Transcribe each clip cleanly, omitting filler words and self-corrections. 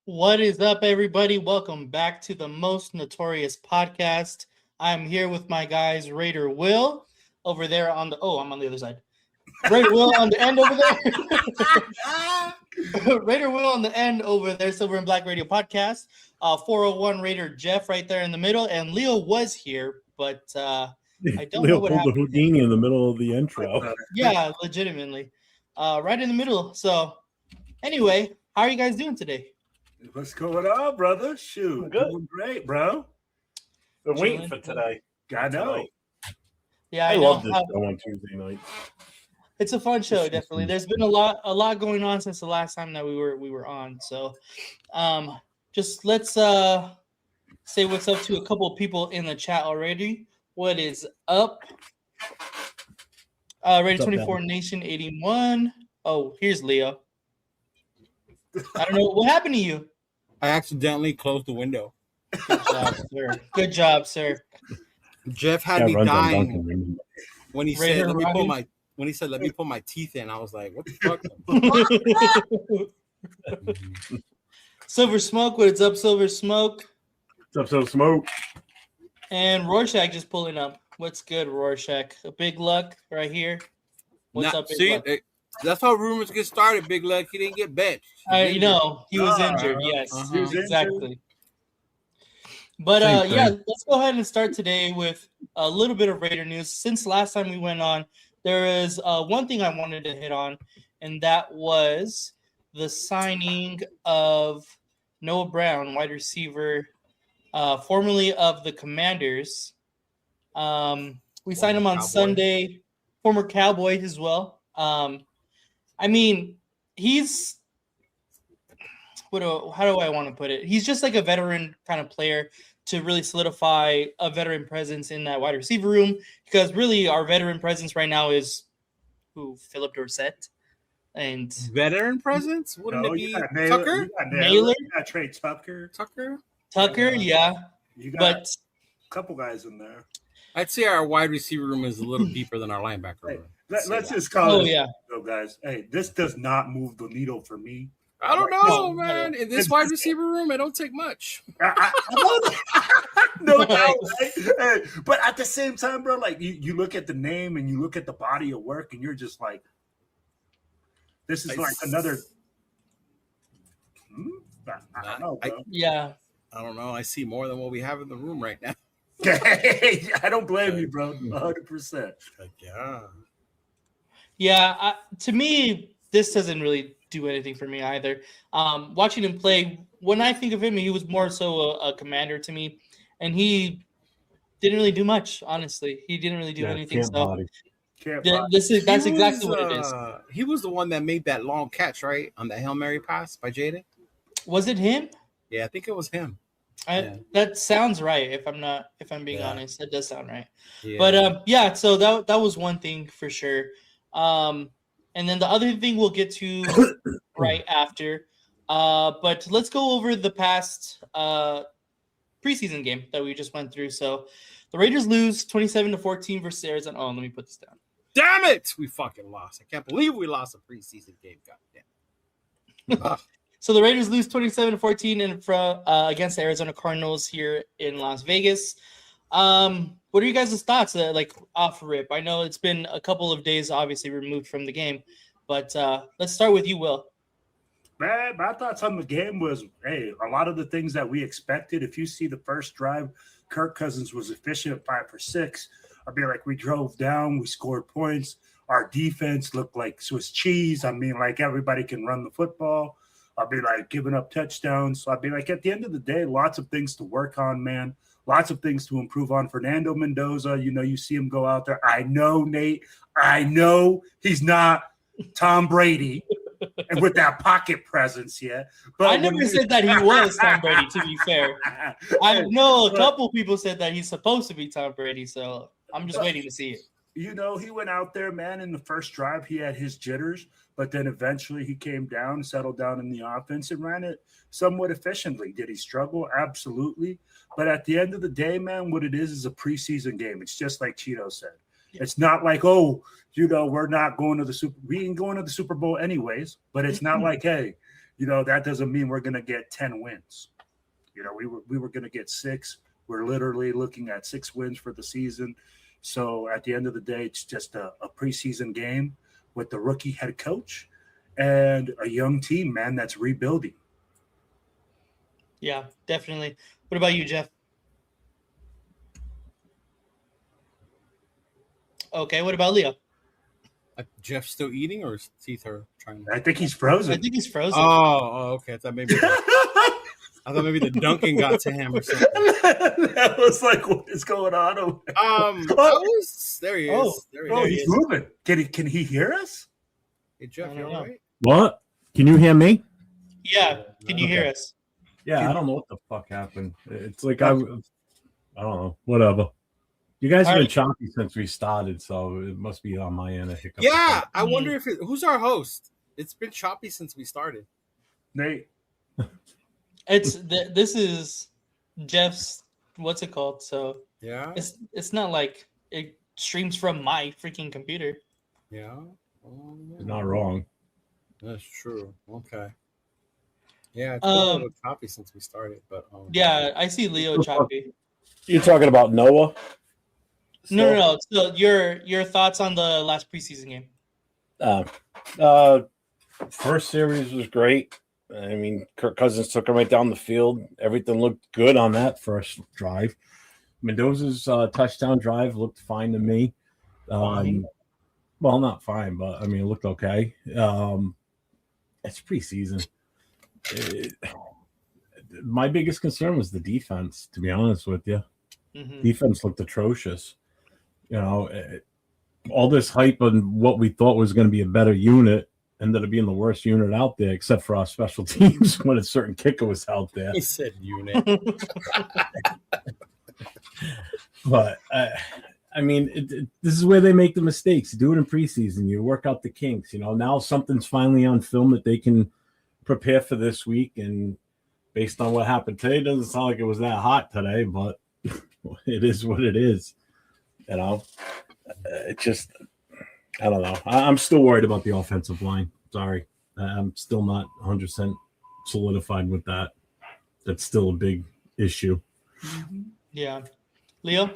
What is up, everybody? Welcome back to the Most Notorious Podcast. I'm here with my guys, Raider Will, over there on the... Oh, I'm on the other side. Raider Will on the end over there. Raider Will on the end over there, Silver and Black Radio Podcast. 401 Raider Jeff right there in the middle. And Leo was here, but I don't Leo know what pulled happened. the Houdini in the middle of the intro. Yeah, legitimately. Right in the middle. So, anyway, how are you guys doing today? What's going on, brother? Shoot, Good. doing great, bro. Been waiting for today. I know. Yeah, I know. love this show on Tuesday night. It's a fun show, definitely. There's been a lot going on since the last time that we were on. So, just let's say what's up to a couple of people in the chat already. What is up? Ready 24 Nation 81. Oh, here's Leo. I don't know what happened to you. I accidentally closed the window. Good job, sir. Good job, sir. Jeff had me dying when he said, "Let me pull my." When he said, "Let me pull my teeth in," I was like, "What the fuck?" Silver Smoke, what is up, Silver Smoke? What's up, so Smoke? And Rorschach just pulling up. What's good, Rorschach? A big luck right here. What's up, Big Luck? That's how rumors get started. Big Luck, he didn't get benched. You know, he was injured. Yes, He was exactly. injured. But yeah, let's go ahead and start today with a little bit of Raider news. Since last time we went on, there is one thing I wanted to hit on, and that was the signing of Noah Brown, wide receiver, formerly of the Commanders. We signed him on Sunday, former Cowboy as well. I mean, he's how do I want to put it? He's just like a veteran kind of player to really solidify a veteran presence in that wide receiver room, because really our veteran presence right now is Philip Dorsett. And veteran presence? Wouldn't it be Tucker? Naylor? You got Trey Tucker. Tucker, yeah. You got But a couple guys in there. I'd say our wide receiver room is a little deeper than our linebacker room. Let's just call it. Yeah. So, guys. Hey, this does not move the needle for me. I don't know, man. In this wide receiver room, it don't take much. No doubt, right? Hey, but at the same time, bro, like you look at the name and you look at the body of work, and you're just like, this is like another. I don't know, bro. I don't know. I see more than what we have in the room right now. I don't blame you, bro. 100%. Yeah, to me, this doesn't really do anything for me either. Watching him play, when I think of him, he was more so a commander to me, and he didn't really do much. Honestly, he didn't really do anything. So that's exactly what it is. He was the one that made that long catch, right, on the Hail Mary pass by Jaden. Was it him? Yeah, I think it was him. That sounds right. If I'm being honest, that does sound right. Yeah. But so that was one thing for sure. And then the other thing we'll get to right after. But let's go over the past preseason game that we just went through. So the Raiders lose 27-14 versus Arizona. Oh, let me put this down. Damn it! We fucking lost. I can't believe we lost a preseason game. Goddamn. So the Raiders lose 27-14 against the Arizona Cardinals here in Las Vegas. What are you guys' thoughts like off rip? I know it's been a couple of days obviously removed from the game, but let's start with you, Will. Man, my thoughts on the game was, hey, a lot of the things that we expected. If you see the first drive, Kirk Cousins was efficient, 5 for 6. I'd be like, we drove down, we scored points. Our defense looked like Swiss cheese. I mean, like everybody can run the football. I'll be like giving up touchdowns. So I'll be like, at the end of the day, lots of things to work on, man. Lots of things to improve on. Fernando Mendoza, you see him go out there. I know, Nate. I know he's not Tom Brady and with that pocket presence yet. But I never said that he was Tom Brady, to be fair. I know a couple people said that he's supposed to be Tom Brady, so I'm just waiting to see it. He went out there, man, in the first drive. He had his jitters, but then eventually he came down, settled down in the offense, and ran it somewhat efficiently. Did he struggle? Absolutely. But at the end of the day, man, what it is a preseason game. It's just like Cheeto said. Yeah. It's not like, we're not going to the Super. We ain't going to the Super Bowl anyways. But it's not like, hey, that doesn't mean we're going to get 10 wins. We were going to get 6. We're literally looking at 6 wins for the season. So at the end of the day, it's just a preseason game with the rookie head coach and a young team, man, that's rebuilding. Yeah, definitely. What about you, Jeff? Okay, what about Leo? Jeff's still eating, or his teeth are trying to... I think he's frozen. I think he's frozen. Oh, okay. I thought maybe the dunking got to him or something. That was like, what is going on? There he is. There he is. Moving. Can he hear us? Hey, Jeff, you all right? What? Can you hear me? Yeah. Can you hear us? Yeah, I don't know what the fuck happened. It's like I don't know. Whatever. You guys have been choppy since we started, so it must be on my end. Yeah, I wonder who's our host. It's been choppy since we started. Nate. This is Jeff's. What's it called? So yeah, it's not like it streams from my freaking computer. Yeah, you're not wrong. That's true. Okay. Yeah, it's been a little choppy since we started, but yeah, I see Leo choppy. You're talking about Noah? No. So your thoughts on the last preseason game? First series was great. I mean, Kirk Cousins took him right down the field. Everything looked good on that first drive. Mendoza's touchdown drive looked fine to me. Well, not fine, but I mean, it looked okay. It's preseason. My biggest concern was the defense, to be honest with you. Mm-hmm. Defense looked atrocious. All this hype on what we thought was going to be a better unit ended up being the worst unit out there, except for our special teams when a certain kicker was out there. He said unit. But, I mean, this is where they make the mistakes. You do it in preseason. You work out the kinks. Now something's finally on film that they can prepare for this week. And based on what happened today, it doesn't sound like it was that hot today, but it is what it is. It just, I don't know. I'm still worried about the offensive line. Sorry. I'm still not 100% solidified with that. That's still a big issue. Yeah. Leo?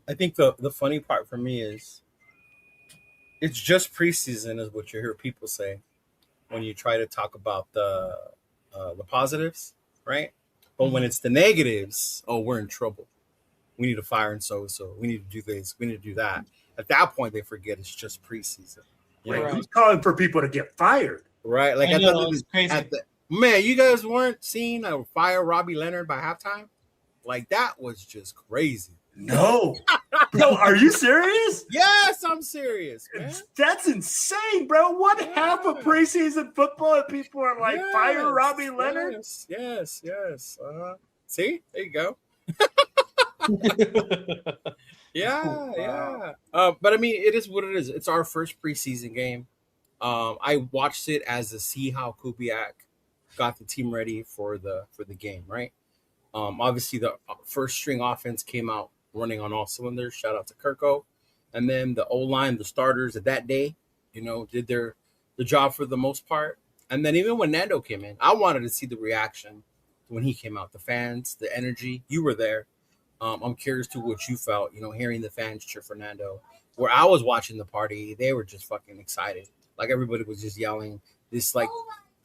I think the funny part for me is it's just preseason is what you hear people say when you try to talk about the positives, right? But when it's the negatives, we're in trouble. We need to fire and so. We need to do this. We need to do that. At that point, they forget it's just preseason. Who's calling for people to get fired? Right. Like, I know, it's crazy. Man, you guys weren't seeing a fire Robbie Leonard by halftime? Like, that was just crazy. No. No, are you serious? Yes, I'm serious, man. That's insane, bro. What half of preseason football and people are like, fire Robbie Leonard? Yes. See? There you go. Yeah. But I mean, it is what it is. It's our first preseason game. I watched it as to see how Kubiak got the team ready for the game, right? Obviously, the first string offense came out running on all cylinders. Shout out to Kirko. And then the O-line, the starters at that day, did the job for the most part. And then even when Nando came in, I wanted to see the reaction when he came out. The fans, the energy. You were there. I'm curious to what you felt, hearing the fans cheer for Nando. Where I was watching the party, they were just fucking excited. Like, everybody was just yelling this, like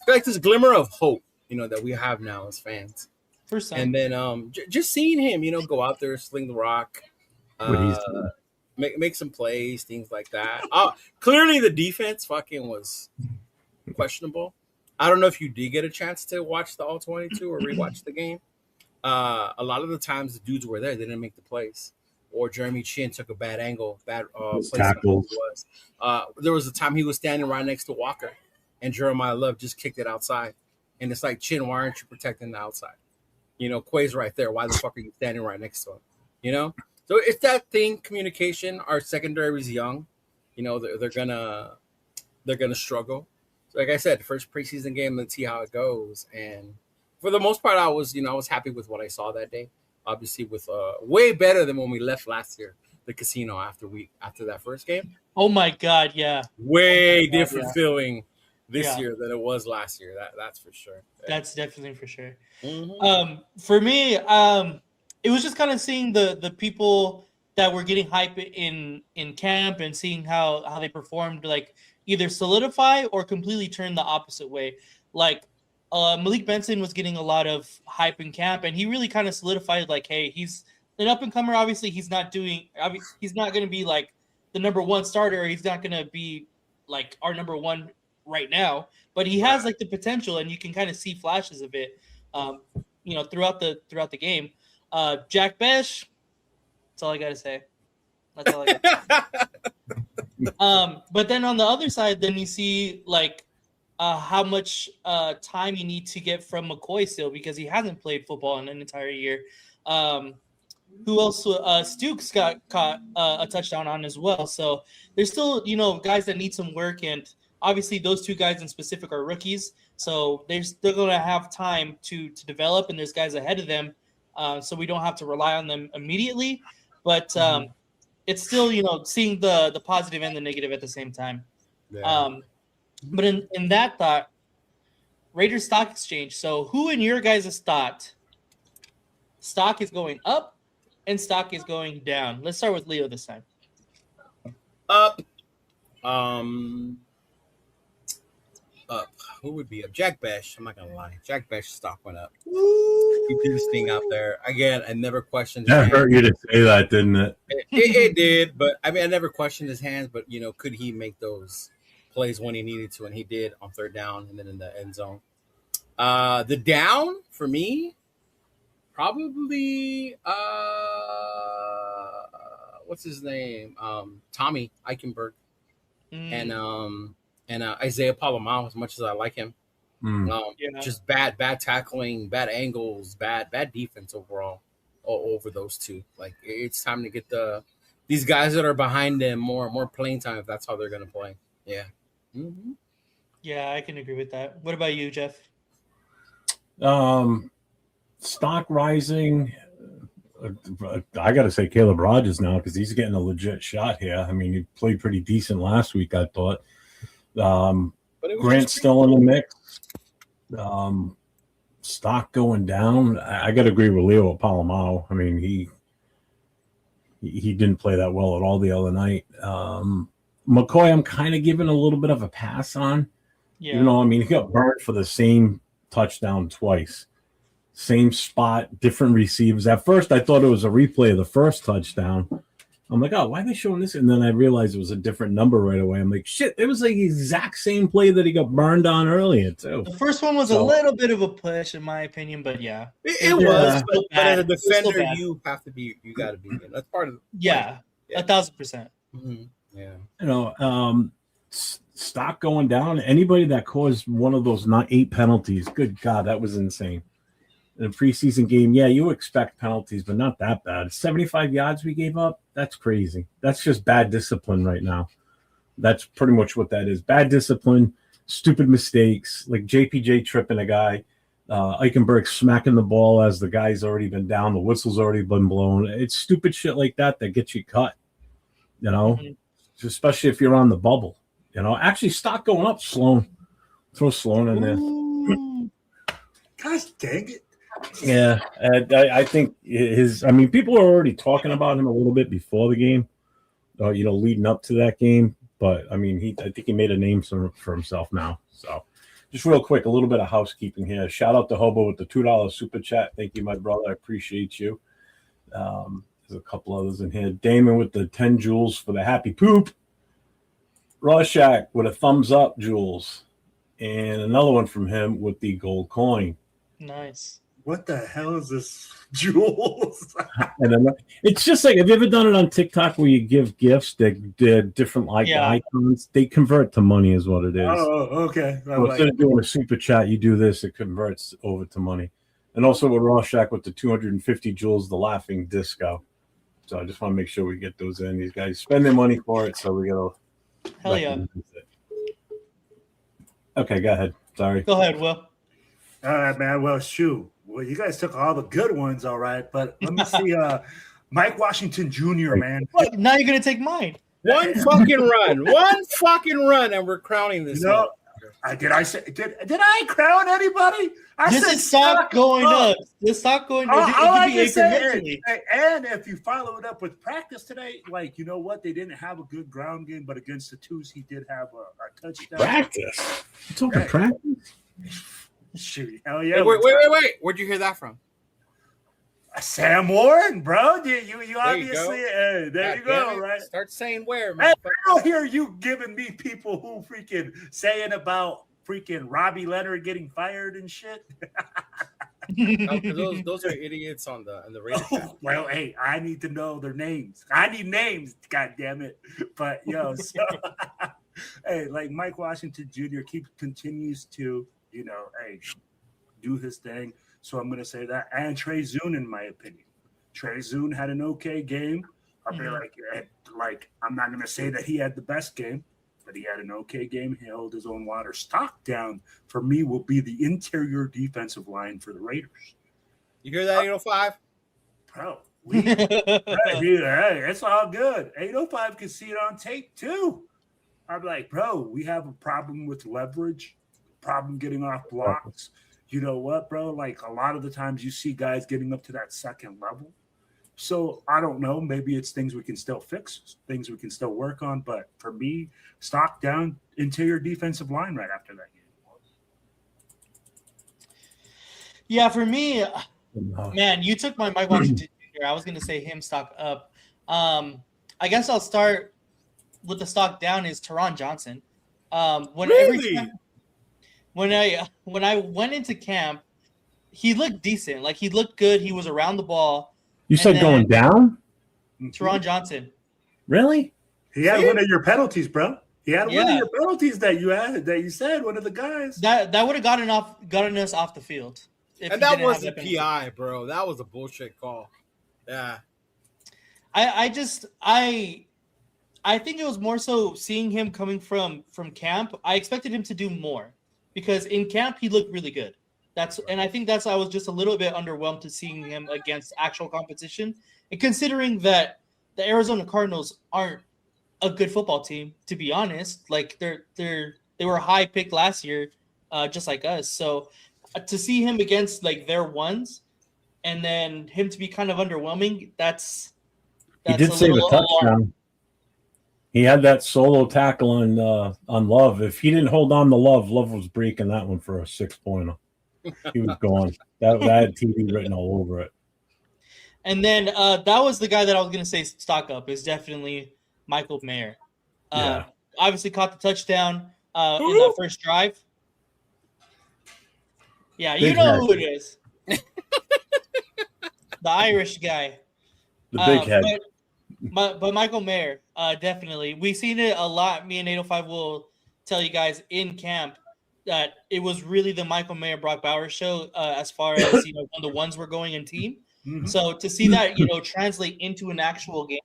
this glimmer of hope, that we have now as fans. First time. And then just seeing him, go out there, sling the rock, make some plays, things like that. Clearly the defense fucking was questionable. I don't know if you did get a chance to watch the All-22 or rewatch the game. A lot of the times the dudes were there, they didn't make the plays. Or Jeremy Chin took a bad angle, tackles. There was a time he was standing right next to Walker, and Jeremiah Love just kicked it outside. And it's like, Chin, why aren't you protecting the outside? Quay's right there. Why the fuck are you standing right next to him? So it's that thing, communication. Our secondary is young. They're gonna struggle. So like I said, the first preseason game, let's see how it goes. And for the most part, I was happy with what I saw that day. Obviously, with way better than when we left last year, the casino after that first game. Oh my God, yeah. Way different feeling. this year than it was last year. That's for sure. That's definitely for sure. Mm-hmm. For me, it was just kind of seeing the people that were getting hype in camp and seeing how they performed, like either solidify or completely turn the opposite way. Like Malik Benson was getting a lot of hype in camp, and he really kind of solidified, like, hey, he's an up and comer. Obviously, he's not going to be like the number one starter. He's not going to be like our number one right now, but he has like the potential, and you can kind of see flashes of it, throughout the game. Jack Besh, that's all I got to say. That's all I got. But then on the other side, then you see like how much time you need to get from McCoy still, because he hasn't played football in an entire year. Who else? Stukes got caught a touchdown on as well. So there's still, guys that need some work, and obviously those two guys in specific are rookies. So they're still going to have time to develop, and there's guys ahead of them. So we don't have to rely on them immediately. But it's still, seeing the positive and the negative at the same time. Yeah. But in that thought, Raiders stock exchange. So who in your guys' thought stock is going up and stock is going down? Let's start with Leo this time. Up. Up. Who would be up? Jack Besh. I'm not gonna lie. Jack Besh stock went up. He did his thing out there. Again, I never questioned his That hurt you to say that, didn't it? It did, but I mean, I never questioned his hands. But could he make those plays when he needed to? And he did on third down and then in the end zone. The down for me, probably what's his name? Tommy Eichenberg and Isaiah Palomar, as much as I like him. Just bad tackling, bad angles, bad defense overall over those two. Like, it's time to get these guys that are behind them more playing time if that's how they're going to play. Yeah. Mm-hmm. Yeah, I can agree with that. What about you, Jeff? Stock rising. I got to say Caleb Rogers now, because he's getting a legit shot here. I mean, he played pretty decent last week, I thought. Grant's still in the mix. Stock going down. I got to agree with Leo Palomar. I mean, he didn't play that well at all the other night. McCoy, I'm kind of giving a little bit of a pass on. Yeah. I mean, he got burned for the same touchdown twice. Same spot, different receivers. At first, I thought it was a replay of the first touchdown. I'm like, oh, why are they showing this? And then I realized it was a different number right away. I'm like, shit, it was like the exact same play that he got burned on earlier, too. The first one was a little bit of a push, in my opinion, but yeah. It was, but as a defender, you got to be in. That's part of it. Yeah, 1,000%. Mm-hmm. Yeah. Stock going down. Anybody that caused one of those 8 penalties, good God, that was insane. In a preseason game, yeah, you expect penalties, but not that bad. 75 yards we gave up, that's crazy. That's just bad discipline right now. That's pretty much what that is. Bad discipline, stupid mistakes, like JPJ tripping a guy, Eichenberg smacking the ball as the guy's already been down, the whistle's already been blown. It's stupid shit like that gets you cut, especially if you're on the bubble. Actually, stock going up, Sloan. Throw Sloan in there. Gosh dang it. Yeah, I think people are already talking about him a little bit before the game, leading up to that game. But I mean, I think he made a name for himself now. So, just real quick, a little bit of housekeeping here. Shout out to Hobo with the $2 super chat. Thank you, my brother. I appreciate you. There's a couple others in here. Damon with the 10 joules for the happy poop. Rorschach with a thumbs up, Jules, and another one from him with the gold coin. Nice. What the hell is this, Jules? And then, it's just like, have you ever done it on TikTok where you give gifts that different icons? They convert to money, is what it is. Oh, okay. So instead of doing a super chat, you do this, it converts over to money. And also with Rorschach with the 250 joules, the laughing disco. So I just want to make sure we get those in. These guys spend their money for it, so we got to. Hell yeah. Okay, go ahead. Sorry. Go ahead, Will. All right, man. Well, shoot. Well, you guys took all the good ones, all right. But let me see. Mike Washington Jr., man. What? Now you're going to take mine. One fucking run, and we're crowning this. Did I crown anybody? This is stock going up. This stock going up. All I can say, and if you follow it up with practice today, like, you know what? They didn't have a good ground game, but against the twos, he did have a touchdown. Practice? You talking practice? Shoot, hell yeah. Wait. Where'd you hear that from? Sam Warren, bro. You obviously there you go, right? Start saying where, man. I don't hear you giving me people who freaking saying about freaking Robbie Leonard getting fired and shit. No, those are idiots on the radio. Well, hey, I need to know their names. I need names, god damn it. But so hey, like Mike Washington Jr. continues to, do his thing. So I'm going to say that. And Trey Zune, in my opinion. Trey Zune had an okay game. I'll be like, I'm not going to say that he had the best game, but he had an okay game. He held his own water. Stock down, for me, will be the interior defensive line for the Raiders. You hear that, 805? Bro, it's all good. 805 can see it on tape, too. I'm like, bro, we have a problem with leverage, problem getting off blocks. You know what, bro? Like, a lot of the times you see guys getting up to that second level. So I don't know. Maybe it's things we can still fix, things we can still work on. But for me, stock down interior defensive line right after that game. Yeah, for me, man, you took my Mike Washington Jr. I was going to say him stock up. I guess I'll start with the stock down is Teron Johnson. When I went into camp, he looked decent. Like, he looked good. He was around the ball. You said going down? Teron Johnson. Really? He had one of your penalties, bro. He had one of your penalties that you said, one of the guys. That would have gotten us off the field. And that was a PI, bro. That was a bullshit call. Yeah. I think it was more so seeing him coming from camp. I expected him to do more. Because in camp he looked really good. I think I was just a little bit underwhelmed to seeing him against actual competition. And considering that the Arizona Cardinals aren't a good football team, to be honest, like they were a high pick last year, just like us. So to see him against like their ones, and then him to be kind of underwhelming, that's he did save a touchdown. He had that solo tackle on Love. If he didn't hold on to Love was breaking that one for a 6-pointer. He was gone. That had TV written all over it. And then that was the guy that I was going to say stock up is definitely Michael Mayer. Obviously caught the touchdown in that first drive. Yeah, you know who it is. The Irish guy. The big head. But Michael Mayer, definitely. We've seen it a lot. Me and 805 will tell you guys in camp that it was really the Michael Mayer Brock Bowers show as far as when the ones were going in team. Mm-hmm. So to see that translate into an actual game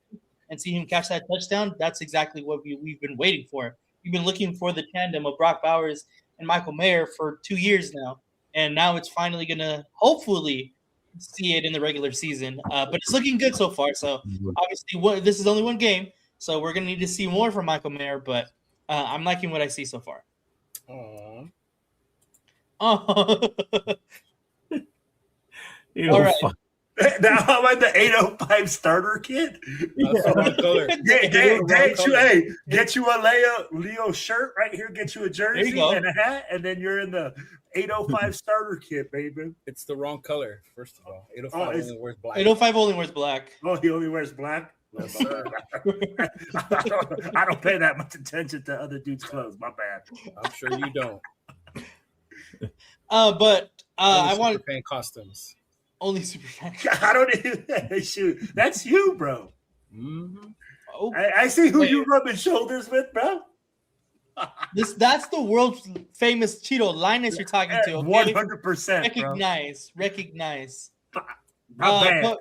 and see him catch that touchdown, that's exactly what we've been waiting for. We've been looking for the tandem of Brock Bowers and Michael Mayer for 2 years now, and now it's finally gonna hopefully see it in the regular season, but it's looking good so far. So obviously, this is only one game, so we're gonna need to see more from Michael Mayer. But I'm liking what I see so far. Oh, all right. Now I'm at the 805 starter kit. Get you a Leo shirt right here. Get you a jersey and a hat, and then you're in the 805 starter kit, baby. It's the wrong color, first of all. 805 only wears black. 805 only wears black. Oh, he only wears black? No, sir. I don't pay that much attention to other dudes' clothes. My bad. I'm sure you don't. I want paying costumes. Only super fan. I don't even shoot. That's you, bro. Mm-hmm. Oh, I see who you rubbing shoulders with, bro. That's the world famous Cheeto Linus you're talking to. 100%. Recognize. Not bad. But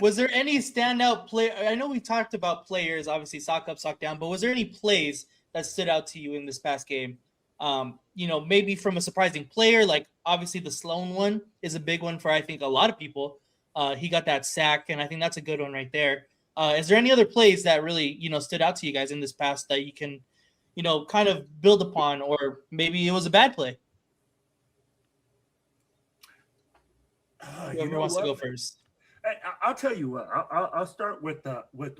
was there any standout play? I know we talked about players, obviously sock up, sock down, but was there any plays that stood out to you in this past game? Maybe from a surprising player, like obviously the Sloan one is a big one for, I think, a lot of people. He got that sack, and I think that's a good one right there. Is there any other plays that really, stood out to you guys in this past that you can, kind of build upon, or maybe it was a bad play? Whoever wants to go first. I'll tell you what. I'll start with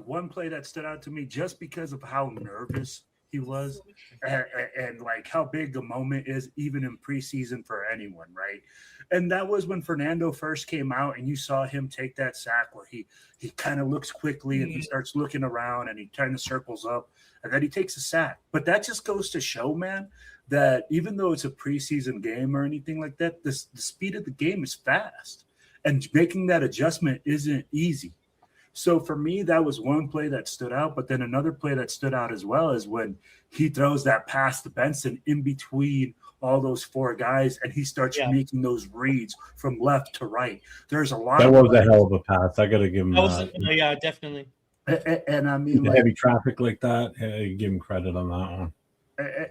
one play that stood out to me just because of how nervous he was, and like how big the moment is, even in preseason for anyone, right? And that was when Fernando first came out, and you saw him take that sack where he kind of looks quickly and he starts looking around and he kind of circles up, and then he takes a sack. But that just goes to show, man, that even though it's a preseason game or anything like that, the speed of the game is fast. And making that adjustment isn't easy. So for me, that was one play that stood out. But then another play that stood out as well is when he throws that pass to Benson in between all those four guys, and he starts making those reads from left to right. There's a lot. That was a hell of a pass. I got to give him that. Yeah, definitely. And I mean, like, heavy traffic like that, give him credit on that one.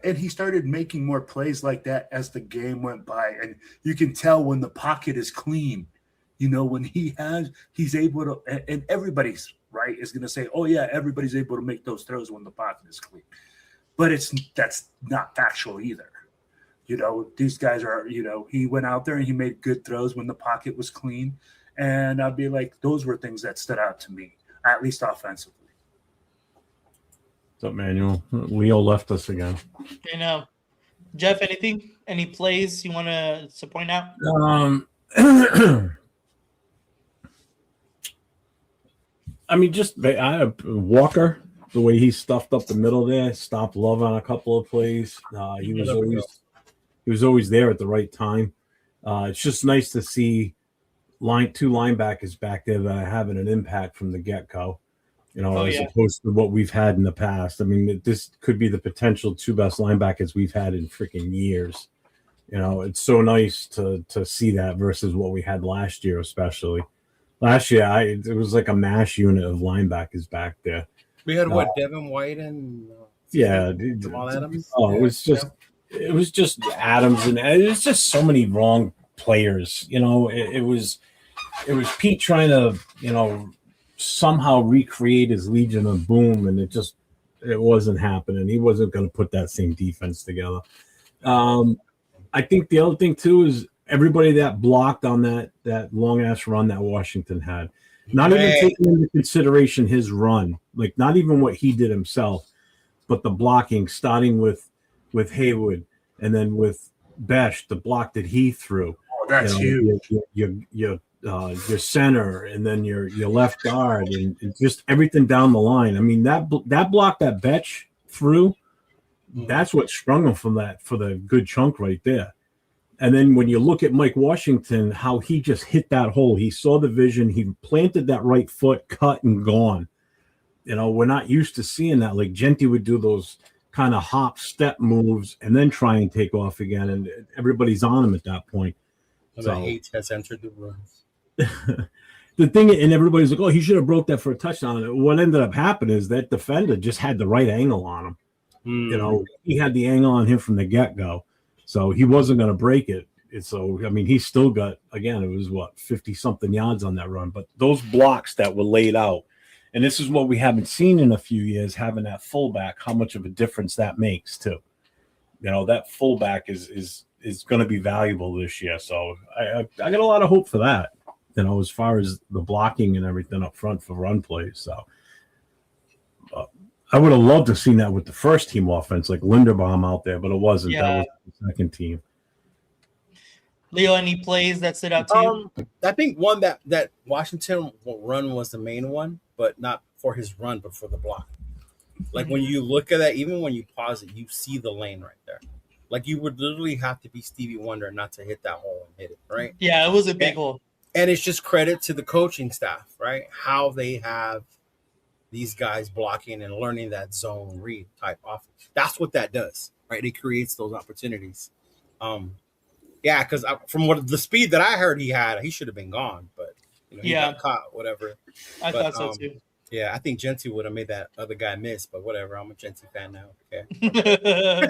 And he started making more plays like that as the game went by. And you can tell when the pocket is clean. When he's able to, and everybody's right is going to say, oh yeah, everybody's able to make those throws when the pocket is clean, but that's not factual either. These guys are, he went out there and he made good throws when the pocket was clean, and I'd be like, those were things that stood out to me, at least offensively. What's up, Manuel? Leo left us again. Jeff, any plays you want to point out? I mean, Walker, the way he stuffed up the middle there, stopped Love on a couple of plays. He was always there at the right time. It's just nice to see two linebackers back there that are having an impact from the get-go, as opposed to what we've had in the past. I mean, this could be the potential two best linebackers we've had in freaking years. It's so nice to see that versus what we had last year, especially. Last year, it was like a mash unit of linebackers back there. We had Devin White and Jamal Adams. Oh, it was just Adams, and it was just so many wrong players. It was Pete trying to somehow recreate his Legion of Boom, and it wasn't happening. He wasn't going to put that same defense together. I think the other thing too is everybody that blocked on that long ass run that Washington had, not even taking into consideration his run, like not even what he did himself, but the blocking, starting with Haywood and then with Besh, the block that he threw. Oh, that's huge. Your center and then your left guard and just everything down the line. I mean, that block that Besh threw, that's what sprung him from that for the good chunk right there. And then when you look at Mike Washington, how he just hit that hole, he saw the vision, he planted that right foot, cut and gone. We're not used to seeing that. Like Genty would do those kind of hop step moves and then try and take off again, and everybody's on him at that point. The hate has entered the room. The thing, and everybody's like, oh, he should have broke that for a touchdown. What ended up happening is that defender just had the right angle on him. He had the angle on him from the get-go. So he wasn't going to break it. So, I mean, he still got, again, it was 50-something yards on that run. But those blocks that were laid out, and this is what we haven't seen in a few years, having that fullback, how much of a difference that makes, too. That fullback is going to be valuable this year. So I got a lot of hope for that, as far as the blocking and everything up front for run plays. So I would have loved to have seen that with the first team offense, like Linderbaum out there, but it wasn't. Yeah. That was the second team. Leo, any plays that stood out to you? I think one that Washington run was the main one, but not for his run, but for the block. Like when you look at that, even when you pause it, you see the lane right there. Like you would literally have to be Stevie Wonder not to hit that hole and hit it, right? Yeah, it was a big hole. And it's just credit to the coaching staff, right? How they have these guys blocking and learning that zone read type offense. That's what that does, right? It creates those opportunities. Because from what the speed that I heard he had, he should have been gone, but he got caught, whatever. I thought so too. Yeah, I think Genty would have made that other guy miss, but whatever. I'm a Genty fan now. Okay.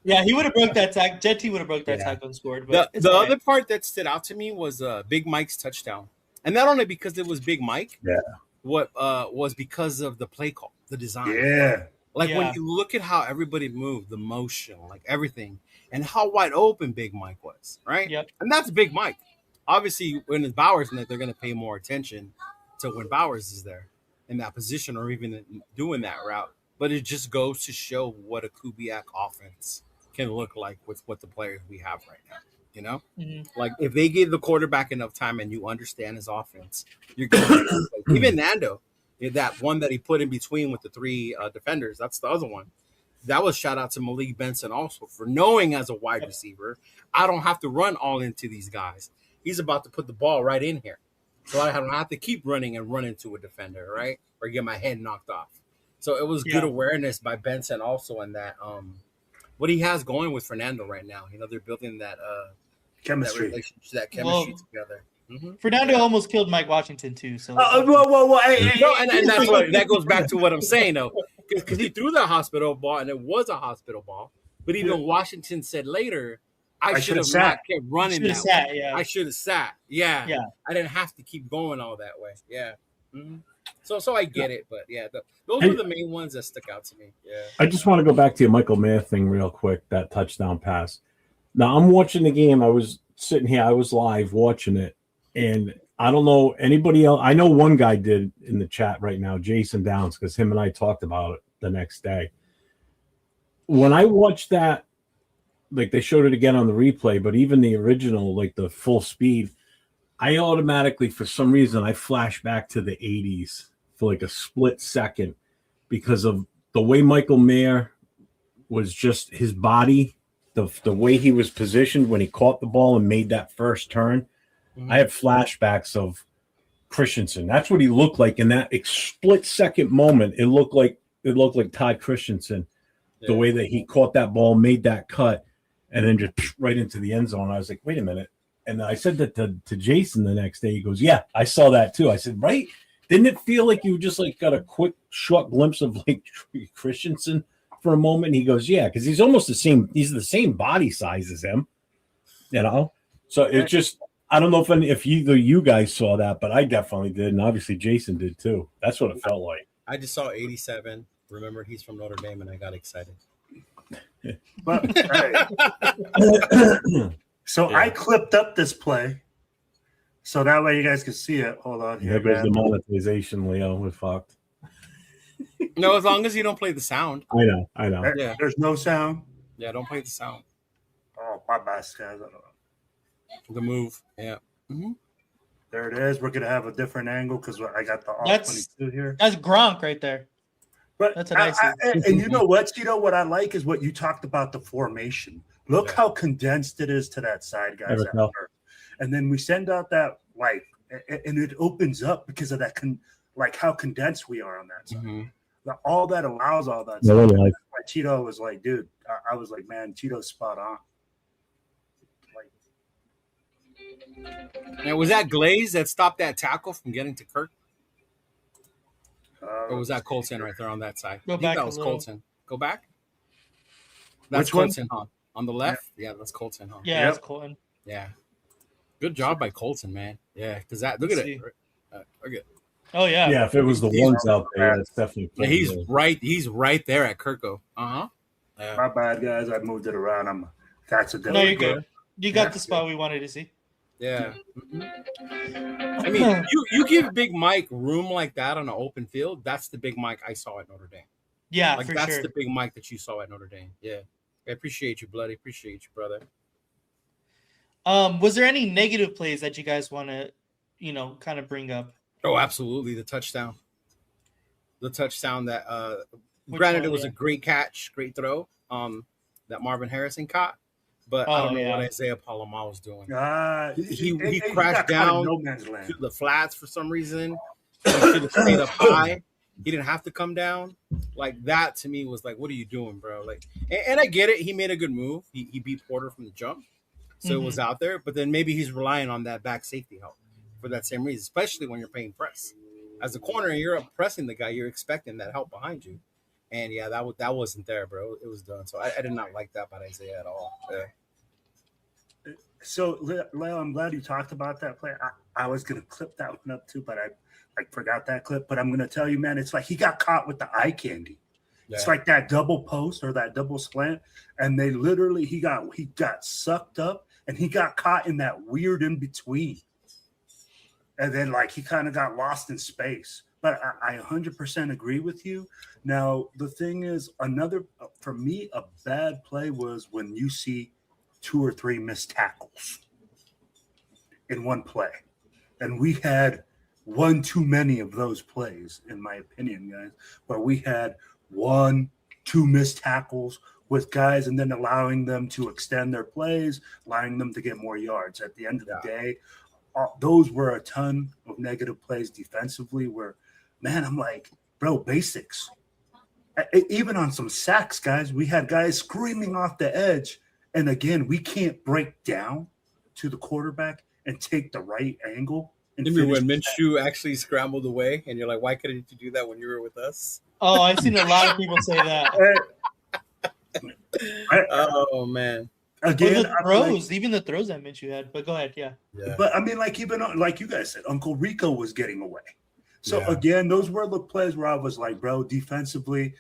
Yeah, he would have broke that tackle. Genty would have broke that tackle and scored. But the other part that stood out to me was Big Mike's touchdown, and not only because it was Big Mike. Yeah. What was because of the play call, the design. Yeah. Like when you look at how everybody moved, the motion, like everything, and how wide open Big Mike was, right? Yep. And that's Big Mike. Obviously, when it's Bowers in it, they're going to pay more attention to when Bowers is there in that position or even doing that route. But it just goes to show what a Kubiak offense can look like with what the players we have right now. You know, like if they give the quarterback enough time and you understand his offense, you're going to even Nando, that one that he put in between with the three defenders. That's the other one. That was shout out to Malik Benson also for knowing as a wide receiver, I don't have to run all into these guys. He's about to put the ball right in here. So I don't have to keep running and run into a defender, right? Or get my head knocked off. So it was good awareness by Benson also in that what he has going with Fernando right now. You know, they're building that chemistry, that chemistry together. Fernando almost killed Mike Washington too. So whoa. And that's what that goes back to what I'm saying though, because he threw the hospital ball and it was a hospital ball. But even Washington said later, I should have not kept running that way. I should have sat. Yeah. I didn't have to keep going all that way. Yeah. So I get it, but those were the main ones that stuck out to me. Yeah. I just want to go back to your Michael Mayer thing real quick. That touchdown pass. Now I'm watching the game. I was sitting here. I was live watching it, and I don't know anybody else. I know one guy did in the chat right now, Jason Downs, because him and I talked about it the next day. When I watched that, like they showed it again on the replay, but even the original, like the full speed, I automatically, for some reason, I flash back to the 80s for like a split second because of the way Michael Mayer was just his body, the way he was positioned when he caught the ball and made that first turn. I have flashbacks of Christensen. That's what he looked like in that split second moment. It looked like Todd Christensen, the way that he caught that ball, made that cut, and then just right into the end zone. I was like, wait a minute. And I said that to Jason the next day. He goes, yeah, I saw that too. I said, right? Didn't it feel like you just like got a quick, short glimpse of like Christensen for a moment? And he goes, yeah, because he's almost the same. He's the same body size as him, you know? So it just, I don't know if either you guys saw that, but I definitely did. And obviously Jason did too. That's what it felt like. I just saw 87. Remembered he's from Notre Dame and I got excited. But, so I clipped up this play, so that way you guys can see it. Hold on here, There goes the monetization, Leo. We're fucked. No, as long as you don't play the sound. I know. There's no sound. Yeah, don't play the sound. Oh, my bad, guys. I don't know. The move. Yeah. There it is. We're gonna have a different angle because I got the all-22 here. That's Gronk right there. But that's a nice and you know what? You know what I like is what you talked about, the formation. Look how condensed it is to that side, guys. And then we send out that light, and it opens up because of that, how condensed we are on that side. All that allows all that. Like Cheeto was like, dude, I was like, man, Cheeto's spot on. Now, was that Glaze that stopped that tackle from getting to Kirk? Or was that Colton right there on that side? I think that was Colton. Go back. That's Colton, huh? On the left? Yeah, that's Colton, huh? Yeah, that's Colton. Yeah. Good job by Colton, man. Yeah, because look at it. Okay. Oh, yeah. Yeah, if it was the ones out there, that's definitely. Yeah, he's right there at Kirko. My bad, guys. I moved it around. That's a No, you're good. You got the spot we wanted to see. Yeah. I mean, you give Big Mike room like that on an open field, that's the Big Mike I saw at Notre Dame. Yeah, like that's the Big Mike that you saw at Notre Dame. Yeah. I appreciate you, bloody. Appreciate you, brother. Was there any negative plays that you guys want to, kind of bring up? Oh, absolutely. The touchdown that granted it was a great catch, great throw, that Marvin Harrison caught. But I don't know what Isaiah Palomar was doing. He crashed down to the flats for some reason. He should have stayed up high. He didn't have to come down. Like that to me was like, what are you doing, bro? Like, and I get it. He made a good move. He beat Porter from the jump, so it was out there. But then maybe he's relying on that back safety help for that same reason, especially when you're playing press. As a corner, you're up pressing the guy. You're expecting that help behind you. And yeah, that wasn't there, bro. It was done. So I did not like that by Isaiah at all. Yeah. So Leo, I'm glad you talked about that play. I was gonna clip that one up too, but I forgot that clip. But I'm gonna tell you, man, it's like he got caught with the eye candy. It's like that double post or that double slant, and they literally he got sucked up and he got caught in that weird in between, and then like he kind of got lost in space. But I 100% agree with you. Now the thing is, for me, a bad play was when you see 2 or 3 missed tackles in one play, and we had one too many of those plays, in my opinion, guys, where we had 1, 2 missed tackles with guys and then allowing them to extend their plays, allowing them to get more yards. At the end of the day, those were a ton of negative plays defensively where, man, I'm like, bro, basics. Even on some sacks, guys, we had guys screaming off the edge. And again, we can't break down to the quarterback and take the right angle. Remember when Minshew actually scrambled away and you're like, why couldn't you do that when you were with us? Oh, I've seen a lot of people say that. Oh, man. Again, even the throws that Minshew had. But go ahead, yeah. But I mean, like even like you guys said, Uncle Rico was getting away. So again, those were the plays where I was like, bro, defensively,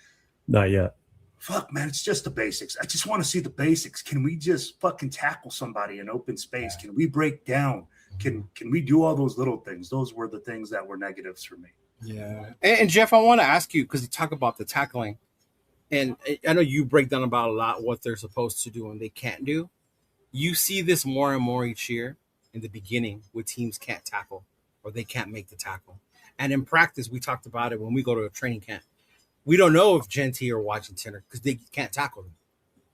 not yet. Fuck, man, it's just the basics. I just want to see the basics. Can we just fucking tackle somebody in open space? Can we break down? Can we do all those little things? Those were the things that were negatives for me. Yeah. And Jeff, I want to ask you, because you talk about the tackling, and I know you break down about a lot what they're supposed to do and they can't do. You see this more and more each year in the beginning where teams can't tackle or they can't make the tackle. And in practice, we talked about it when we go to a training camp. We don't know if Genty or Washington are because they can't tackle them.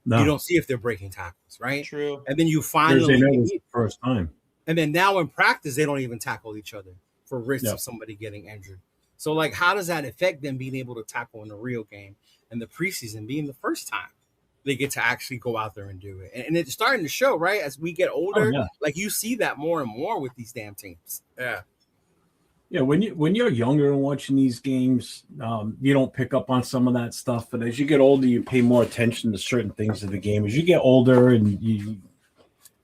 No. You don't see if they're breaking tackles, right? True. And then you finally the first time. And then now in practice, they don't even tackle each other for risk of somebody getting injured. So, like, how does that affect them being able to tackle in the real game and the preseason being the first time they get to actually go out there and do it? And it's starting to show, right? As we get older, like you see that more and more with these damn teams. Yeah. Yeah, when you're younger and watching these games, you don't pick up on some of that stuff. But as you get older, you pay more attention to certain things of the game. As you get older and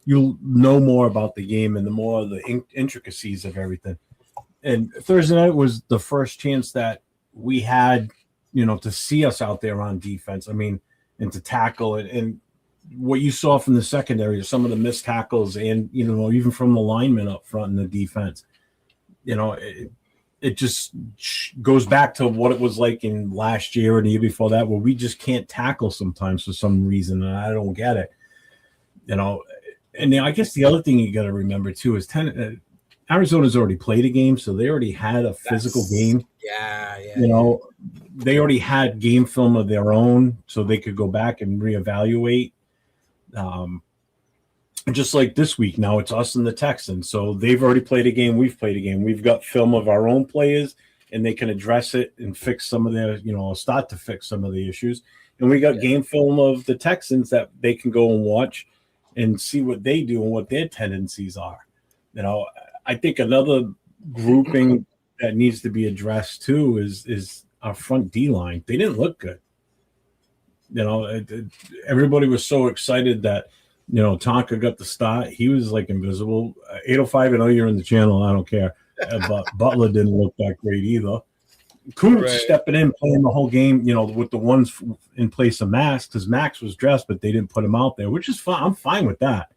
you'll know more about the game and the more of the intricacies of everything. And Thursday night was the first chance that we had, to see us out there on defense. I mean, and to tackle it. And what you saw from the secondary, some of the missed tackles and, even from the linemen up front in the defense, it just goes back to what it was like in last year and the year before that, where we just can't tackle sometimes for some reason. And I don't get it, And I guess the other thing you got to remember too is Arizona's already played a game, so they already had a physical game. They already had game film of their own, so they could go back and reevaluate. Just like this week, now it's us and the Texans, so they've already played a game. We've played a game. We've got film of our own players, and they can address it and fix some of their, start to fix some of the issues. And we got game film of the Texans that they can go and watch and see what they do and what their tendencies are. I think another grouping that needs to be addressed too is our front D line. They didn't look good. Everybody was so excited that Tonka got the start. He was like invisible. 805, I know you're in the channel. I don't care. But Butler didn't look that great either. Koontz stepping in, playing the whole game, with the ones in place of Max, because Max was dressed, but they didn't put him out there, which is fine. I'm fine with that,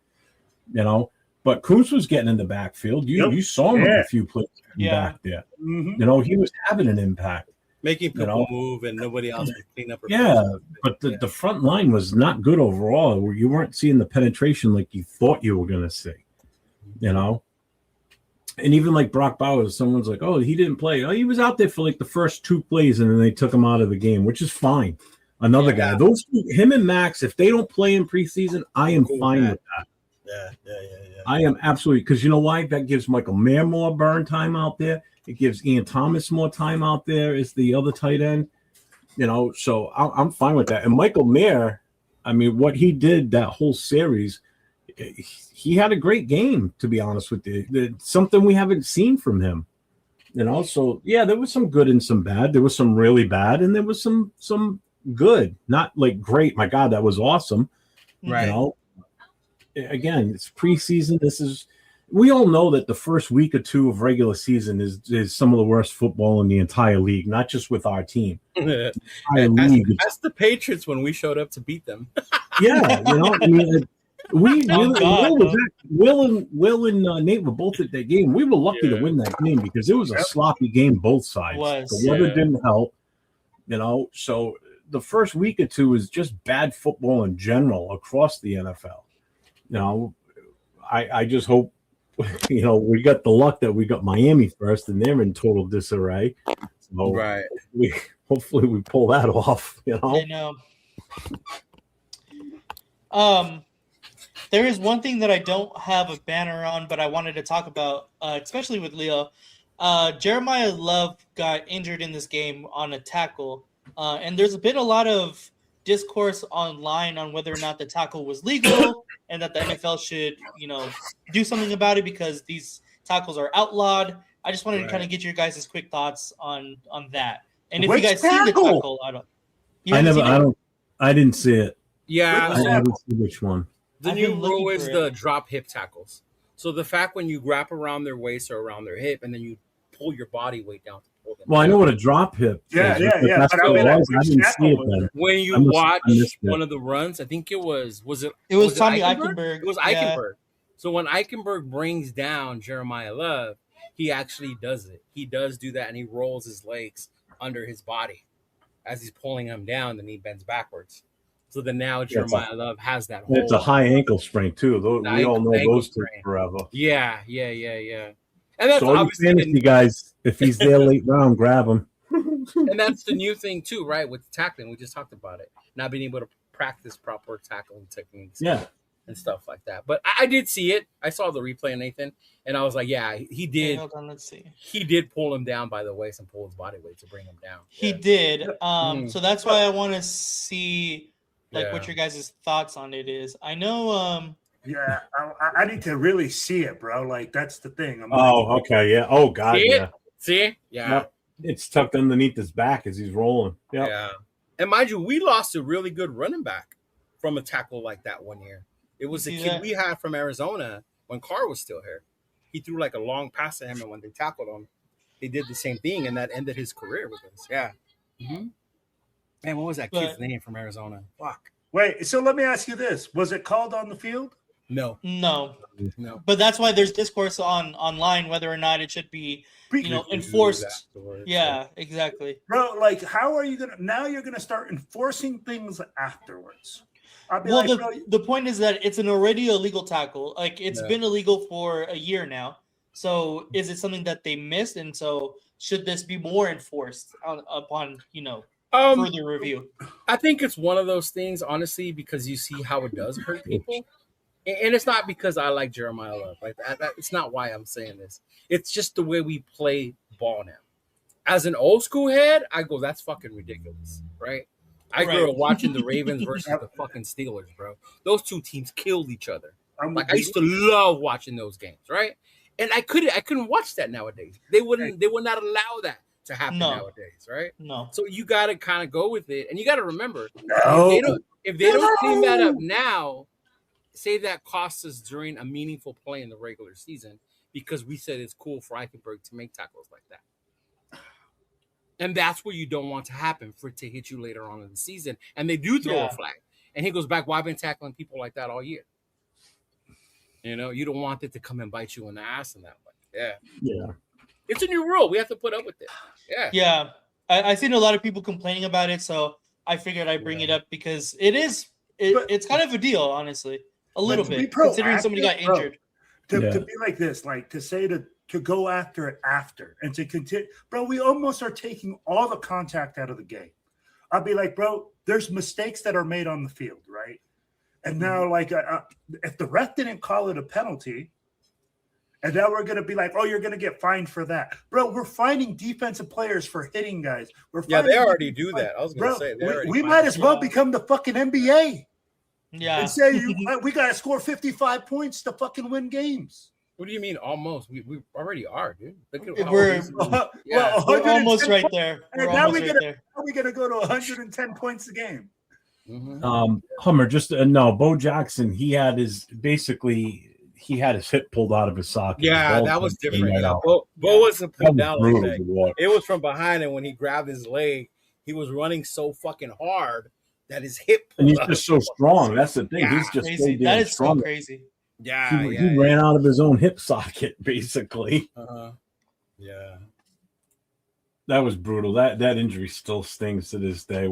But Koontz was getting in the backfield. You saw him a few plays back there. Mm-hmm. He was having an impact. Making people move and nobody else would clean up. But the front line was not good overall. Where you weren't seeing the penetration like you thought you were going to see, And even like Brock Bowers, someone's like, "Oh, he didn't play. Oh, he was out there for like the first 2 plays, and then they took him out of the game, which is fine." Another guy, those two, him and Max, if they don't play in preseason, I am fine with that. Yeah. I am absolutely, because you know why? That gives Michael Mayer more burn time out there. It gives Ian Thomas more time out there as the other tight end. So I'm fine with that. And Michael Mayer, I mean, what he did that whole series, he had a great game, to be honest with you. Something we haven't seen from him. So there was some good and some bad. There was some really bad, and there was some good. Not like great. My God, that was awesome. Right. Again, it's preseason. we all know that the first week or two of regular season is some of the worst football in the entire league, not just with our team. That's the Patriots when we showed up to beat them. Yeah, I mean, we really Will and Nate were both at that game. We were lucky to win that game because it was a sloppy game both sides. The weather didn't help, So the first week or two is just bad football in general across the NFL. I just hope we got the luck that we got Miami first, and they're in total disarray. So right. Hopefully we pull that off. I know. There is one thing that I don't have a banner on, but I wanted to talk about, especially with Leo. Jeremiah Love got injured in this game on a tackle, and there's been a lot of discourse online on whether or not the tackle was legal and that the NFL should, do something about it because these tackles are outlawed. I just wanted to kind of get your guys' quick thoughts on that. And if you guys see the tackle, I didn't see it. Yeah, I haven't seen which one. The new rule is the drop hip tackles. So the fact when you wrap around their waist or around their hip and then you pull your body weight down to pull them. Well, I know what a drop hip is. Yeah. That's what it was. I didn't see it then. When you watch one of the runs, I think it was Tommy Eichenberg? It was Eichenberg. So when Eichenberg brings down Jeremiah Love, he actually does it. He does do that, and he rolls his legs under his body as he's pulling him down, then he bends backwards. So then now Jeremiah Love has that whole... It's a high ankle sprain, too. We all know those two forever. Yeah. And that's so obviously... fantasy guys, if he's there late round, grab him. And that's the new thing, too, right? With tackling. We just talked about it. Not being able to practice proper tackling techniques. Yeah. And stuff like that. But I did see it. I saw the replay, Nathan. And I was like, yeah, he did. Hold on, let's see. He did pull him down by the waist and pull his body weight to bring him down. He did. So that's why I want to see... what your guys' thoughts on it is. I know. I need to really see it, bro. Like that's the thing. Okay, yeah. Oh God, See? Yeah. It's tucked underneath his back as he's rolling. Yep. Yeah. And mind you, we lost a really good running back from a tackle like that one year. It was the kid we had from Arizona when Carr was still here. He threw like a long pass to him, and when they tackled him, they did the same thing, and that ended his career with us. Yeah. Mm-hmm. Man, what was that kid's name from Arizona? Fuck. Wait, so let me ask you this. Was it called on the field? No. But that's why there's discourse online whether or not it should be, enforced. Yeah, exactly. Bro, like how are you you're gonna start enforcing things afterwards? The point is that it's an already illegal tackle. Like it's been illegal for a year now. So is it something that they missed? And so should this be more enforced upon, further review? I think it's one of those things, honestly, because you see how it does hurt people. And it's not because I like Jeremiah Love. Like it's not why I'm saying this. It's just the way we play ball now. As an old school head, I go, that's fucking ridiculous, right? I grew up watching the Ravens versus the fucking Steelers, bro. Those two teams killed each other. I used to love watching those games, right? And I couldn't watch that nowadays. They would not allow that to happen nowadays, right? No. So you got to kind of go with it, and you got to remember if they don't clean that up now, say that costs us during a meaningful play in the regular season because we said it's cool for Eichenberg to make tackles like that. And that's what you don't want to happen, for it to hit you later on in the season. And they do throw a flag. And he goes back, well, I've been tackling people like that all year. You don't want it to come and bite you in the ass in that way. Yeah. It's a new rule. We have to put up with it. Yeah. Yeah. I've seen a lot of people complaining about it, so I figured I'd bring it up because it's kind of a deal, honestly. A little bit, considering somebody got injured. To be like this, like to say to go after it after and to continue, bro, we almost are taking all the contact out of the game. I'll be like, bro, there's mistakes that are made on the field, right? And now, like, if the ref didn't call it a penalty, and now we're going to be like, oh, you're going to get fined for that. Bro, we're fining defensive players for hitting guys. They already do that. I was going to say, we might as well become the fucking NBA. Yeah. And say we got to score 55 points to fucking win games. What do you mean almost? We already are, dude. We're almost right there. We're going to go to 110 points a game. Mm-hmm. Hummer, Bo Jackson, he he had his hip pulled out of his socket. Yeah, that was different. Yeah, Bo wasn't pulled down like that. It was from behind, and when he grabbed his leg, he was running so fucking hard that his hip. And he's just so strong. That's the thing. Yeah, he's just crazy. so That is strong. so crazy. Yeah, he ran out of his own hip socket, basically. Yeah. That was brutal. That injury still stings to this day.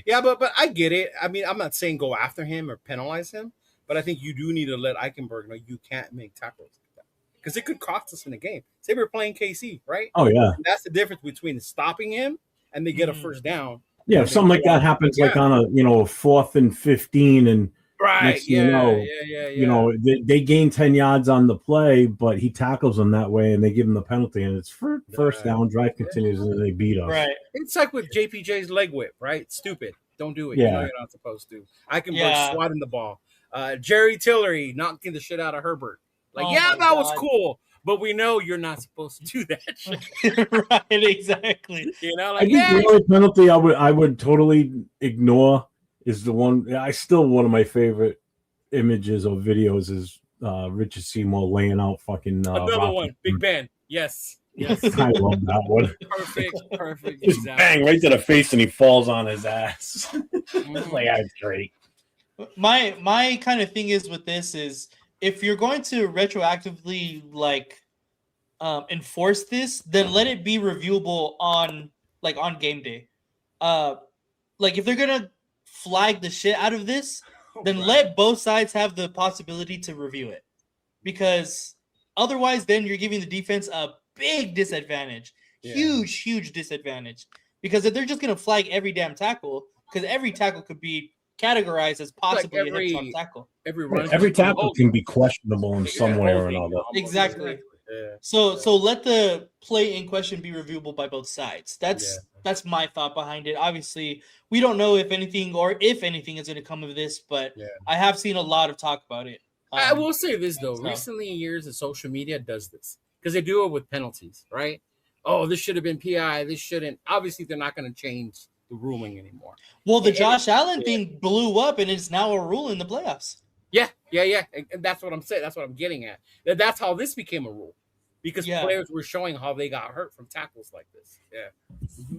Yeah, but I get it. I mean, I'm not saying go after him or penalize him, but I think you do need to let Eichenberg know you can't make tackles like that because it could cost us in the game. Say we're playing KC, right? Oh yeah, and that's the difference between stopping him and they get a first down. Yeah, if something like that happens, like on a 4th and 15, and they gain 10 yards on the play, but he tackles them that way, and they give him the penalty, and it's first down. Drive continues, and they beat us. Right. It's like with JPJ's leg whip, right? Stupid. Don't do it. Yeah. You know you're not supposed to. Eichenberg swatting the ball. Jerry Tillery knocking the shit out of Herbert. That was cool. But we know you're not supposed to do that shit. Right, exactly. I think the only penalty I would totally ignore is the one. One of my favorite images or videos is Richard Seymour laying out fucking another Rocky. one. Big Ben. Yes. I love that one. Perfect. Just bang right to the face, and he falls on his ass. That's great. My kind of thing is with this is if you're going to retroactively enforce this, then let it be reviewable on game day. If they're gonna flag the shit out of this, then let both sides have the possibility to review it, because otherwise, then you're giving the defense a big disadvantage, huge disadvantage. Because if they're just gonna flag every damn tackle, because every tackle could be categorized as possibly a hip tackle. Every tackle can be questionable in some way or another. Exactly. Yeah. So let the play in question be reviewable by both sides. That's my thought behind it. Obviously, we don't know if anything is going to come of this, but I have seen a lot of talk about it. I will say this though: recently in years, the social media does this because they do it with penalties, right? Oh, this should have been PI. This shouldn't. Obviously, they're not going to change the ruling anymore. Well, the Josh Allen thing blew up, and it's now a rule in the playoffs. Yeah. And that's what I'm saying. That's what I'm getting at. That's how this became a rule, because players were showing how they got hurt from tackles like this. Yeah. Mm-hmm.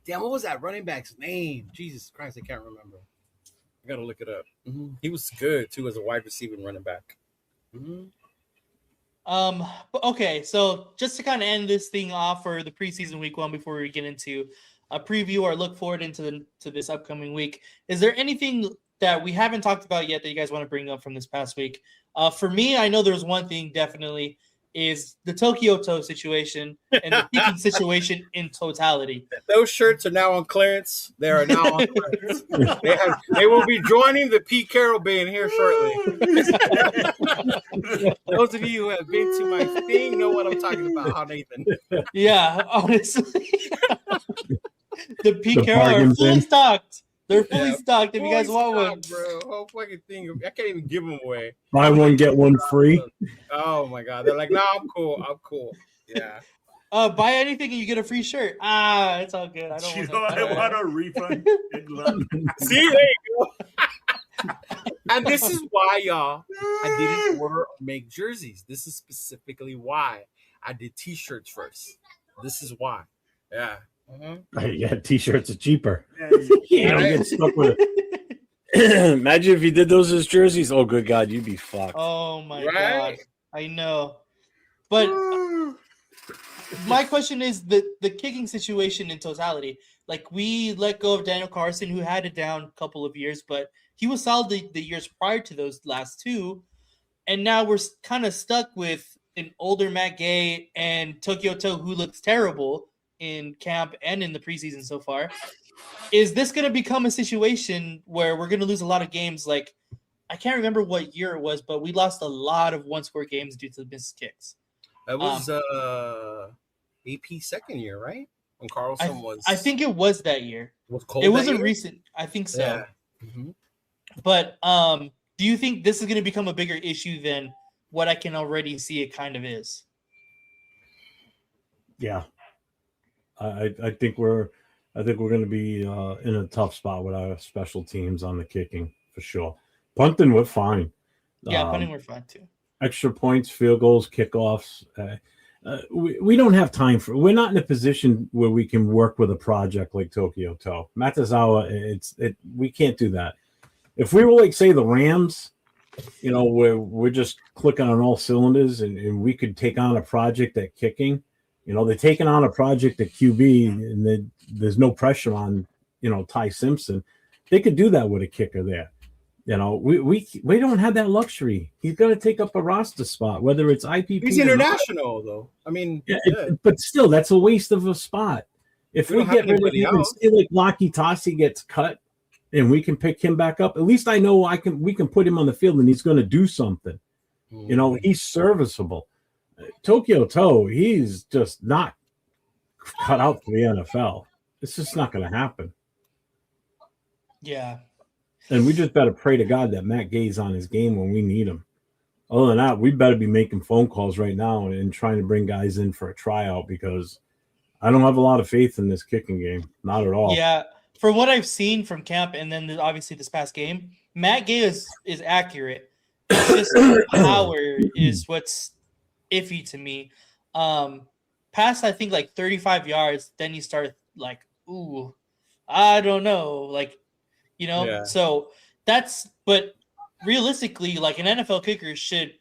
Damn, what was that running back's name? Jesus Christ, I can't remember. I gotta look it up. Mm-hmm. He was good too as a wide receiver and running back. Mm-hmm. Okay, so just to kind of end this thing off for the preseason week 1 before we get into a preview or look forward to this upcoming week, is there anything that we haven't talked about yet that you guys want to bring up from this past week? For me, I know there's one thing definitely is the Tokyo Toe situation and the kicking situation in totality. Those shirts are now on clearance. They are now on clearance. They will be joining the Pete Carroll band here shortly. Those of you who have been to my thing know what I'm talking about, huh, Nathan? Yeah, honestly. The Pete Carroll are fully stocked. They're fully stocked if you guys want one. Bro, whole fucking thing. I can't even give them away. Buy one, get one free. Oh my god. They're like, no, I'm cool. Yeah. Buy anything and you get a free shirt. It's all good. I want a refund. See, there you go. And this is why, y'all, I didn't order or make jerseys. This is specifically why I did t-shirts first. This is why. Yeah. Mm-hmm. Yeah, t-shirts are cheaper. You don't get stuck with it. Imagine if you did those as jerseys. Oh, good God, you'd be fucked. Oh my God, I know. But my question is the kicking situation in totality. Like, we let go of Daniel Carson, who had it down a couple of years, but he was solid the years prior to those last two, and now we're kind of stuck with an older Matt Gay and Tokyo Toe, who looks terrible in camp and in the preseason so far. Is this going to become a situation where we're going to lose a lot of games? Like, I can't remember what year it was, but we lost a lot of one-score games due to missed kicks. That was AP second year, right? When Carlson was... I think it was that year. It wasn't recent. I think so. Yeah. Mm-hmm. But do you think this is going to become a bigger issue than what I can already see it kind of is? Yeah. I think we're going to be in a tough spot with our special teams on the kicking for sure. Punting, we're fine. Yeah, punting, we're fine too. Extra points, field goals, kickoffs. We don't have time for. We're not in a position where we can work with a project like Tokyo Toe. Matazawa, we can't do that. If we were like, say, the Rams, where we're just clicking on all cylinders and we could take on a project at kicking, they're taking on a project at QB and there's no pressure on, Ty Simpson. They could do that with a kicker there. We don't have that luxury. He's going to take up a roster spot, whether it's IPP. He's international, though. I mean, but still, that's a waste of a spot. If we get rid of him and say like Laki Tasi gets cut and we can pick him back up, at least I know we can put him on the field and he's going to do something. He's serviceable. Tokyo Toe, he's just not cut out for the NFL. It's just not going to happen. Yeah. And we just better pray to God that Matt Gay's on his game when we need him. Other than that, we better be making phone calls right now and trying to bring guys in for a tryout because I don't have a lot of faith in this kicking game. Not at all. Yeah. From what I've seen from camp and then obviously this past game, Matt Gay is accurate. It's just power is what's iffy to me. Past, I think, like 35 yards, then you start like, ooh, I don't know. Like, so but realistically, like an NFL kicker should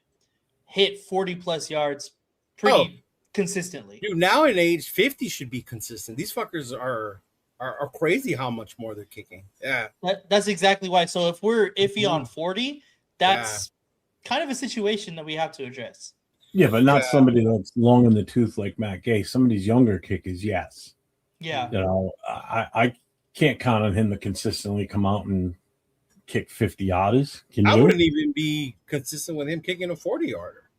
hit 40 plus yards pretty consistently. Dude, now in age 50 should be consistent. These fuckers are crazy how much more they're kicking. Yeah. That's exactly why. So if we're iffy on 40, that's kind of a situation that we have to address. Yeah, but not somebody that's long in the tooth like Matt Gay. Some of these younger kickers, yes. Yeah. I can't count on him to consistently come out and kick 50 yarders. I wouldn't even be consistent with him kicking a 40-yarder.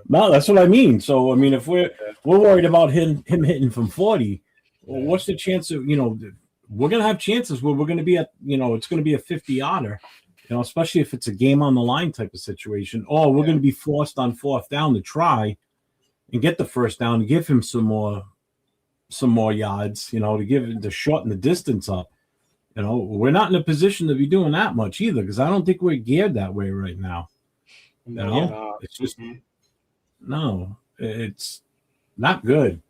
No, that's what I mean. So, I mean, if we're worried about him hitting from 40, well, what's the chance of, we're going to have chances where we're going to be at, it's going to be a 50-yarder, especially if it's a game on the line type of situation. Or we're going to be forced on fourth down to try and get the first down to give him some more yards, to shorten the distance up. We're not in a position to be doing that much either because I don't think we're geared that way right now. It's just it's not good.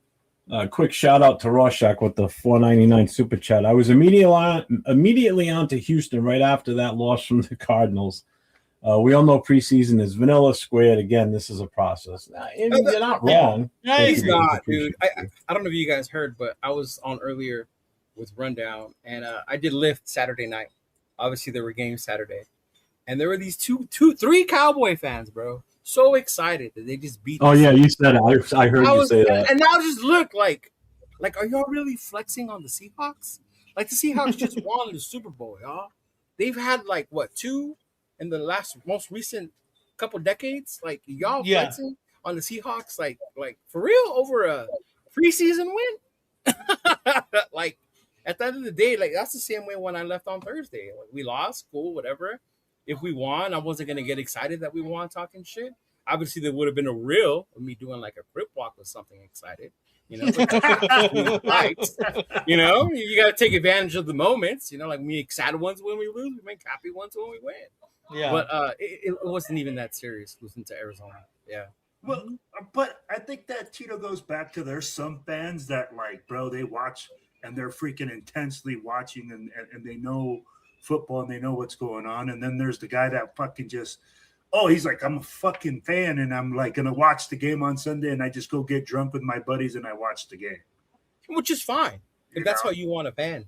Quick shout out to Rorschach with the $4.99 super chat. I was immediately on to Houston right after that loss from the Cardinals. We all know preseason is vanilla squared. Again, this is a process. You're not wrong. Yeah, he's not, dude. I don't know if you guys heard, but I was on earlier with Rundown, and I did lift Saturday night. Obviously, there were games Saturday, and there were these three Cowboy fans, bro. So excited that they just beat. Oh yeah, you said it. I heard you say that. And now just look like, are y'all really flexing on the Seahawks? Like the Seahawks just won the Super Bowl, y'all. They've had two in the most recent couple decades. Like y'all flexing on the Seahawks, like for real over a preseason win. Like at the end of the day, like that's the same way when I left on Thursday. Like, we lost, cool, whatever. If we won, I wasn't gonna get excited that we won talking shit. Obviously, there would have been a reel of me doing like a crip walk or something excited. Right. You got to take advantage of the moments. Like we make sad ones when we lose, we make happy ones when we win. Yeah. But it wasn't even that serious losing to Arizona. Yeah. Well, but I think that Tito goes back to there's some fans that like, bro, they watch and they're freaking intensely watching and they know football and they know what's going on. And then there's the guy that fucking just, he's like, I'm a fucking fan and I'm like going to watch the game on Sunday and I just go get drunk with my buddies and I watch the game. Which is fine. If that's how you want a fan.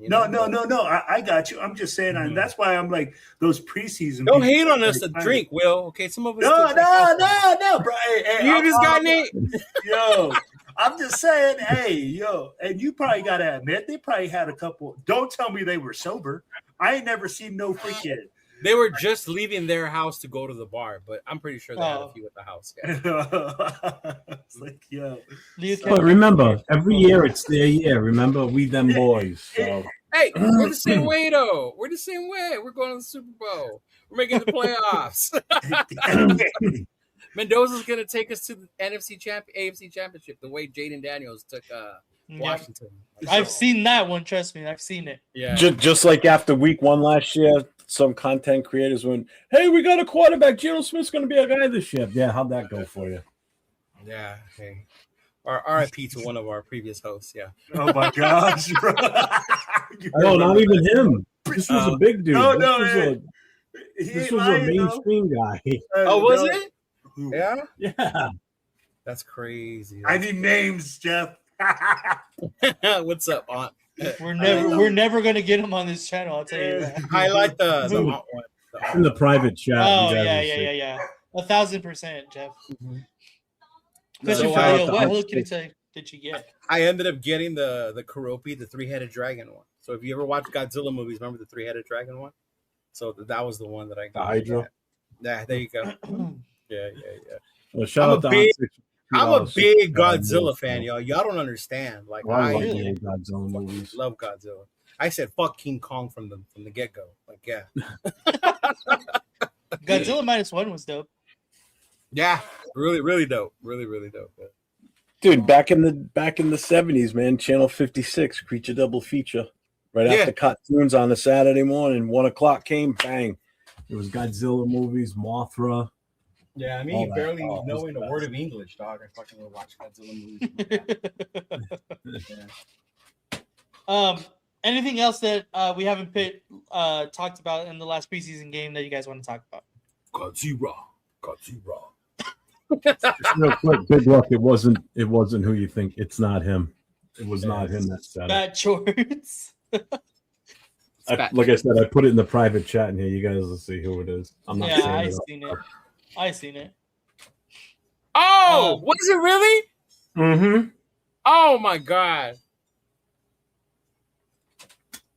No. I got you. I'm just saying, and that's why I'm like those preseason. Don't hate on us to drink, Will. Okay, some of us. No, bro. Hey, you this guy, Nate. Yo, I'm just saying, and you probably got to admit they probably had a couple. Don't tell me they were sober. I ain't never seen no freaking. They were just leaving their house to go to the bar, but I'm pretty sure they had a few at the house. It's like, yo. But remember, every year it's their year. Remember, we them boys. So. Hey, we're the same way, though. We're the same way. We're going to the Super Bowl. We're making the playoffs. Mendoza's going to take us to the AFC Championship the way Jaden Daniels took Washington. I've seen that one. Trust me, I've seen it. Yeah. Just like after week 1 last year, some content creators went, "Hey, we got a quarterback. Geno Smith's going to be a guy this year." Yeah, how'd that go for you? Yeah. Hey. RIP to one of our previous hosts. Yeah. Oh my gosh, bro. No, not even him. This was a big dude. This was a mainstream guy. Oh, was it? Who? Yeah. Yeah. That's crazy. I need names, Jeff. What's up, Aunt? We're never gonna get him on this channel. I'll tell you that. Highlight the Aunt one. In the private chat. Oh yeah. 1,000%, Jeff. Mm-hmm. Question for Leo: what Hello Kitty did you get? I ended up getting the Karopi, the 3-headed dragon one. So if you ever watch Godzilla movies, remember the 3-headed dragon one? So that was the one that I got. The Hydra. Yeah, there you go. Yeah. Well, shout out to I'm a big Godzilla fan, y'all. Y'all don't understand. Like I love really? Godzilla movies. Love Godzilla. I said fuck King Kong from the get go. Like yeah. Godzilla -1 was dope. Yeah, really dope. Really dope. Yeah. Dude, back in the 70s, man, Channel 56, Creature Double Feature. Right after cartoons on a Saturday morning, 1 o'clock came, bang. It was Godzilla movies, Mothra. Yeah, I mean, barely knowing a word of English, dog. I fucking would watch Godzilla movies. Yeah. Anything else that we haven't talked about in the last preseason game that you guys want to talk about? Godzilla. Real quick, big luck. It wasn't who you think. It's not him. It was not him that said it. Fat shorts. Like I said, I put it in the private chat in here. You guys will see who it is. I'm not saying I seen it. Oh, was it really? Mm-hmm. Oh my god.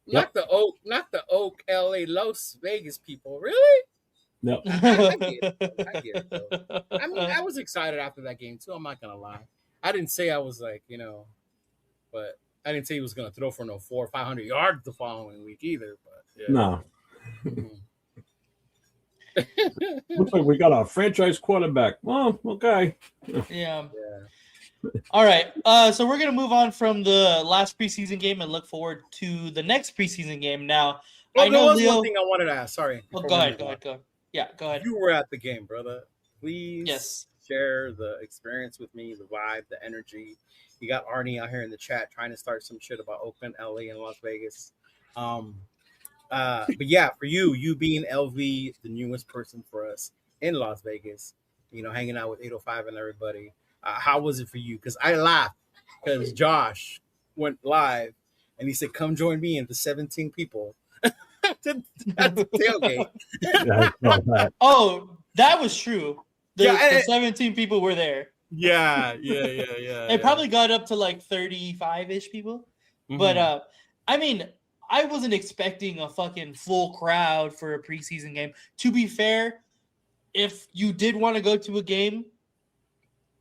Yep. Not the Oak, LA, Las Vegas people. Really? No. I get it, though. I mean, I was excited after that game too. I'm not gonna lie. I didn't say I was like, but I didn't say he was gonna throw for no 400 or 500 yards the following week either. But yeah. No. Looks like we got a franchise quarterback. Well, okay. Yeah. All right. So we're gonna move on from the last preseason game and look forward to the next preseason game. Now, well, I know there was Leo. one thing I wanted to ask. Sorry. Oh, go ahead. Yeah, go ahead. You were at the game, brother. Please Yes. share the experience with me, the vibe, the energy. You got Arnie out here in the chat trying to start some shit about Oakland, LA, and Las Vegas. But yeah, for you being LV, the newest person for us in Las Vegas, hanging out with 805 and everybody. How was it for you? Because I laughed because Josh went live and he said, "Come join me and the 17 people." At the tailgate. Oh, that was true. The 17 people were there. Yeah. It probably got up to like 35-ish people. Mm-hmm. But I mean, I wasn't expecting a fucking full crowd for a preseason game. To be fair, if you did want to go to a game,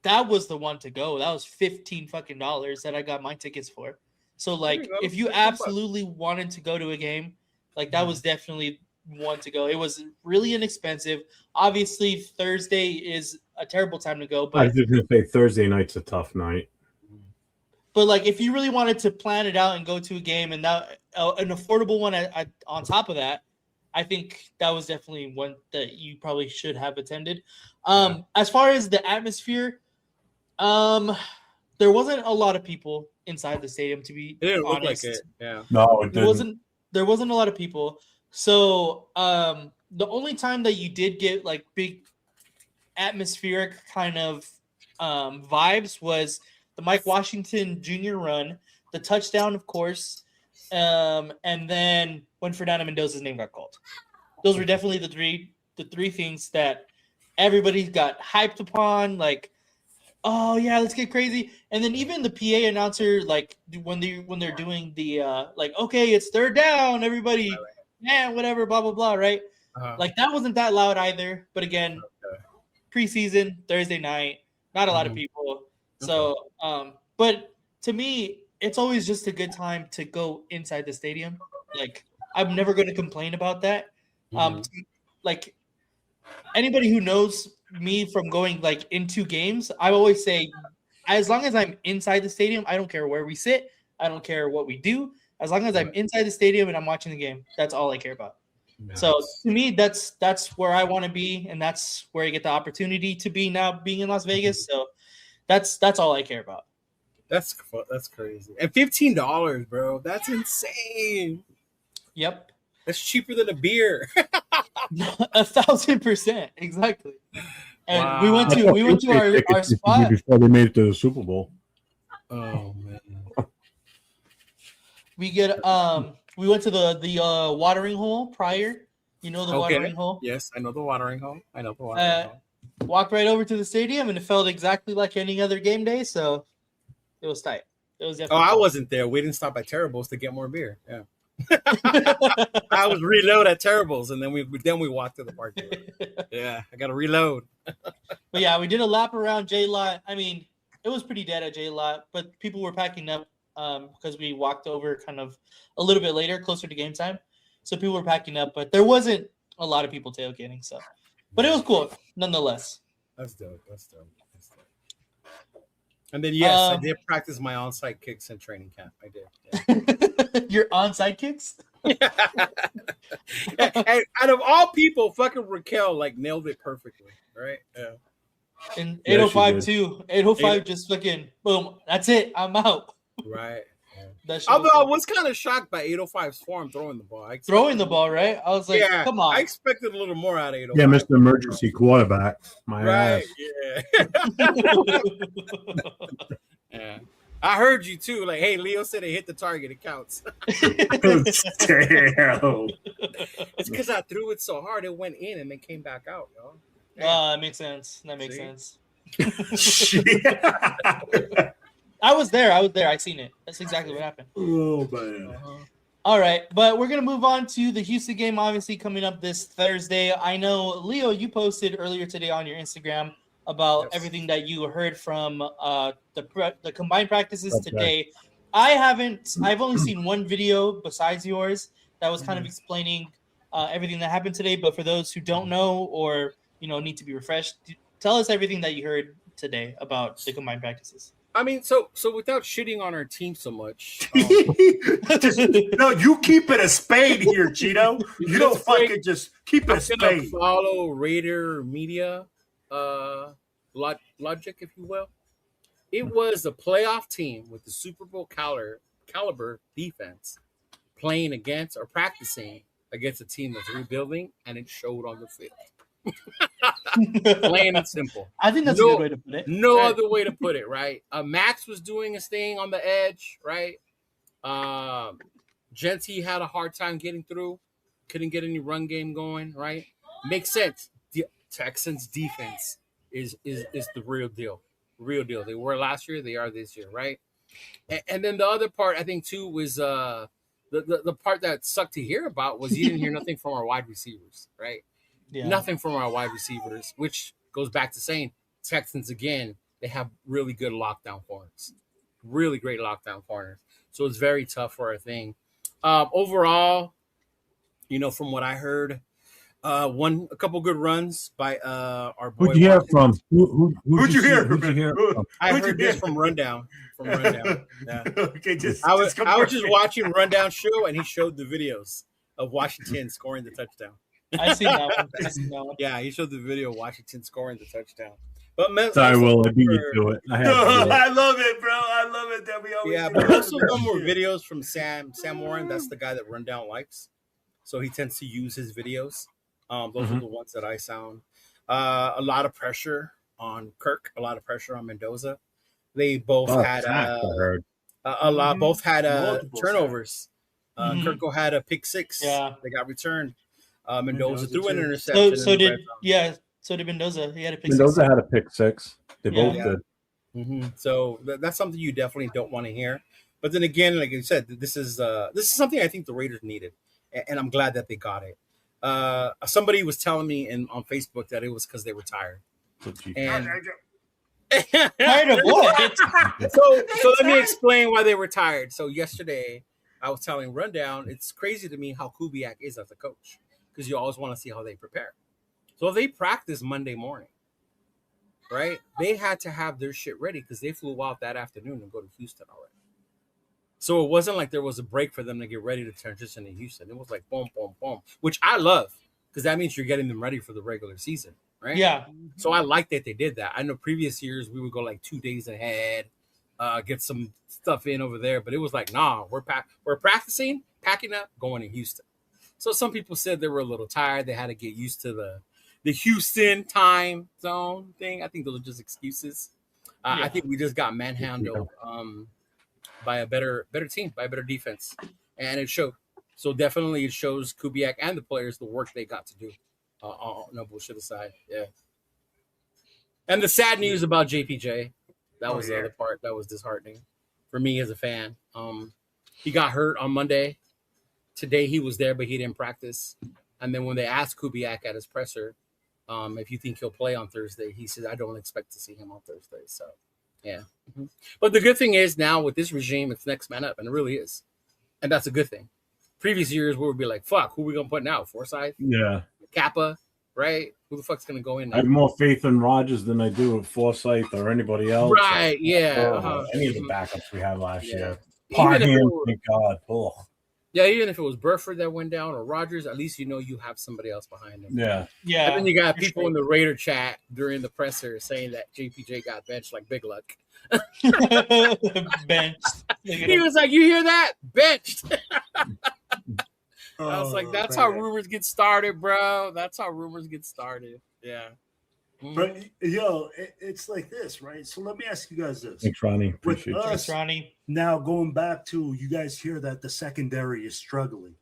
that was the one to go. That was $15 fucking that I got my tickets for. So like, if you absolutely wanted to go to a game, like that was definitely one to go. It was really inexpensive. Obviously, Thursday is a terrible time to go. But I was just gonna say Thursday night's a tough night. But like, if you really wanted to plan it out and go to a game, and that an affordable one on top of that, I think that was definitely one that you probably should have attended. As far as the atmosphere, there wasn't a lot of people inside the stadium. To be it didn't honest, look like it. Yeah, no, it didn't. There wasn't a lot of people. So the only time that you did get like big atmospheric kind of vibes was the Mike Washington Jr. run, the touchdown, of course, and then when Fernando Mendoza's name got called. Those were definitely the three things that everybody got hyped upon. Like, oh yeah, let's get crazy. And then even the PA announcer, like when they're doing the like, okay, it's third down, everybody, whatever, blah blah blah, right? Like that wasn't that loud either. But again, preseason, Thursday night, not a lot of people. So, but to me, it's always just a good time to go inside the stadium. Like, I'm never going to complain about that. Like anybody who knows me from going like into games, I always say as long as I'm inside the stadium, I don't care where we sit. I don't care what we do. As long as I'm inside the stadium and I'm watching the game, that's all I care about. Nice. So to me, that's where I want to be, and that's where I get the opportunity to be now, being in Las Vegas. So that's all I care about. That's crazy. And $15, bro. That's insane. Yep. That's cheaper than a beer. 1,000%. Exactly. And wow. we went to our spot before they made it to the Super Bowl. Oh man. We went to the watering hole prior. You know the watering hole? Yes, I know the watering hole. Walked right over to the stadium, and it felt exactly like any other game day, so it was tight. It was definitely I wasn't there. We didn't stop at Terrible's to get more beer. Yeah. I was reload at Terrible's, and then we walked to the parking lot. Yeah, I got to reload. But yeah, we did a lap around J-Lot. I mean, it was pretty dead at J-Lot, but people were packing up because we walked over kind of a little bit later, closer to game time. So people were packing up, but there wasn't a lot of people tailgating. So, but it was cool nonetheless. That's dope. And then I did practice my onside kicks in training camp. I did. Yeah. Your onside kicks? And out of all people, fucking Raquel nailed it perfectly, right? Yeah. And 805 too. 805 just fucking boom. That's it. I'm out. Right. Although I was kind of shocked by 805's form throwing the ball. Throwing the ball, right? I was like, come on. I expected a little more out of 805. Yeah, Mr. Emergency Quarterback. My ass. Yeah. Yeah. I heard you too. Like, hey, Leo said it hit the target. It counts. Damn. It's because I threw it so hard it went in and then came back out, y'all. That makes sense. That makes sense. I was there. I seen it. That's exactly what happened. Oh, man. All right, but we're going to move on to the Houston game, obviously, coming up this Thursday. I know, Leo, you posted earlier today on your Instagram about everything that you heard from the combined practices today. I've only seen one video besides yours that was kind of explaining everything that happened today. But for those who don't know or, need to be refreshed, tell us everything that you heard today about the combined practices. I mean, so without shitting on our team so much. No, you keep it a spade here, Cheeto. You don't fucking just keep it a spade. Follow Raider media logic, if you will. It was a playoff team with the Super Bowl caliber defense playing against or practicing against a team that's rebuilding, and it showed on the field. Plain and simple. I think that's a good way to put it. No other way to put it, right? Max was doing his thing on the edge, right? Genty had a hard time getting through. Couldn't get any run game going, right? Makes sense. The Texans defense is the real deal. Real deal. They were last year. They are this year, right? And then the other part, I think, too, was the part that sucked to hear about was you didn't hear nothing from our wide receivers, right? Yeah. Nothing from our wide receivers, which goes back to saying Texans, again, they have really good lockdown corners. Really great lockdown corners. So it's very tough for our thing. Overall, from what I heard, a couple good runs by our boy. Who'd you hear from? Who'd you hear from? I heard this from Rundown. Yeah. Okay, I was just watching Rundown show, and he showed the videos of Washington scoring the touchdown. I seen that one. Yeah, he showed the video of Washington scoring the touchdown. But sorry, Will, I beat you to it. I love it, bro. I love it that we always. Yeah, but also one more videos from Sam Warren. That's the guy that Rundown likes, so he tends to use his videos. Those are the ones that I sound. A lot of pressure on Kirk. A lot of pressure on Mendoza. They both had a lot. Both had turnovers. Kirko had a pick six. Yeah, they got returned. Mendoza threw an interception. So did Mendoza. He had a pick. Mendoza had a pick six. They both did. Mm-hmm. So that's something you definitely don't want to hear. But then again, like you said, this is something I think the Raiders needed, and I'm glad that they got it. Somebody was telling me on Facebook that it was because they were tired. And tired of what? So let me explain why they were tired. So yesterday, I was telling Rundown, it's crazy to me how Kubiak is as a coach, because you always want to see how they prepare. So they practice Monday morning. right? They had to have their shit ready because they flew out that afternoon and go to Houston already. So it wasn't like there was a break for them to get ready to transition to Houston. It was like boom, boom, boom, which I love because that means you're getting them ready for the regular season, right? Yeah. So I like that they did that. I know previous years we would go like 2 days ahead, get some stuff in over there, but it was like, nah, we're practicing, packing up, going to Houston. So some people said they were a little tired. They had to get used to the Houston time zone thing. I think those are just excuses. I think we just got manhandled by a better team, by a better defense, and it showed. So definitely it shows Kubiak and the players the work they got to do. No bullshit aside, yeah. And the sad news about JPJ, that was the other part that was disheartening for me as a fan. He got hurt on Monday. Today he was there, but he didn't practice. And then when they asked Kubiak at his presser if you think he'll play on Thursday, he said, I don't expect to see him on Thursday. So, yeah. Mm-hmm. But the good thing is now with this regime, it's next man up, and it really is. And that's a good thing. Previous years, we would be like, fuck, who are we going to put now? Forsyth? Yeah. Kappa, right? Who the fuck's going to go in now? I have more faith in Rodgers than I do with Forsyth or anybody else. Right, yeah. Any of the backups we had last year. Parham, thank God. Oh. Yeah, even if it was Burford that went down or Rodgers, at least you know you have somebody else behind him. Yeah. Yeah. And then you got people in the Raider chat during the presser saying that JPJ got benched like Big Luck. Benched. He was like, you hear that? Benched. I was like, that's man. how rumors get started, bro. That's how rumors get started. Yeah. But it's like this, right? So let me ask you guys this. Thanks, Ronnie. With Appreciate us, Ronnie. now going back to, you guys hear that the secondary is struggling,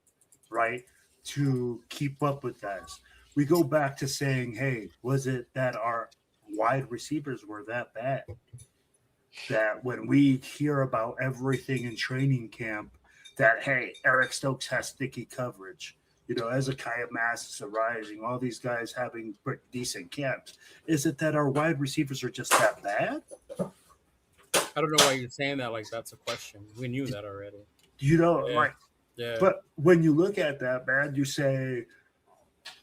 right? To keep up with guys. We go back to saying, hey, was it that our wide receivers were that bad? That when we hear about everything in training camp, that, hey, Eric Stokes has sticky coverage. You know, Ezekiah Mass is rising, all these guys having pretty decent camps. Is it that our wide receivers are just that bad? I don't know why you're saying that like that's a question. We knew that already. You know, Yeah. But when you look at that, man, you say,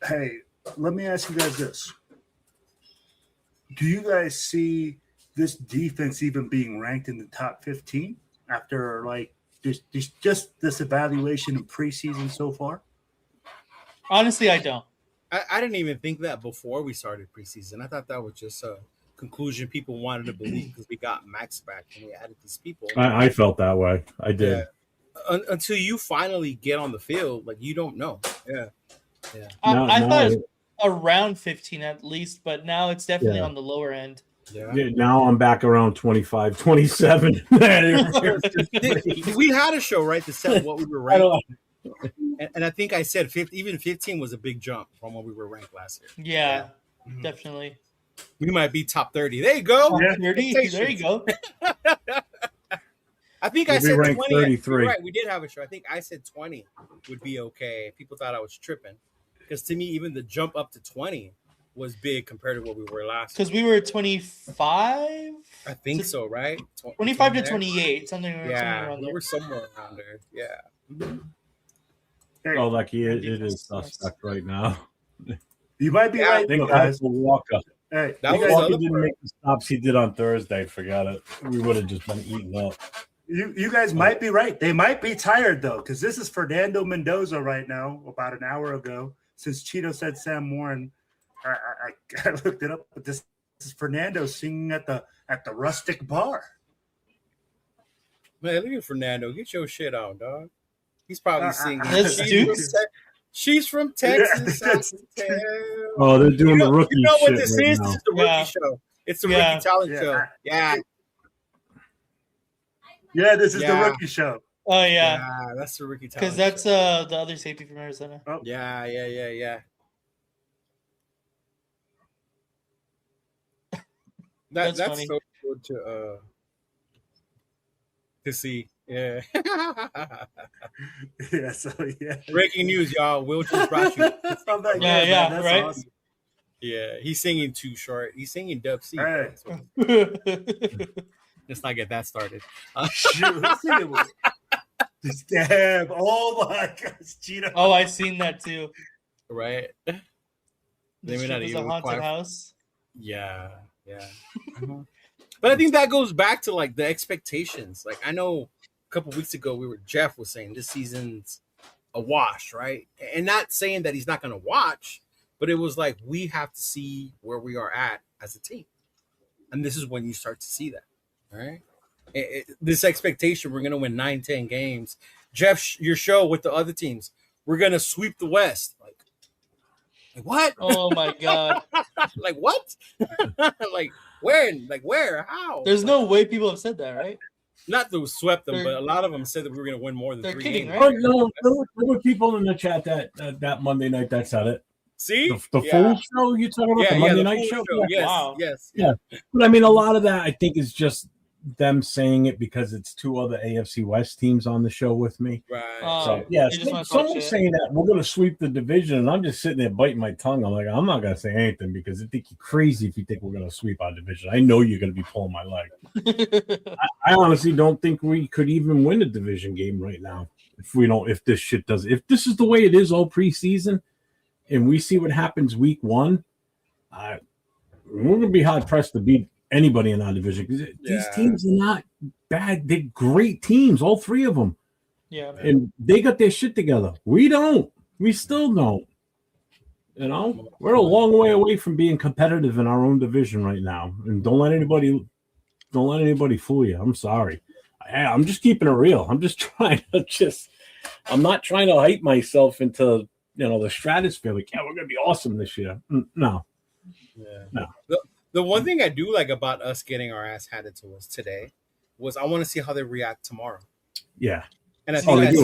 hey, let me ask you guys this. Do you guys see this defense even being ranked in the top 15 after, like, just this evaluation in preseason so far? Honestly, I don't. I didn't even think that before we started preseason. I thought that was just a conclusion people wanted to believe because we got Max back and we added these people. I felt that way. I did. Yeah. Until you finally get on the field, like, you don't know. Yeah. I thought it was around 15 at least, but now it's definitely on the lower end. Yeah. Now I'm back around 25, 27. We had a show, right, to set what we were ranked. And I think I said 15 was a big jump from what we were ranked last year. Yeah, definitely. We might be top 30. There you go. Yeah, 30. There you go. I think I said 20. 33. Right, we did have a show. I think I said 20 would be okay. People thought I was tripping. Because to me, even the jump up to 20 was big compared to what we were last year. Because we were 25? I think so, right? 25 to 28. Something around we there. were somewhere around there. Yeah. Mm-hmm. Oh, lucky it is suspect right now. You might be right, Think guys. Walker. Hey, Walker didn't make the stops he did on Thursday. Forget it. We would have just been eaten up. You guys might be right. They might be tired, though, because this is Fernando Mendoza right now, about an hour ago, since Cheeto said Sam Warren. I looked it up, but this is Fernando singing at the Rustic Bar. Man, look at Fernando. Get your shit on, dog. He's probably singing. She's from Texas. Oh, they're doing the rookie. You know what shit this right is? now. This is the rookie show. It's the rookie talent show. Yeah. Yeah, this is the rookie show. Oh yeah, that's the rookie talent. Because that's the other safety from Arizona. Oh. Yeah. That's funny. so good to see. Yeah. Breaking news, y'all. Will just brought you. Yeah, right. Awesome. Yeah, he's singing too short. He's singing Dub C. Hey. Let's not get that started. Stab. Oh my gosh, Cheeto. Oh, I seen that too. Right. This was a haunted house. Yeah. Yeah. But I think that goes back to like the expectations. Like I know a couple weeks ago Jeff was saying this season's a wash, right? And not saying that he's not going to watch, but it was like we have to see where we are at as a team, and this is when you start to see that, right? This expectation we're going to win 9-10 games. Jeff, your show with the other teams, we're going to sweep the West. Like what? Oh my God! Like what? Like where? Like where? How? There's no way people have said that, right? Not to swept them, but a lot of them said that we were going to win more than 3 kidding, games. right? No, there were people in the chat that Monday night that said it. See? The full show you're talking about? The Monday night show? Yes, wow. yes. Yeah. But I mean, a lot of that I think is just them saying it because it's 2 other AFC West teams on the show with me. Right. So, yeah, someone's saying that we're going to sweep the division, and I'm just sitting there biting my tongue. I'm like, I'm not going to say anything because I think you're crazy if you think we're going to sweep our division. I know you're going to be pulling my leg. I honestly don't think we could even win a division game right now if this is the way it is all preseason and we see what happens week 1, we're going to be hard pressed to beat anybody in our division because these teams are not bad. They're great teams, all 3 of them. Yeah, man. And they got their shit together. We don't. We still don't. You know, we're a long way away from being competitive in our own division right now. And don't let anybody fool you. I'm sorry. I'm just keeping it real. I'm just trying to I'm not trying to hype myself into the stratosphere. Like, yeah, we're gonna be awesome this year. No. Yeah. No. The one thing I do like about us getting our ass handed to us today was I want to see how they react tomorrow. Yeah. And I think I would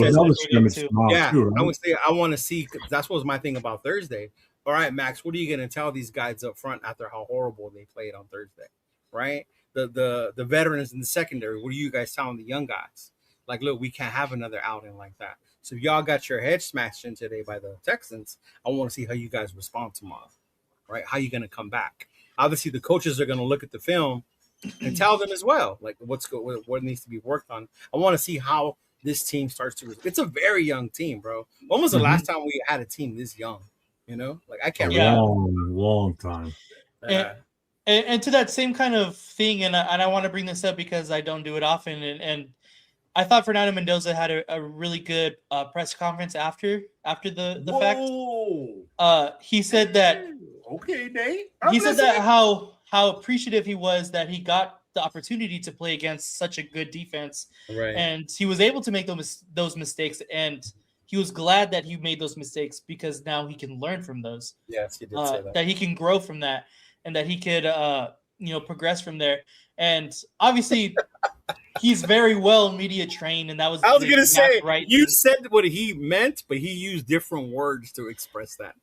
say I want to see, because that's what was my thing about Thursday. All right, Max, what are you going to tell these guys up front after how horrible they played on Thursday, right? The veterans in the secondary, what are you guys telling the young guys? Like, look, we can't have another outing like that. So if y'all got your head smashed in today by the Texans, I want to see how you guys respond tomorrow, right? How you going to come back? Obviously, the coaches are going to look at the film and tell them as well, like what needs to be worked on. I want to see how this team starts to. It's a very young team, bro. When was the last time we had a team this young? Like I can't remember. Long time. And to that same kind of thing, and I want to bring this up because I don't do it often, and I thought Fernando Mendoza had a really good press conference after the fact. He said that. Okay, Nate. He said that how appreciative he was that he got the opportunity to play against such a good defense, right? And he was able to make those mistakes, and he was glad that he made those mistakes because now he can learn from those. Yes, he did say that he can grow from that, and that he could progress from there. And obviously, he's very well media trained, and that was. I was gonna say, right. You said what he meant, but he used different words to express that.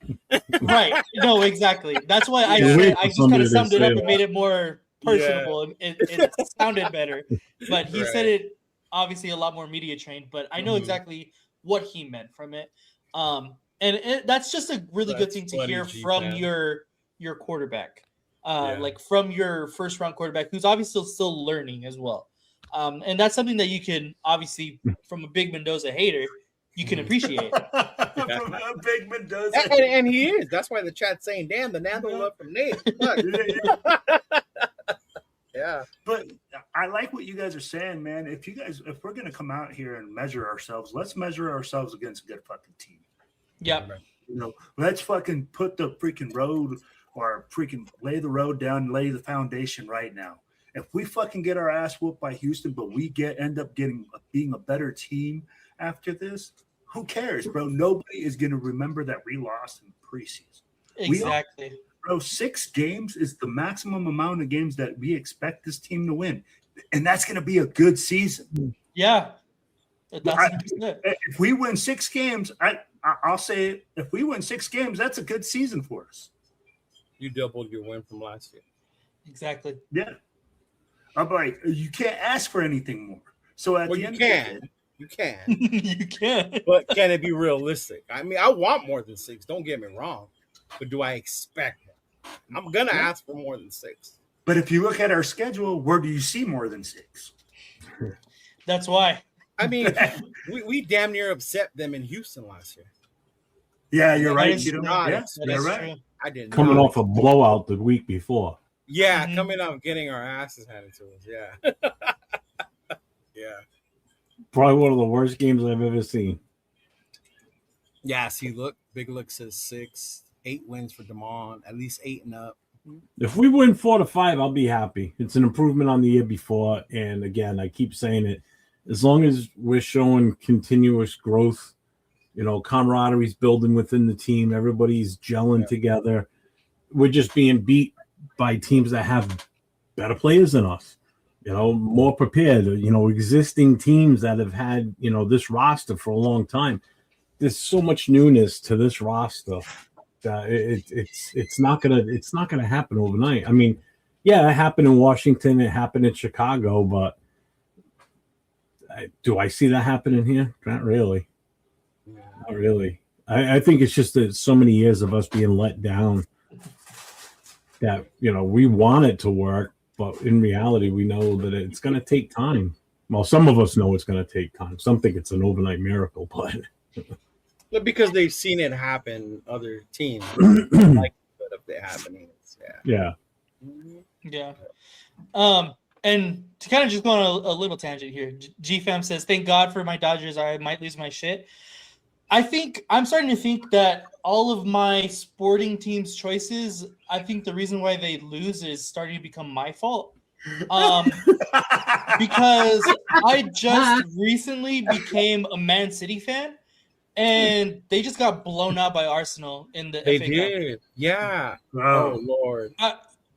Right? No, exactly. That's why I just kind of summed it up and made it more personable. Yeah. It sounded better, but he said it obviously a lot more media trained. But I know exactly what he meant from it. And that's just a really good thing to hear from your quarterback. Like from your first round quarterback, who's obviously still learning as well. And that's something that you can obviously, from a big Mendoza hater, you can appreciate. From a big Mendoza, and he is. That's why the chat's saying, "Damn, the Nando love from Nate." Yeah, but I like what you guys are saying, man. If we're gonna come out here and measure ourselves, let's measure ourselves against a good fucking team. Yeah, let's fucking put the freaking road or freaking lay the road down, and lay the foundation right now. If we fucking get our ass whooped by Houston, but we end up being a better team after this, who cares, bro? Nobody is going to remember that we lost in the preseason. Exactly. Bro, 6 games is the maximum amount of games that we expect this team to win. And that's going to be a good season. Yeah. If we win 6 games, I'll say if we win 6 games, that's a good season for us. You doubled your win from last year. Exactly. Yeah. I'm like, you can't ask for anything more. So at the end of the day, you can. You can. But can it be realistic? I mean, I want more than 6. Don't get me wrong. But do I expect it? I'm going to ask for more than 6. But if you look at our schedule, where do you see more than 6? That's why. I mean, we damn near upset them in Houston last year. Yeah, you're right. You're right. I didn't coming off a blowout the week before. Yeah, coming out getting our asses handed to us. Yeah. Yeah. Probably one of the worst games I've ever seen. Yeah, see, look, Big Look says 6, 8 wins for Damon, at least 8 and up. If we win 4-5, I'll be happy. It's an improvement on the year before. And again, I keep saying it. As long as we're showing continuous growth, camaraderie's building within the team, everybody's gelling together. We're just being beat by teams that have better players than us, more prepared, existing teams that have had, this roster for a long time. There's so much newness to this roster that it's not gonna happen overnight. I mean, yeah, it happened in Washington, it happened in Chicago, but do I see that happening here? Not really. Not really. I think it's just that so many years of us being let down that we want it to work, but in reality, we know that it's going to take time. Well, some of us know it's going to take time. Some think it's an overnight miracle, but because they've seen it happen, other teams like it happening. Yeah. And to kind of just go on a little tangent here, GFam says, "Thank God for my Dodgers. I might lose my shit." I'm starting to think that all of my sporting teams' choices, I think the reason why they lose is starting to become my fault. Because I just recently became a Man City fan, and they just got blown out by Arsenal in the FA Cup. They did. Yeah. Oh, Lord.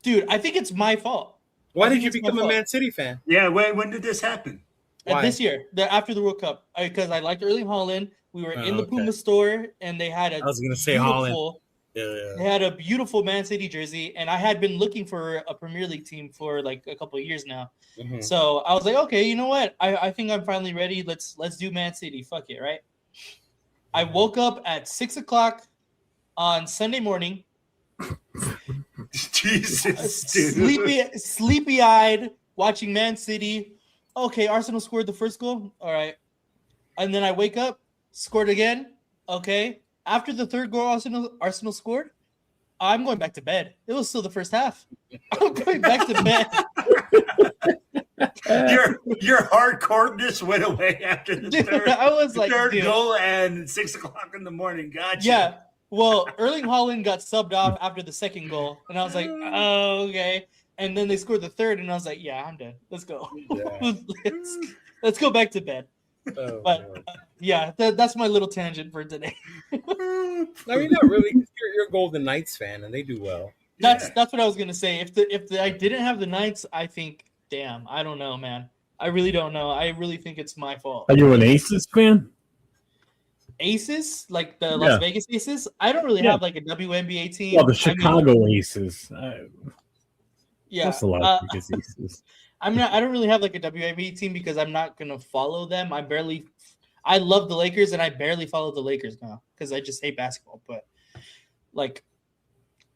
Dude, I think it's my fault. Why did you become a Man City fan? Yeah, when did this happen? This year, after the World Cup, because I liked Erling Haaland. We were in the Puma store, and they had I was going to say Haaland. Yeah. They had a beautiful Man City jersey, and I had been looking for a Premier League team for like a couple of years now. Mm-hmm. So I was like, okay, you know what? I think I'm finally ready. Let's do Man City. Fuck it, right? I woke up at 6:00 on Sunday morning. Jesus, dude. Sleepy-eyed, watching Man City. Okay, Arsenal scored the first goal. All right. And then I wake up, scored again. Okay. After the third goal Arsenal scored, I'm going back to bed. It was still the first half. I'm going back to bed. Your hardcoreness went away after the third goal and 6:00 in the morning. Gotcha. Yeah. Well, Erling Haaland got subbed off after the second goal, and I was like, oh, okay. And then they scored the third, and I was like, yeah, I'm done. Let's go. Yeah. let's go back to bed. Oh, but yeah, that's my little tangent for today. I mean, not really. You're a Golden Knights fan, and they do well. That's what I was gonna say. If I didn't have the Knights, I think, damn, I don't know, man. I really don't know. I really think it's my fault. Are you an Aces fan? Aces, like the Las Vegas Aces? I don't really have like a WNBA team. Well, the Chicago Aces. Yeah, that's a lot of Aces. I don't really have like a WNBA team because I'm not gonna follow them. I love the Lakers and I barely follow the Lakers now because I just hate basketball. But like,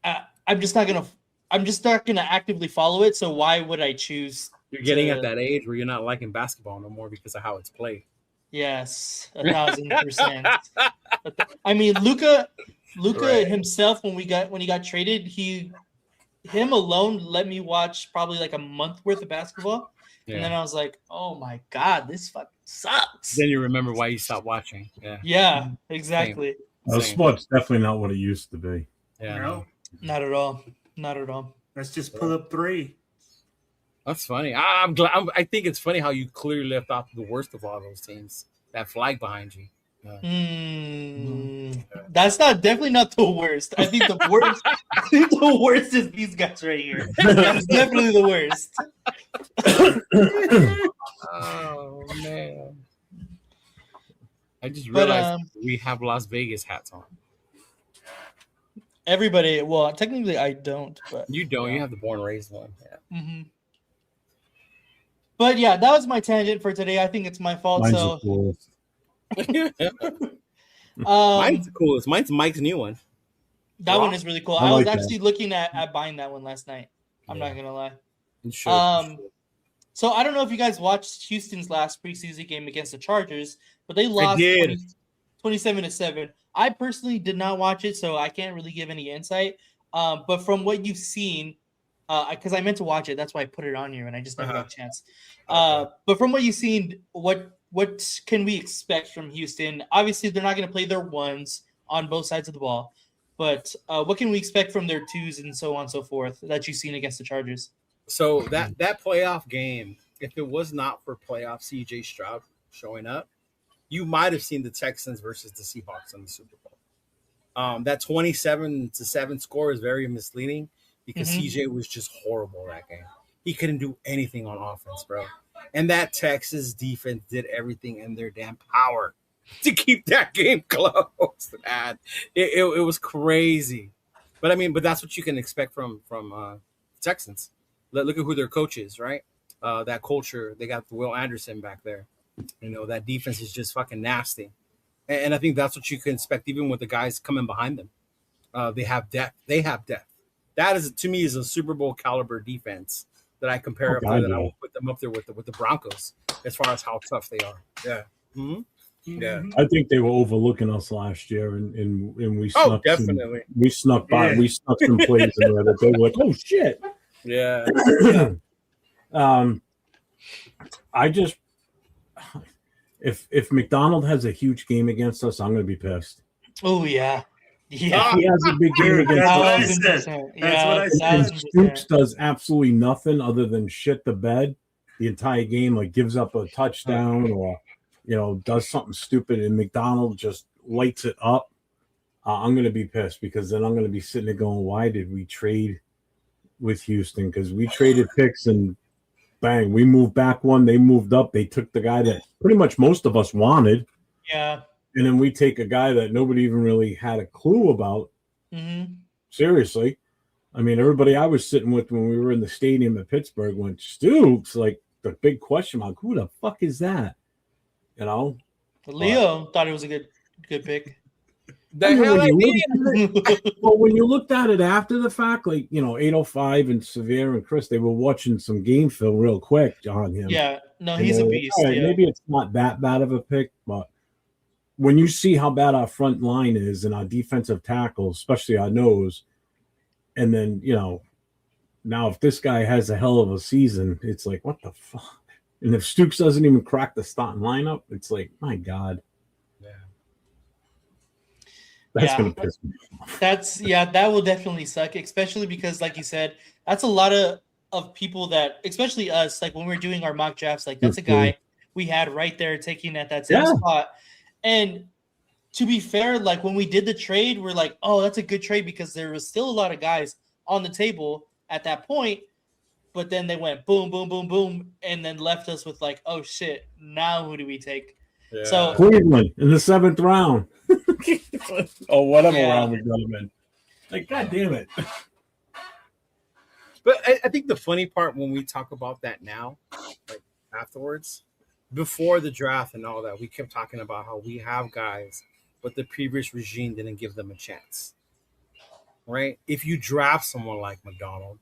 I'm just not gonna actively follow it. So why would I choose? You're getting at that age where you're not liking basketball no more because of how it's played. Yes, 1,000%. I mean, Luka himself when he got traded, him alone let me watch probably like a month worth of basketball, and then I was like, oh my god, this fucking sucks. Then you remember why you stopped watching. Yeah, exactly. Sport's definitely not what it used to be. Yeah, no, not at all. Let's just pull up 3. That's funny. I'm glad. I think it's funny how you clearly left off the worst of all those teams. That flag behind you. That's definitely not the worst. I think the worst. The worst is these guys right here. That's definitely the worst. Oh man! I just realized we have Las Vegas hats on. Everybody. Well, technically, I don't. But you don't. You have the born raised one. Yeah. Mm-hmm. But yeah, that was my tangent for today. I think it's my fault. Mine's so. The coolest. Mine's the coolest. Mine's Mike's new one. That one is really cool. I was actually looking at buying that one last night. I'm not gonna lie. Sure. So I don't know if you guys watched Houston's last preseason game against the Chargers, but they lost 27-7. I personally did not watch it, so I can't really give any insight. But from what you've seen, because I meant to watch it. That's why I put it on here, and I just never got a chance. Okay. But from what you've seen, what can we expect from Houston? Obviously, they're not going to play their ones on both sides of the ball, but what can we expect from their twos and so on and so forth that you've seen against the Chargers? So that playoff game, if it was not for playoff CJ Stroud showing up, you might have seen the Texans versus the Seahawks in the Super Bowl. That 27-7 score is very misleading because CJ was just horrible that game. He couldn't do anything on offense, bro. And that Texas defense did everything in their damn power to keep that game close, man. It was crazy. But I mean, that's what you can expect from Texans. Look at who their coach is, right? That culture. They got Will Anderson back there. You know, that defense is just fucking nasty. And I think that's what you can expect even with the guys coming behind them. They have depth. That is, to me, is a Super Bowl caliber defense that I compare up to, and I will put them up there with the Broncos as far as how tough they are. Yeah. Mm-hmm. Yeah. I think they were overlooking us last year, and we snuck definitely. We snuck some plays in there that they were like, oh shit. Yeah. I just if McDonald has a huge game against us, I'm going to be pissed. Oh yeah. Yeah, he has a big game against us. That's what I said. And Stoops does absolutely nothing other than shit the bed the entire game, like gives up a touchdown or does something stupid, and McDonald just lights it up. I'm going to be pissed because then I'm going to be sitting there going, why did we trade with Houston? Because we traded picks and bang, we moved back one, they moved up, they took the guy that pretty much most of us wanted. Yeah. And then we take a guy that nobody even really had a clue about. Mm-hmm. Seriously. I mean, everybody I was sitting with when we were in the stadium at Pittsburgh went, Stoops, like the big question mark, who the fuck is that? Leo thought it was a good pick. When you looked at it after the fact, like 805 and Severe and Chris, they were watching some game film real quick on him. Yeah, no, he's a beast. Right, yeah. Maybe it's not that bad of a pick, but when you see how bad our front line is and our defensive tackles, especially our nose, and then now if this guy has a hell of a season, it's like, what the fuck? And if Stoops doesn't even crack the starting lineup, it's like, my God. That's going to piss me off. That will definitely suck, especially because, like you said, that's a lot of people that, especially us, like when we're doing our mock drafts, like that's a guy we had right there taking at that same spot. And to be fair, like when we did the trade, we're like, oh, that's a good trade because there was still a lot of guys on the table at that point. But then they went boom, boom, boom, boom, and then left us with like, oh shit, now who do we take? Yeah. So Cleveland in the 7th round. Or whatever round we got him in. Like, God damn it. But I think the funny part when we talk about that now, like afterwards, before the draft and all that, we kept talking about how we have guys, but the previous regime didn't give them a chance. Right? If you draft someone like McDonald,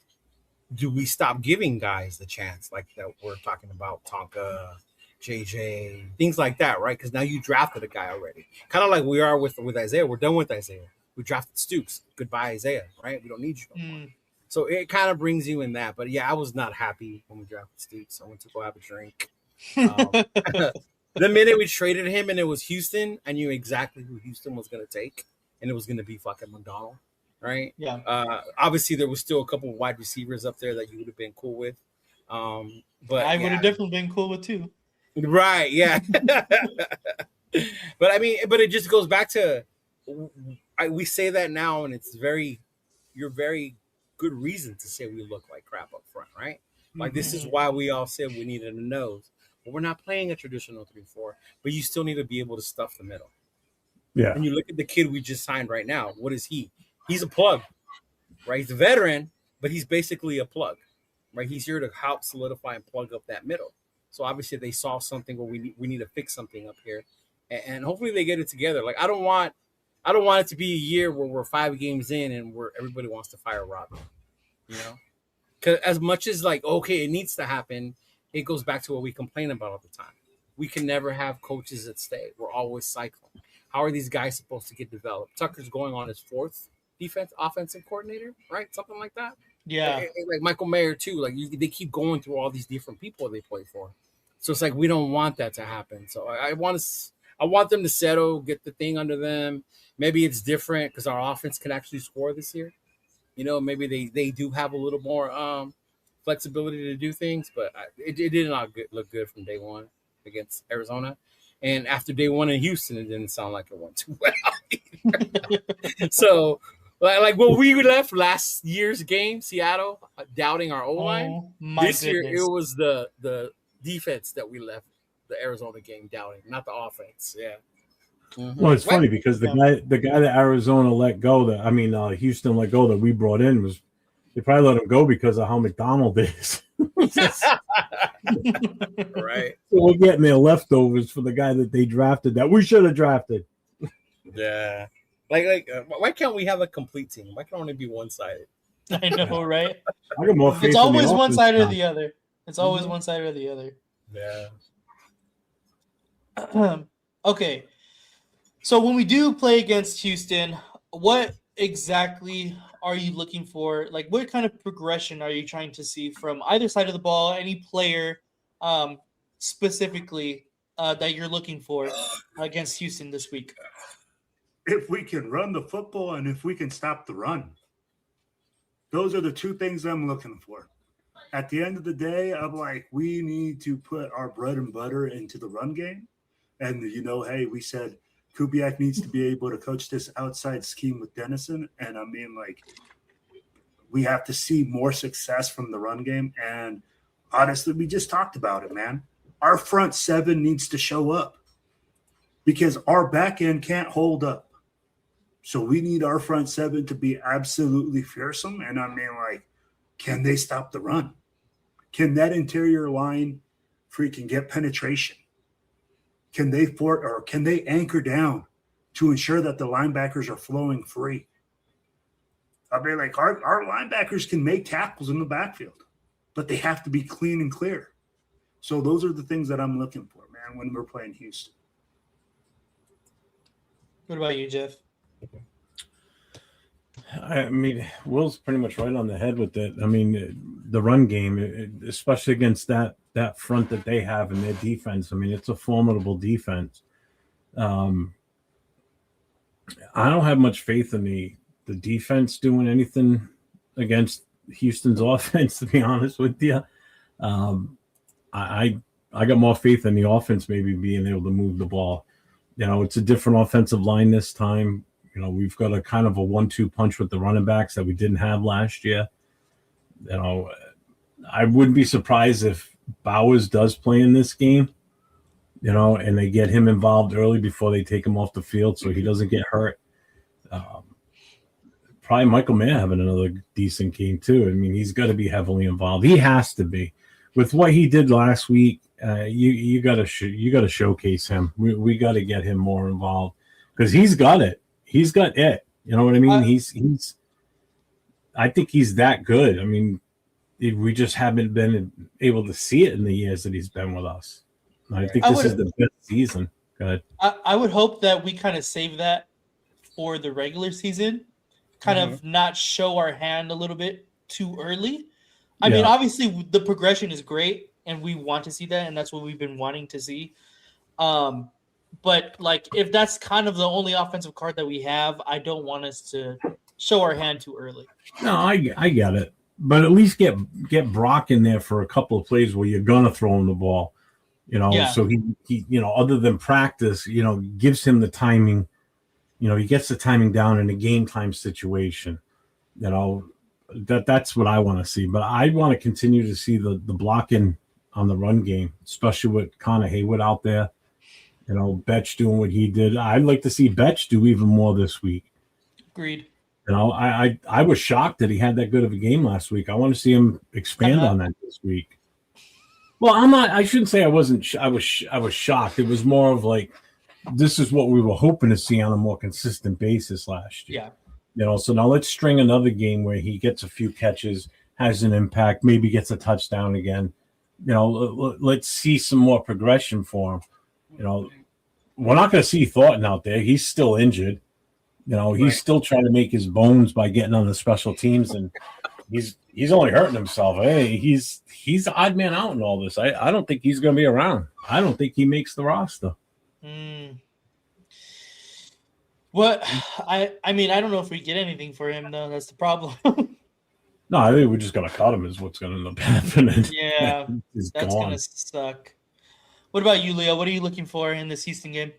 do we stop giving guys the chance like that we're talking about, Tonka, JJ, things like that, right? Because now you drafted a guy already. Kind of like we are with Isaiah. We're done with Isaiah. We drafted Stoops. Goodbye, Isaiah, right? We don't need you no more. So it kind of brings you in that. But yeah, I was not happy when we drafted Stoops. I went to go have a drink. The minute we traded him and it was Houston, I knew exactly who Houston was going to take, and it was going to be fucking McDonald, right? Yeah. Obviously, there was still a couple of wide receivers up there that you would have been cool with. But I would have definitely been cool with too. Right, yeah. But I mean, it just goes back to we say that now, and you're very good reason to say we look like crap up front, right? Like this is why we all said we needed a nose. But we're not playing a traditional 3-4, but you still need to be able to stuff the middle. Yeah. And you look at the kid we just signed right now. What is he? He's a plug, right? He's a veteran, but he's basically a plug, right? He's here to help solidify and plug up that middle. So obviously they saw something where we need to fix something up here, and hopefully they get it together. Like I don't want it to be a year where we're 5 games in and where everybody wants to fire Robbie, because as much as like, okay, it needs to happen, it goes back to what we complain about all the time. We can never have coaches that stay. We're always cycling. How are these guys supposed to get developed? Tucker's going on his 4th offensive coordinator, right? Something like that. Yeah. Like Michael Mayer too. Like they keep going through all these different people they play for. So it's like we don't want that to happen. So I want them to settle, get the thing under them. Maybe it's different because our offense can actually score this year. Maybe they do have a little more flexibility to do things, but it did not look good from day one against Arizona. And after day one in Houston, it didn't sound like it went too well. So, like when we left last year's game, Seattle, doubting our O-line, this year it was the defense that we left the Arizona game doubting, not the offense. Yeah. Mm-hmm. Well, it's funny because the guy that Arizona let go, Houston let go that we brought in they probably let him go because of how McDonald is. Right. So we're getting their leftovers for the guy that they drafted that we should have drafted. Yeah. Like, why can't we have a complete team? Why can it only be one-sided? I know, right? I got more faith. It's always one side or the other. It's always one side or the other. Yeah. Okay. So when we do play against Houston, what exactly are you looking for? Like, what kind of progression are you trying to see from either side of the ball? Any player specifically that you're looking for against Houston this week? If we can run the football and if we can stop the run. Those are the two things I'm looking for. At the end of the day, I'm like, we need to put our bread and butter into the run game. And, hey, we said Kubiak needs to be able to coach this outside scheme with Dennison. And we have to see more success from the run game. And honestly, we just talked about it, man. Our front seven needs to show up because our back end can't hold up. So we need our front seven to be absolutely fearsome. And can they stop the run? Can that interior line freaking get penetration? Can they anchor down to ensure that the linebackers are flowing free? Our linebackers can make tackles in the backfield, but they have to be clean and clear. So those are the things that I'm looking for, man, when we're playing Houston. What about you, Jeff? Will's pretty much right on the head with it. The run game, especially against that front that they have in their defense. It's a formidable defense. I don't have much faith in the defense doing anything against Houston's offense, to be honest with you. I got more faith in the offense maybe being able to move the ball. It's a different offensive line this time. We've got a kind of a 1-2 punch with the running backs that we didn't have last year. I wouldn't be surprised if Bowers does play in this game, and they get him involved early before they take him off the field so he doesn't get hurt. Probably Michael Mayer having another decent game too. He's got to be heavily involved. He has to be. With what he did last week, you got to showcase him. We got to get him more involved because he's got it. He's got it. You know what I mean? He's. I think he's that good. We just haven't been able to see it in the years that he's been with us. I think this is the best season. Go ahead. I would hope that we kind of save that for the regular season, kind of not show our hand a little bit too early. Obviously the progression is great and we want to see that, and that's what we've been wanting to see. But if that's kind of the only offensive card that we have, I don't want us to show our hand too early. No, I get it. But at least get Brock in there for a couple of plays where you're gonna throw him the ball. So he other than practice, gives him the timing. He gets the timing down in a game time situation. That's what I want to see. But I want to continue to see the blocking on the run game, especially with Connor Haywood out there. Betch doing what he did. I'd like to see Betch do even more this week. Agreed. I was shocked that he had that good of a game last week. I want to see him expand on that this week. Well, I shouldn't say I wasn't. I was shocked. It was more of this is what we were hoping to see on a more consistent basis last year. Yeah. So now let's string another game where he gets a few catches, has an impact, maybe gets a touchdown again. Let's see some more progression for him. We're not going to see Thornton out there. He's still injured. He's still trying to make his bones by getting on the special teams and he's only hurting himself. Hey, he's the odd man out in all this. I don't think he's going to be around. I don't think he makes the roster. What I mean, I don't know if we get anything for him though. That's the problem. No, I think we're just going to cut him. Is what's going to end up happening. Yeah, that's going to suck. What about you, Leo? What are you looking for in this Houston game?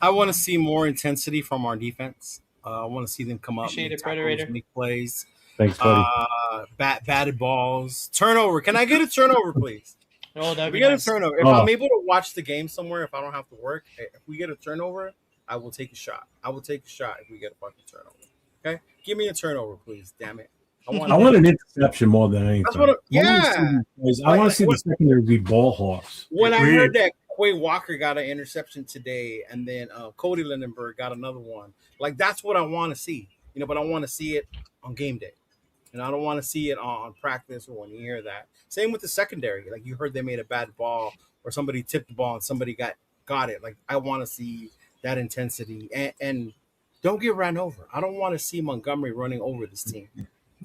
I want to see more intensity from our defense. I want to see them come up, make plays. Thanks, buddy. Batted balls, turnover. Can I get a turnover, please? Oh, that'd be nice. A turnover. If I'm able to watch the game somewhere, if I don't have to work, if we get a turnover, I will take a shot. I will take a shot if we get a fucking turnover. Okay, give me a turnover, please. Damn it. I want an interception more than anything. I want to see the secondary be ball hawks. When I heard that Quay Walker got an interception today, and then Cody Lindenberg got another one, like that's what I want to see. But I want to see it on game day. I don't want to see it on practice or when you hear that. Same with the secondary. Like you heard they made a bad ball or somebody tipped the ball and somebody got it. Like I want to see that intensity and don't get ran over. I don't want to see Montgomery running over this team.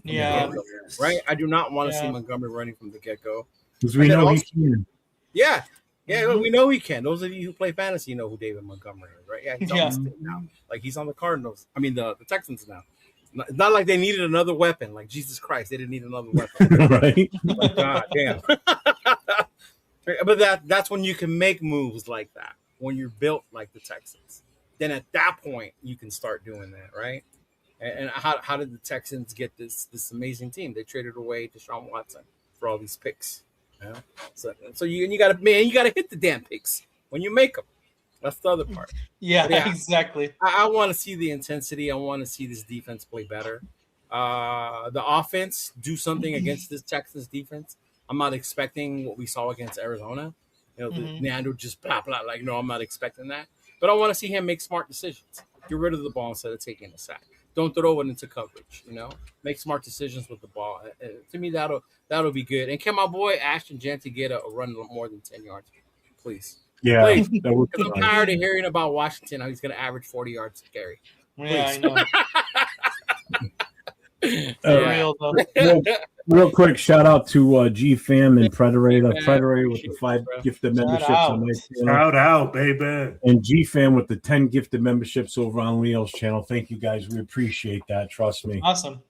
Yeah. Right? I do not want to see Montgomery running from the get-go. Because we know he can. Yeah. Yeah, we know he can. Those of you who play fantasy know who David Montgomery is, right? Yeah, he's on the stick now. Like he's on the Cardinals. I mean the Texans now. It's not like they needed another weapon. Like Jesus Christ, they didn't need another weapon. Right? Like, God damn. But that's when you can make moves like that. When you're built like the Texans. Then at that point you can start doing that, right? And how did the Texans get this amazing team? They traded away Deshaun Watson for all these picks. Yeah. So you gotta hit the damn picks when you make them. That's the other part. Yeah, exactly. I want to see the intensity. I want to see this defense play better. The offense do something against this Texans defense. I'm not expecting what we saw against Arizona. The Nando just blah blah. Like no, I'm not expecting that. But I want to see him make smart decisions. Get rid of the ball instead of taking a sack. Don't throw it into coverage, Make smart decisions with the ball. To me, that'll be good. And can my boy Ashton Jeanty get a run more than 10 yards, please? Yeah. Please. Because I'm tired of hearing about Washington, how he's going to average 40 yards to carry. Yeah, I know. Real quick, shout out to G-Fam and Predator with the 5 gifted memberships on my channel. Shout out, baby. And G-Fam with the 10 gifted memberships over on Leo's channel. Thank you, guys. We appreciate that. Trust me. Awesome.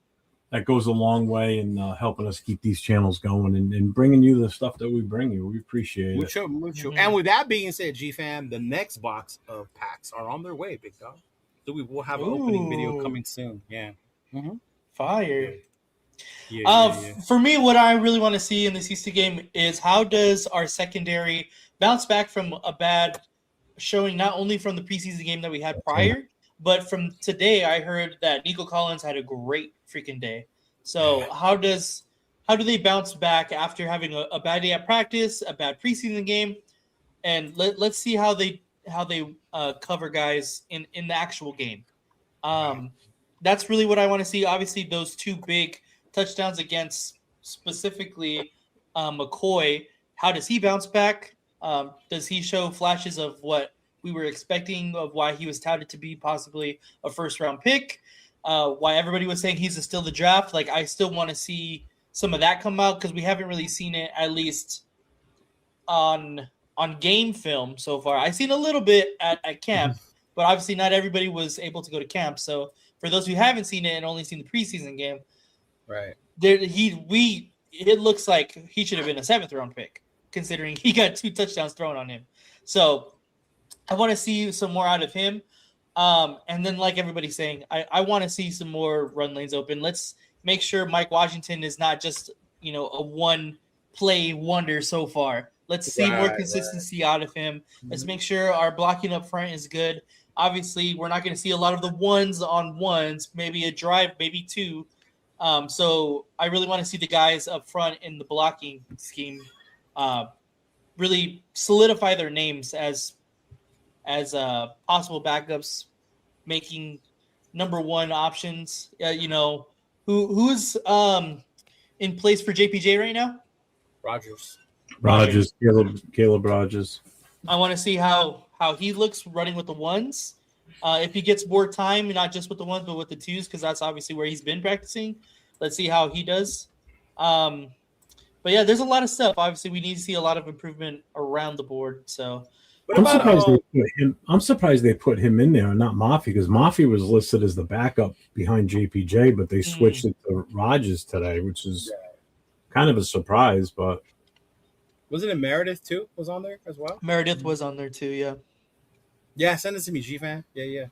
That goes a long way in helping us keep these channels going and bringing you the stuff that we bring you. We appreciate it. Mucho. And with that being said, G-Fam, the next box of packs are on their way, big dog. So we will have an opening video coming soon. Yeah. Mm-hmm. Fire. For me, what I really want to see in this Houston game is how does our secondary bounce back from a bad showing, not only from the preseason game that we had prior, but from today. I heard that Nico Collins had a great freaking day. So how do they bounce back after having a bad day at practice, a bad preseason game, and let's see how they cover guys in the actual game. That's really what I want to see. Obviously, those 2 big touchdowns against specifically McCoy. How does he bounce back? Does he show flashes of what we were expecting, of why he was touted to be possibly a first-round pick? Why everybody was saying he's still the draft? Like, I still want to see some of that come out because we haven't really seen it, at least on game film so far. I've seen a little bit at camp, but obviously not everybody was able to go to camp. So for those who haven't seen it and only seen the preseason game, right, it looks like he should have been a 7th-round pick, considering he got 2 touchdowns thrown on him. So I want to see some more out of him. And then, like everybody's saying, I want to see some more run lanes open. Let's make sure Mike Washington is not just a one-play wonder so far. Let's see more consistency out of him. Let's make sure our blocking up front is good. Obviously, we're not going to see a lot of the ones-on-ones, maybe a drive, maybe 2. So I really want to see the guys up front in the blocking scheme really solidify their names as possible backups, making number 1 options. Who's in place for JPJ right now? Rogers, Caleb Rogers. I want to see how he looks running with the ones. If he gets more time, not just with the ones, but with the 2s, because that's obviously where he's been practicing. Let's see how he does. But yeah, there's a lot of stuff. Obviously, we need to see a lot of improvement around the board. So What about I'm surprised they put him in there and not Mafi, because Mafi was listed as the backup behind JPJ, but they switched it to Rogers today, which is kind of a surprise. But wasn't it Meredith too? Was on there as well. Meredith was on there too. Yeah. Yeah, send it to me, G-Fan. Yeah.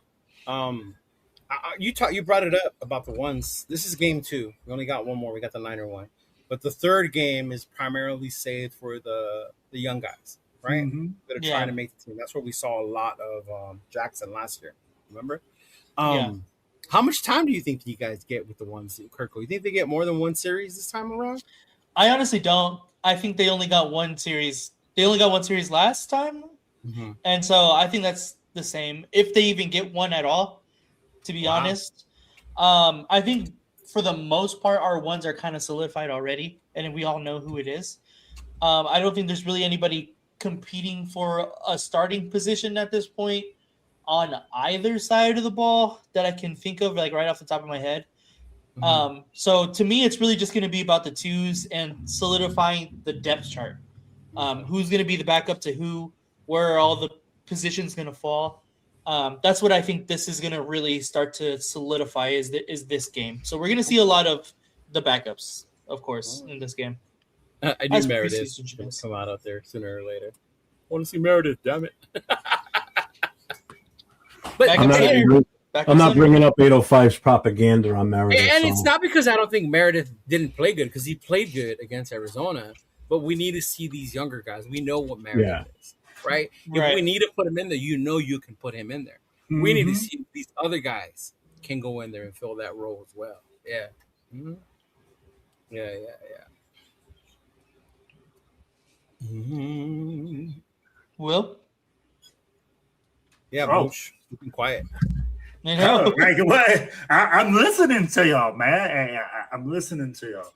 You brought it up about the ones. This is game 2. We only got one more. We got the Niner one. But the third game is primarily saved for the young guys, right? That are trying to make the team. That's where we saw a lot of Jackson last year. Remember? How much time do you think you guys get with the ones, Kirkle? You think they get more than one series this time around? I honestly don't. I think they only got one series. They only got one series last time. And so I think that's the same. If they even get one at all, to be honest. I think for the most part, our ones are kind of solidified already, and we all know who it is. I don't think there's really anybody competing for a starting position at this point on either side of the ball that I can think of, like right off the top of my head. So to me, it's really just going to be about the twos and solidifying the depth chart. Who's going to be the backup to who, where are all the positions going to fall. That's what I think this is going to really start to solidify is this game. So we're going to see a lot of the backups, of course, in this game. I knew Meredith would come out there sooner or later. I want to see Meredith, damn it. But I'm not bringing up 805's propaganda on Meredith. And it's not because I don't think Meredith didn't play good, because he played good against Arizona. But we need to see these younger guys. We know what Meredith is, right? If we need to put him in there, you can put him in there. We need to see if these other guys can go in there and fill that role as well. Yeah. Yeah. Will? Yeah, Bush. Keep quiet. I'm listening to y'all, man. I'm listening to y'all.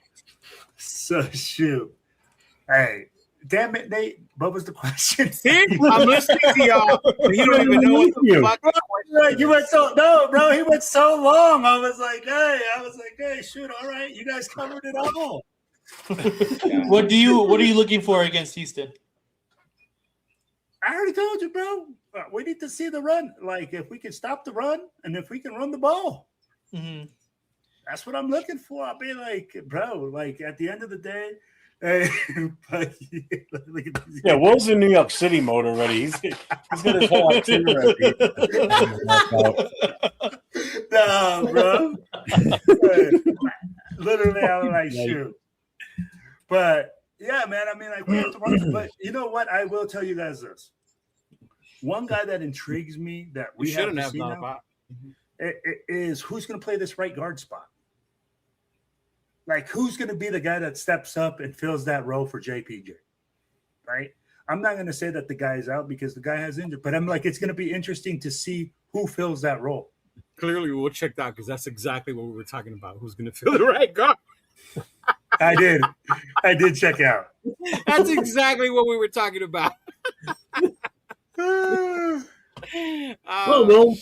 So shoot. Hey, damn it, Nate. What was the question? I'm listening to y'all. You don't even know what the fuck. You went so bro. He went so long. I was like, hey, shoot. All right, you guys covered it all. What are you looking for against Houston? I already told you, bro. We need to see the run. Like, if we can stop the run and if we can run the ball. That's what I'm looking for. I'll be like, bro, like at the end of the day. Hey, Will's in New York City mode already. He's got his whole itinerary. No, bro. Literally, I was like, shoot. But yeah, man. I mean, like, we have to run. But you know what? I will tell you guys this. One guy that intrigues me that we shouldn't have seen now is who's going to play this right guard spot. Like, who's going to be the guy that steps up and fills that role for JPJ, right? I'm not going to say that the guy is out because the guy has injured, but I'm like, it's going to be interesting to see who fills that role. Clearly, we'll check that because that's exactly what we were talking about. Who's going to fill the right guard? I did check out. That's exactly what we were talking about. Well,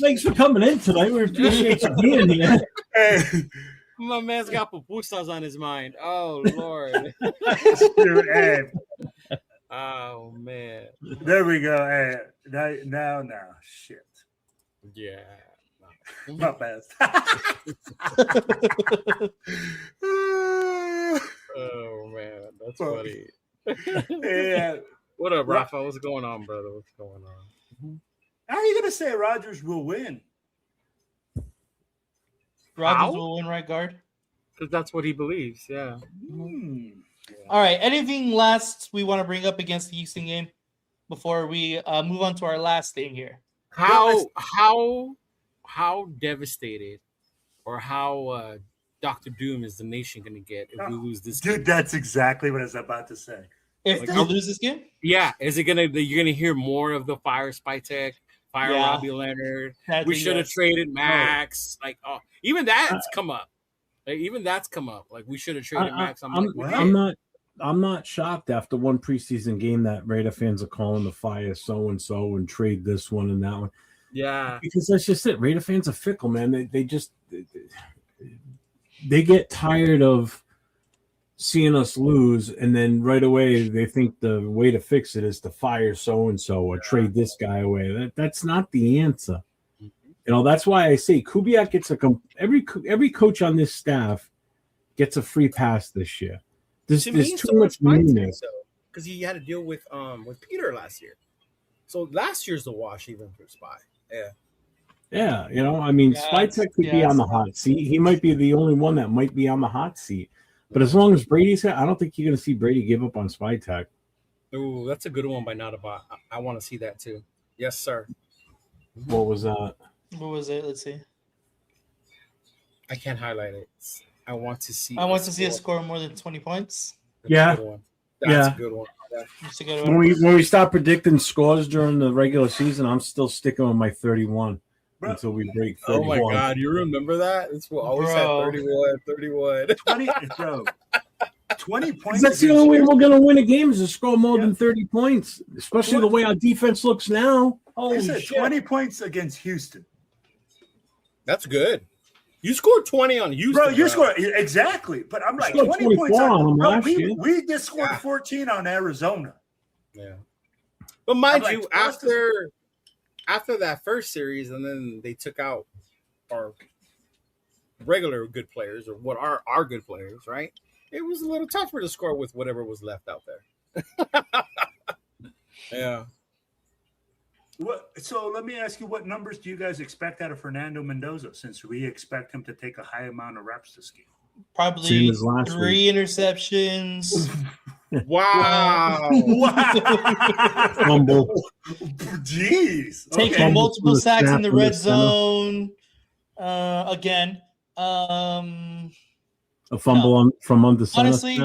thanks for coming in tonight. We appreciate you being here. My man's got pupusas on his mind. Oh, Lord. Oh, man. There we go. Now. Shit. Yeah. My bad. Oh, man. That's funny. Yeah. What up, Rafa? What's going on, brother? What's going on? How are you going to say Rodgers will win? Rodgers will win right guard? Because that's what he believes, yeah. All right. Anything last we want to bring up against the Houston game before we move on to our last thing here? How devastated or how Dr. Doom is the nation going to get if we lose this game? Dude, that's exactly what I was about to say. If we lose this game? Yeah. Is it going to – you're going to hear more of the fire Spytek? Fire Robbie Leonard. We should have traded Max. Like, even that's come up. Like, we should have traded Max. I'm not shocked after one preseason game that Raider fans are calling the fire so and so and trade this one and that one. Yeah, because that's just it. Raider fans are fickle, man. They get tired of seeing us lose, and then right away they think the way to fix it is to fire so and so or trade this guy away. That's not the answer. That's why I say Kubiak gets every coach on this staff gets a free pass this year. There's too much newness because he had to deal with Peter last year. So last year's the wash even for Spy. Yeah. Yeah, Spytek could be on the hot seat. He might be the only one that might be on the hot seat. But as long as Brady's here, I don't think you're going to see Brady give up on Spytek. Ooh, that's a good one by Notabot. I want to see that too. Yes, sir. What was that? What was it? Let's see. I can't highlight it. I want to see a score more than 20 points. That's a good one. That's a good one. When we stop predicting scores during the regular season, I'm still sticking with my 31 until we break 31. Oh my God, you remember that? It's what always had 31. 20 points. That's the only way we're going to win a game is to score more than 30 points, especially the way our defense looks now. Holy shit. 20 points against Houston. That's good. You scored 20 on Houston. Bro, you scored exactly. But I'm like 20 points on bro, we just scored 14 on Arizona. Yeah. But mind you, after that first series, and then they took out our regular good players, or what are our good players, right? It was a little tougher to score with whatever was left out there. Yeah. So let me ask you, what numbers do you guys expect out of Fernando Mendoza, since we expect him to take a high amount of reps this game? Probably 3 interceptions. Wow. Humble. Jeez. Taking multiple sacks in the red zone. Again. A fumble from under center. Honestly,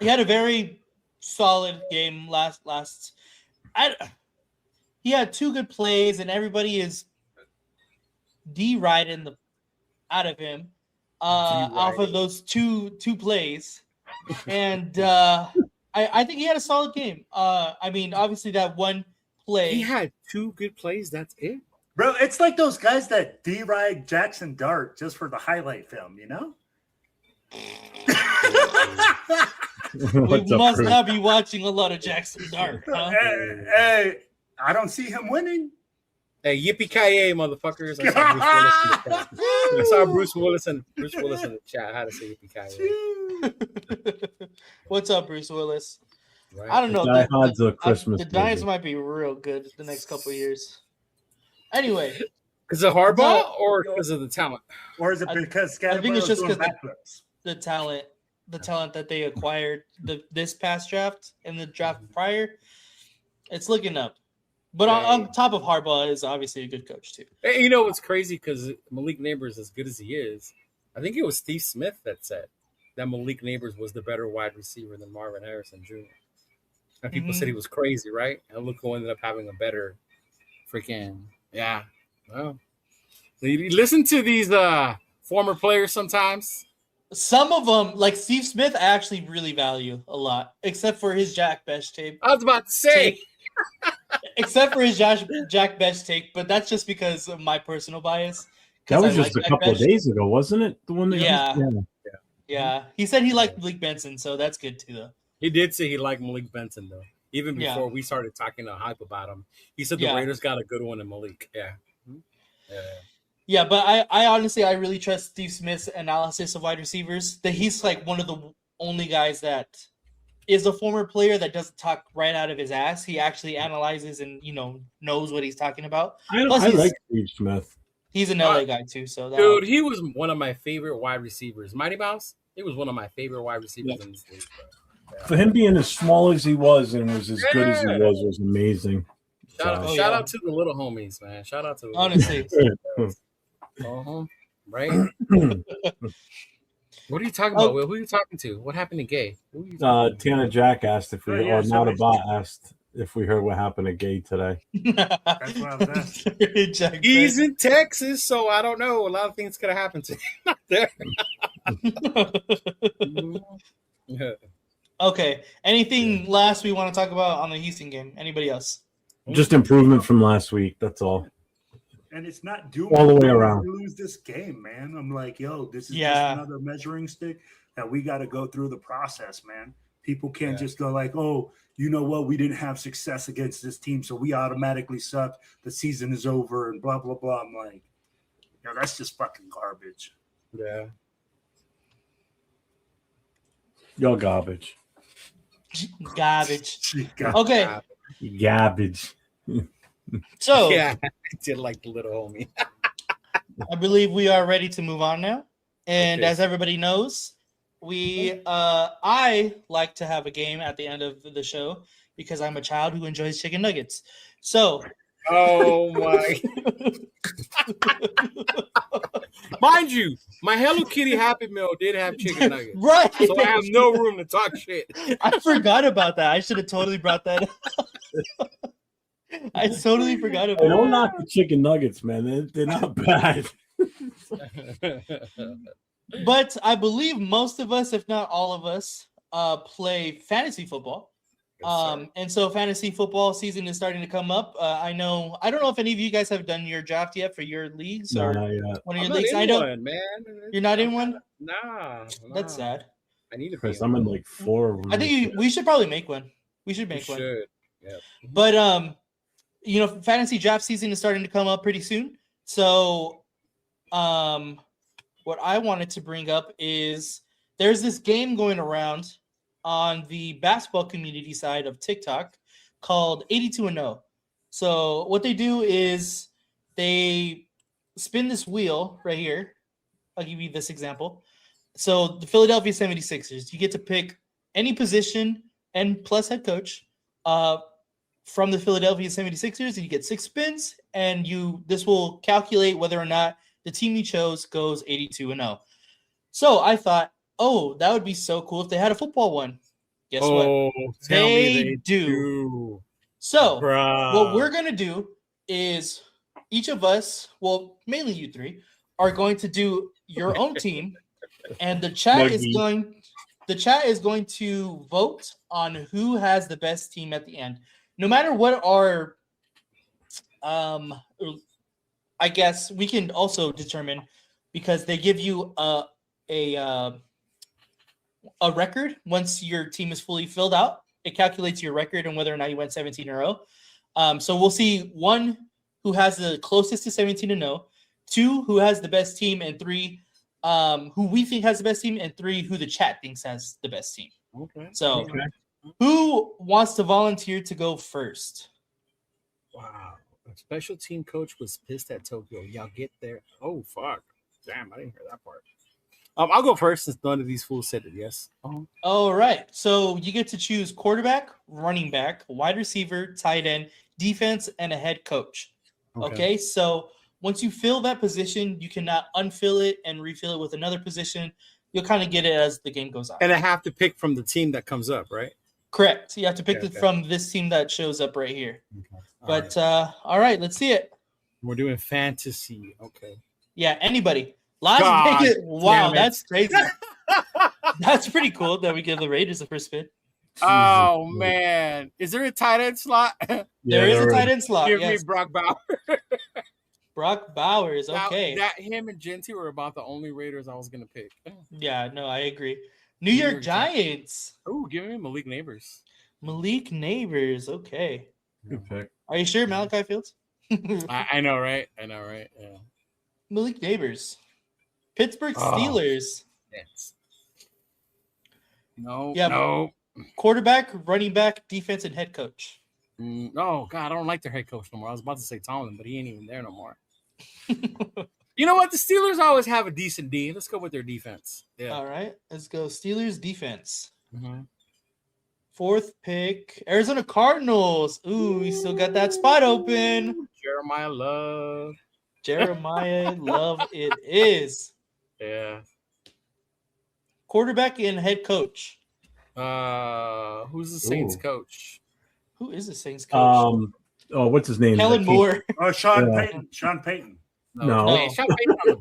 he had a very solid game last. He had 2 good plays, and everybody is deriding the out of him off of those two plays. And I think he had a solid game. I mean, obviously that one play. He had 2 good plays. That's it. Bro, it's like those guys that deride Jackson Dart just for the highlight film, you know? We must not be watching a lot of Jackson Dart. Huh? Hey, I don't see him winning. Hey, yippee-ki-yay, motherfuckers. I saw Bruce Willis in the chat. How to say yippee-ki-yay. What's up, Bruce Willis? Right. I don't know. The Giants might be real good the next couple of years. Anyway. Because of Harbaugh or because of the talent? Or is it because I think it's just because the talent that they acquired this past draft and the draft prior, it's looking up. But on top of Harbaugh is obviously a good coach too. Hey, you know what's crazy? Because Malik Neighbors, as good as he is, I think it was Steve Smith that said that Malik Neighbors was the better wide receiver than Marvin Harrison Jr. And people said he was crazy, right? And look who ended up having a better freaking Well, you listen to these former players sometimes. Some of them, like Steve Smith, I actually really value a lot, except for his Jack Best tape. I was about to say. Except for his Jack Best take, but that's just because of my personal bias. That was just a couple of days ago, wasn't it? The one that yeah. He said he liked Malik Benson, so that's good too, though. He did say he liked Malik Benson, though. Even before we started talking hype about him, he said the Raiders got a good one in Malik. Yeah, but I honestly really trust Steve Smith's analysis of wide receivers. That he's like one of the only guys that is a former player that doesn't talk right out of his ass. He actually analyzes and knows what he's talking about. I like Steve Smith. He's an LA guy too, so dude, he was one of my favorite wide receivers. Mighty Mouse, he was one of my favorite wide receivers in this league. For him being as small as he was and was as good as he was amazing. Shout out to the little homies, man. Shout out to the honestly. Right? What are you talking about, Will? Who are you talking to? What happened to Gay? Tanner Jack asked if we or Notabot asked if we heard what happened to Gay today. That's what I was asking. He's in Texas, so I don't know. A lot of things could have happened to him there. Okay. Anything last we want to talk about on the Houston game? Anybody else? Just improvement from last week. That's all. And it's not doom all the way around. We lose this game, man. I'm like, yo, this is just another measuring stick. that we got to go through the process, man. People can't just go like, oh, you know what? We didn't have success against this team, so we automatically suck. The season is over and blah, blah, blah. I'm like, that's just fucking garbage. Yeah. You're garbage. Garbage. Okay. Garbage. So yeah, I did like the little homie. I believe we are ready to move on now. And Okay. as everybody knows, I like to have a game at the end of the show because I'm a child who enjoys chicken nuggets. So oh my mind you, my Hello Kitty Happy Meal did have chicken nuggets. Right. So I have no room to talk shit. I forgot about that. I should have totally brought that up. I totally forgot about that. Don't knock the chicken nuggets, man. They're not bad. But I believe most of us, if not all of us, play fantasy football. Yes, and so fantasy football season is starting to come up. I don't know if any of you guys have done your draft yet for your leagues or one of your leagues. I know, man. You're not in one? Nah. That's sad. I need to be. Chris, I'm in like 4 of them. I think we should probably make one. We should make one. Yeah. But fantasy draft season is starting to come up pretty soon. So what I wanted to bring up is there's this game going around on the basketball community side of TikTok called 82-0. So what they do is they spin this wheel right here. I'll give you this example. So the Philadelphia 76ers, you get to pick any position and plus head coach from the Philadelphia 76ers, and you get 6 spins, and this will calculate whether or not the team you chose goes 82-0. So I thought, that would be so cool if they had a football one. Guess what? They do. So what we're going to do is each of us, well, mainly you three, are going to do your own team, and the chat is going to vote on who has the best team at the end. No matter what our I guess we can also determine, because they give you a record once your team is fully filled out. It calculates your record and whether or not you went 17 in a row. So we'll see 1 who has the closest to 17-0, 2 who has the best team, and 3 who we think has the best team, and 3 who the chat thinks has the best team. Okay. So who wants to volunteer to go first? Wow. A special team coach was pissed at Tokyo. Y'all get there. Oh, fuck. Damn, I didn't hear that part. I'll go first since none of these fools said it. Yes. All right. So you get to choose quarterback, running back, wide receiver, tight end, defense, and a head coach. Okay. So once you fill that position, you cannot unfill it and refill it with another position. You'll kind of get it as the game goes on. And I have to pick from the team that comes up, right? Correct. You have to pick from this team that shows up right here. Okay. All right, let's see it. We're doing fantasy. Okay. Yeah, anybody. Las Vegas. Wow, that's crazy. That's pretty cool that we give the Raiders the first spin. Oh, man. Is there a tight end slot? There is a tight end slot. Give me Brock Bowers. Brock Bowers. Okay. That him and Genty were about the only Raiders I was going to pick. Yeah, no, I agree. New York Giants. Oh, give me Malik Neighbors. Malik Neighbors. Okay. Good pick. Are you sure, Malachi Fields? I know, right? Yeah. Malik Neighbors. Pittsburgh Steelers. Yes. No. Yeah, no. Quarterback, running back, defense, and head coach. Oh, God, I don't like their head coach no more. I was about to say Tomlin, but he ain't even there no more. You know what? The Steelers always have a decent D. Let's go with their defense. Yeah. All right. Let's go Steelers defense. Mm-hmm. 4th pick, Arizona Cardinals. Ooh, we still got that spot open. Jeremiah Love it is. Yeah. Quarterback and head coach. Who's the Saints coach? Who is the Saints coach? What's his name? Kellen Moore. Sean Payton. Sean Payton. No. Sean Payton on the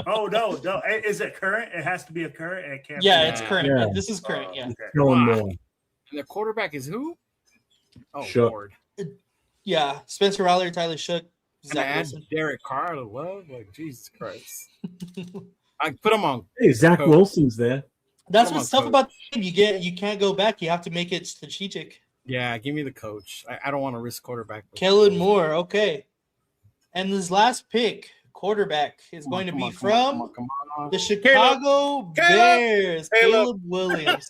Broncos. No. Is it current? It has to be a current. It can't. Yeah, be it's current. Yeah. This is current. Yeah. Okay. Kellen Moore. And the quarterback is who? Oh, Shook. Lord. Yeah. Spencer Rattler, Tyler Shook, And I Zach add Wilson. Derek Carr to Love. Like, Jesus Christ. I put him on. Hey, Zach Coach. Wilson's there. That's Come what's on, tough about the game. You can't go back. You have to make it strategic. Yeah, give me the coach. I don't want to risk quarterback. Kellen Moore, okay. And this last pick, quarterback, is going to be from the Chicago Bears, Caleb Williams.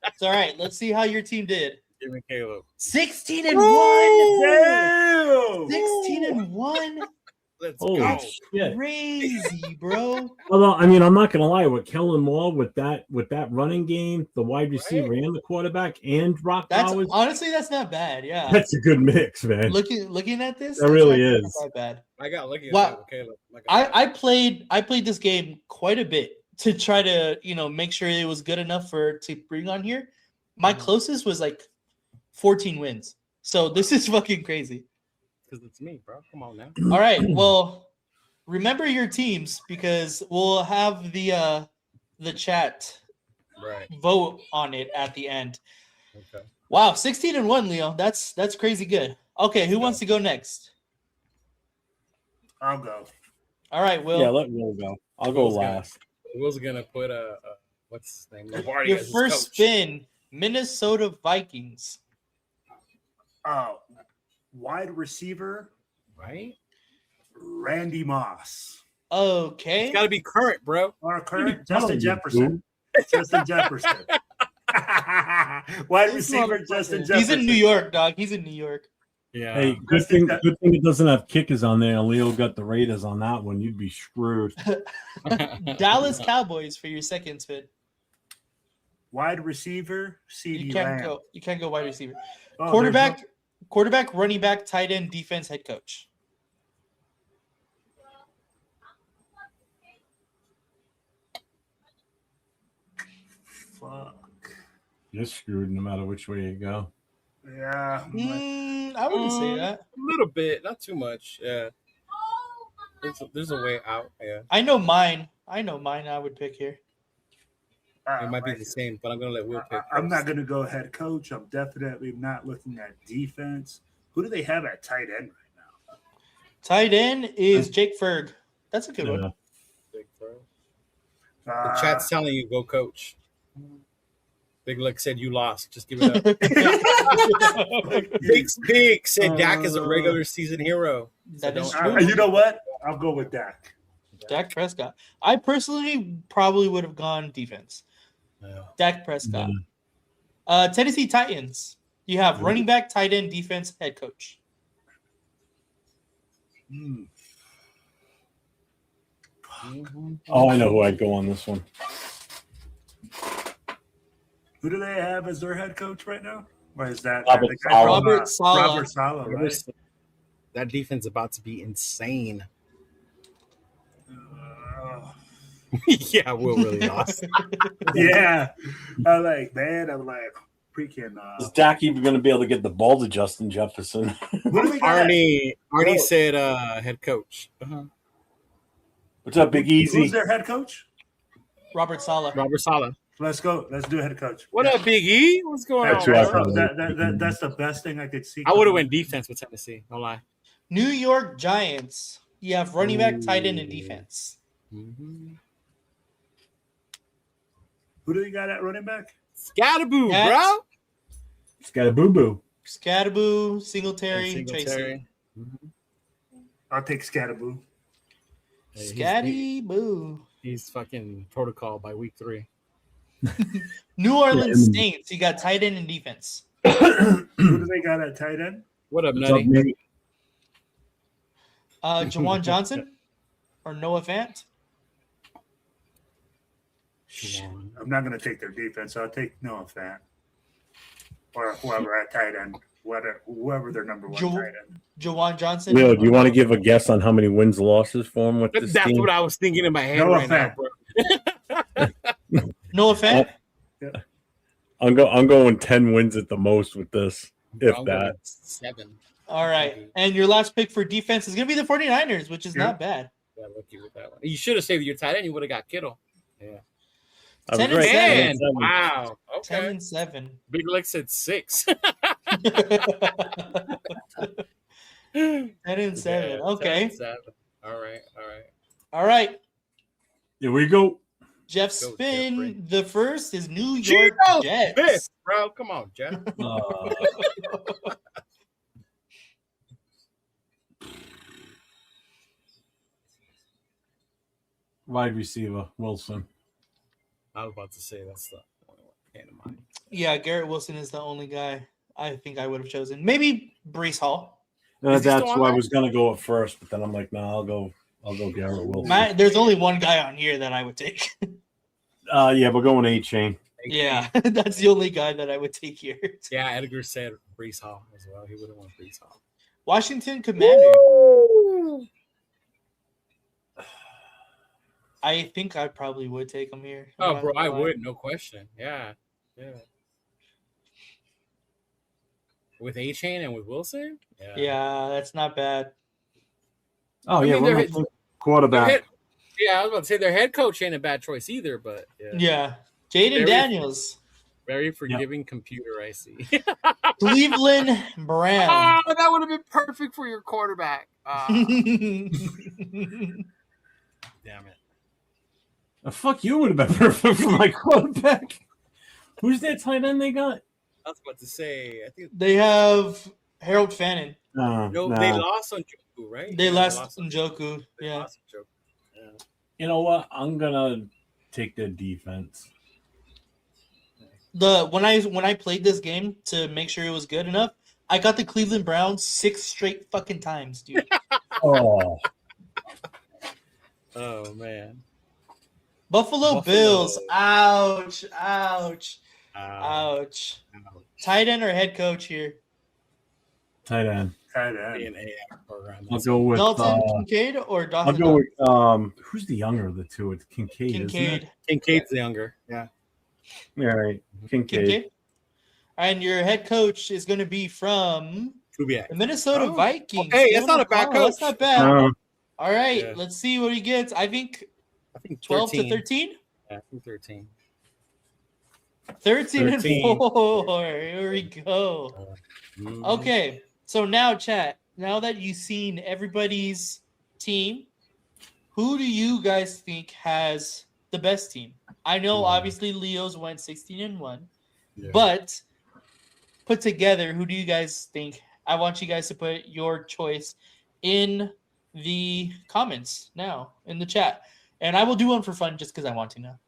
It's all right. Let's see how your team did. Give me Caleb. 16-1. Damn! 16-1. Let's Holy go. shit. Crazy, bro. Although, I mean, I'm not gonna lie, with Kellen Moore, with that running game, the wide receiver and the quarterback, and Brock Bowers, Honestly, that's not bad. Yeah, that's a good mix, man. looking at this, That really not is. that bad. I got lucky Wow. with Caleb. I played this game quite a bit to try to make sure it was good enough to bring on here. My closest was like 14 wins. So this is fucking crazy. Because it's me, bro. Come on now. All right. Well, remember your teams because we'll have the chat vote on it at the end. Okay. Wow, 16-1, Leo. That's crazy good. Okay, who wants to go next? I'll go. All right, Will. Yeah, let Will go. I'll go last. Will's gonna put what's his name? Lombardi Your as his first coach. spin, Minnesota Vikings. Wide receiver, Right? Randy Moss. Okay. It's got to be current, bro. Or current Telling Justin you, Jefferson. Justin Jefferson. Wide receiver, Justin Jefferson. He's in New York, dog. He's in New York. Yeah. Hey, good thing it doesn't have kickers on there. Leo got the Raiders on that one. You'd be screwed. Dallas Cowboys for your second spin. Wide receiver, CD You can't Lamb. go. You can't go wide receiver. Oh, Quarterback, running back, tight end, defense, head coach. Fuck. You're screwed no matter which way you go. Yeah. I wouldn't say that. A little bit, not too much. Yeah. There's a way out. Yeah. I know mine. I would pick here. It might be the same, but I'm gonna let Will pick. I'm not going to go head coach. I'm definitely not looking at defense. Who do they have at tight end right now? Tight end is Jake Ferg. That's a good one. The chat's telling you go coach. Big Lick said you lost. Just give it up. Big said Dak is a regular season hero. That is true. You know what? I'll go with Dak. Dak Prescott. I personally probably would have gone defense. Yeah. Dak Prescott. Tennessee Titans. You have running back, tight end, defense, head coach. Oh, I know who I'd go on this one. Who do they have as their head coach right now? Or is that Robert the guy from, Robert Saleh. Robert Saleh, right? That defense is about to be insane. Yeah, Will really lost. Yeah. I'm like, freaking. Is Dak even going to be able to get the ball to Justin Jefferson? What do we got? Arnie said head coach. What's up, Big Easy? Who's their head coach? Robert Saleh. Robert Saleh. Let's go. Let's do head coach. What up, Big E? What's going That's on? what I bro? thought. That's the best thing I could see. I would have went defense with Tennessee. No lie. New York Giants. You have running back, tight end, and defense. Mm-hmm. Who do you got at running back? Scatterboo, bro. It's got a boo-boo. Scatterboo, Singletary, Tracy. Mm-hmm. I'll take Scatterboo. Scatty-boo. He's fucking protocol by week 3. New Orleans Saints. You got tight end and defense. Who do they got at tight end? What up, What's up, Nutty? Nate? Jawan Johnson or Noah Fant. I'm not going to take their defense. I'll take Noah Fant or whoever at tight end, whoever their number one tight end. Jawan Johnson. Leo, do you want to give a guess on how many wins losses for him with this That's team? what I was thinking in my head Noah right now, Fant. bro. Noah Fant. I'm going 10 wins at the most with this, if I'm that. going 7. All right. And your last pick for defense is going to be the 49ers, which is not bad. Yeah, lucky with that one. You should have saved your tight end. You would have got Kittle. Yeah. 10 and right. 7. Wow. 10 Okay. and 7. Big Leg said 6. 10 and 7. Yeah, Okay. 10 and 7. All right. All right. Here we go. Jeff Go, Spin. Jeffrey. The first is New York Geno Jets. Smith, bro. Come on, Jeff. Wide receiver, Wilson. I was about to say that's the only one that came to mind. Yeah, Garrett Wilson is the only guy I think I would have chosen. Maybe Brees Hall. Is he That's still on who I there? was gonna go at first, but then I'm like, I'll go Garrett Wilson. There's only one guy on here that I would take. Yeah, we're going A-Chain. Yeah, that's the only guy that I would take here. Yeah, Edgar said Brees Hall as well. He would have won Brees Hall. Washington Commander. I think I probably would take him here. Oh, bro, I would, no question. Yeah. With A-Chain and with Wilson? Yeah, that's not bad. Oh, I yeah, mean, we're they're- not quarterback. I was about to say their head coach ain't a bad choice either, but Yeah. Jaden Very- Daniels. Very forgiving computer, I see. Cleveland Brown. Oh, that would have been perfect for your quarterback. Damn it. Fuck you would have been perfect for my quarterback. Who's that tight end they got? I was about to say, I think They have Harold Fannin. no, they lost on Joku, right? They lost on Joku. Yeah. Lost on Joku. Yeah. You know what? I'm gonna take their defense. When I played this game to make sure it was good enough, I got the Cleveland Browns 6 straight fucking times, dude. Oh, Oh man. Buffalo Bills. Ouch. Ouch. Ow. Ouch. Tight end or head coach here? tight end. A&A program. I'll go with Dalton Kincaid or I'll Dawson? go with who's the younger of the two? It's Kincaid. Isn't Kincaid. it? Kincaid's the younger. Yeah. Yeah, right. Kincaid. Kincaid. And your head coach is going to be from Kubiak. the Minnesota Vikings. Hey, that's not a bad coach. That's not bad. All right, Yeah. let's see what he gets. I think 12 to 13. Yeah, I think 13. 13 and 13. 4. Here we go. Okay, so now, chat. Now that you've seen everybody's team, who do you guys think has the best team? I know, obviously, Leo's went 16 and 1, but put together, who do you guys think? I want you guys to put your choice in the comments now in the chat, and I will do one for fun just because I want to now.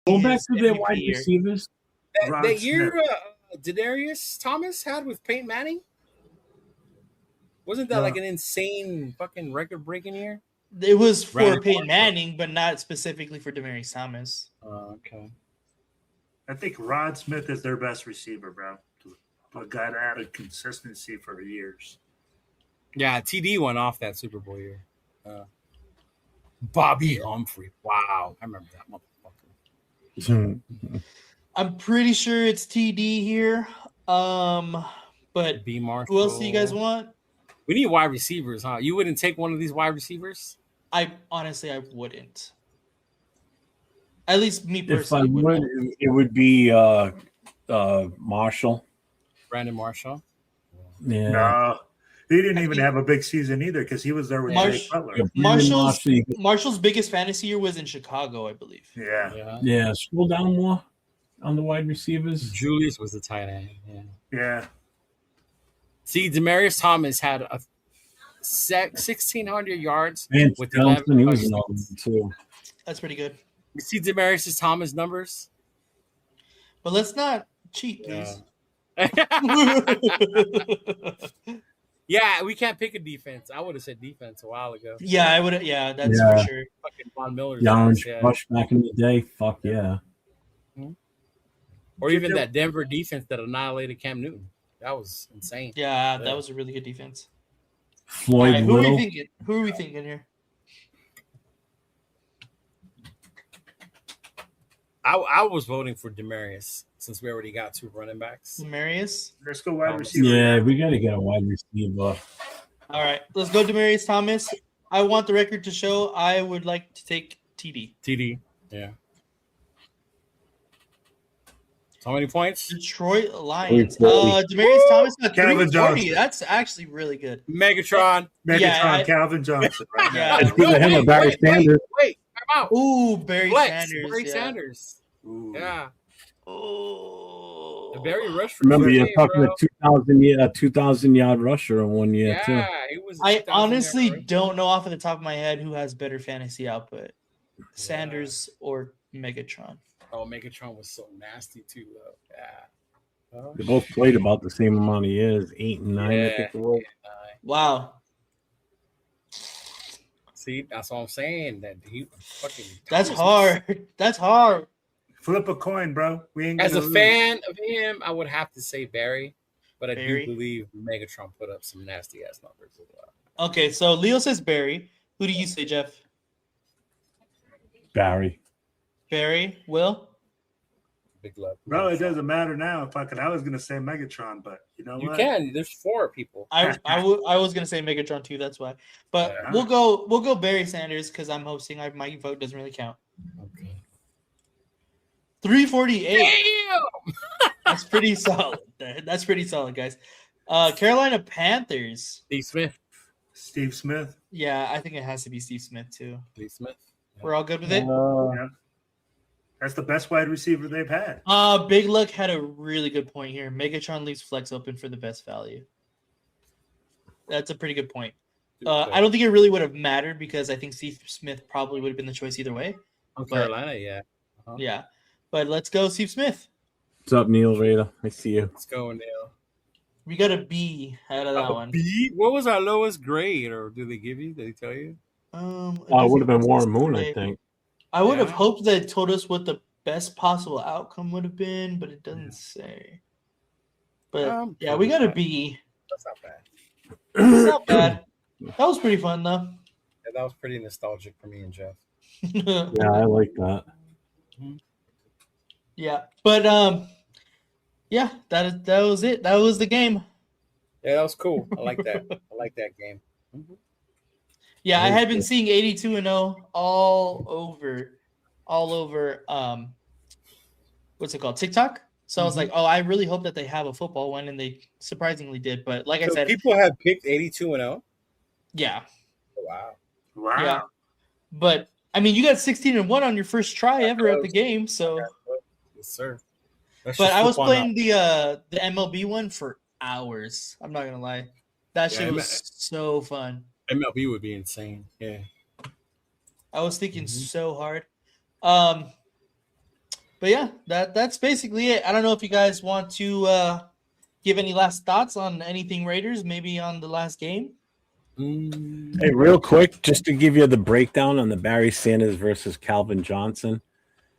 Go back his to their MVP wide year. receivers. That year, Denarius Thomas had with Peyton Manning? Wasn't that like an insane fucking record-breaking year? It was for Brandon Peyton Marshall. Manning, but not specifically for Demaryius Thomas. Okay. I think Rod Smith is their best receiver, bro. A guy that had a consistency for years. Yeah, TD went off that Super Bowl year. Bobby Humphrey. Wow. I remember that motherfucker. I'm pretty sure it's TD here. But B. Marshall. who else do you guys want? We need wide receivers, huh? You wouldn't take one of these wide receivers? I wouldn't. At least me If I personally. would, it would be Marshall. Brandon Marshall. Yeah. No, he didn't even have a big season either because he was there with Jay Cutler. Marshall's biggest fantasy year was in Chicago, I believe. Yeah. Scroll down more on the wide receivers. Julius was the tight end. Yeah. See, Demaryius Thomas had a 1,600 yards And with Johnson, 11 he was touchdowns. too. That's pretty good. You see Demaryius Thomas numbers? But let's not cheat, please. Yeah, we can't pick a defense. I would have said defense a while ago. Yeah, I would. Yeah, that's for sure. Fucking Von Miller's Orange Rush back in the day. Fuck yeah. Or even that Denver defense that annihilated Cam Newton. That was insane. Yeah, that was a really good defense. Floyd right, Little. Who are we thinking here? I was voting for Demaryius since we already got 2 running backs. Demaryius? Let's go wide receiver. Yeah, we got to get a wide receiver. All right, let's go Demaryius Thomas. I want the record to show I would like to take TD. TD, yeah. How many points? Detroit Lions. Demaryius Thomas got Calvin 340. Johnson. That's actually really good. Megatron. Calvin Johnson. Right? Yeah. It's either him or Barry Sanders. Wait, come out. Ooh, Barry Sanders. Barry Sanders. Ooh. Yeah. Oh. The Barry Rush. Remember, you're talking a 2,000 yard rusher in 1 year too. He was. I honestly don't know off of the top of my head who has better fantasy output, Sanders or Megatron. Oh, Megatron was so nasty too, though. Yeah. They both played about the same amount of years, 8 and 9. I think it was. Wow. See, that's what I'm saying. That he fucking. That's hard. That's hard. Flip a coin, bro. We ain't As a lose. fan of him, I would have to say Barry, but I Barry? do believe Megatron put up some nasty ass numbers as well. Okay, so Leo says Barry. Who do you say, Jeff? Barry. Barry? Will? Big love. Bro, it doesn't matter now. I was gonna say Megatron, but you know You what? can. There's 4 people. I was gonna say Megatron too. That's why, but Yeah. we'll go Barry Sanders because I'm hosting. My vote doesn't really count. Okay. 348. Damn! That's pretty solid. That's pretty solid, guys. Carolina Panthers. Steve Smith. Yeah, I think it has to be Steve Smith too. Steve Smith. Yeah. We're all good with it. Yeah. That's the best wide receiver they've had. Big Luck had a really good point here. Megatron leaves flex open for the best value. That's a pretty good point. I don't think it really would have mattered because I think Steve Smith probably would have been the choice either way. Carolina, yeah. Uh-huh. Yeah. But let's go Steve Smith. What's up, Neil Raider? I see you. Let's go, Neil. We got a B out of that one. B? What was our lowest grade, or did they give you? Did they tell you? It would have been Warren Moon, I think. I would have hoped that it told us what the best possible outcome would have been, but it doesn't say. But yeah, we got a B. That's not bad. It's not bad. That was pretty fun though. Yeah, that was pretty nostalgic for me and Jeff. Yeah, I like that. Yeah, but yeah, that was it. That was the game. Yeah, that was cool. I like that. I like that game. Yeah, I had been seeing 82-0 all over what's it called? TikTok. So I was like, oh, I really hope that they have a football one, and they surprisingly did. But like I said, people have picked 82-0. Yeah. Wow. Yeah. But I mean, you got 16-1 on your first try ever at the game, so. Yes, sir. But I was playing the MLB one for hours. I'm not gonna lie, that shit was so fun. MLB would be insane. Yeah. I was thinking so hard. But yeah, that's basically it. I don't know if you guys want to give any last thoughts on anything Raiders, maybe on the last game. Hey, real quick, just to give you the breakdown on the Barry Sanders versus Calvin Johnson.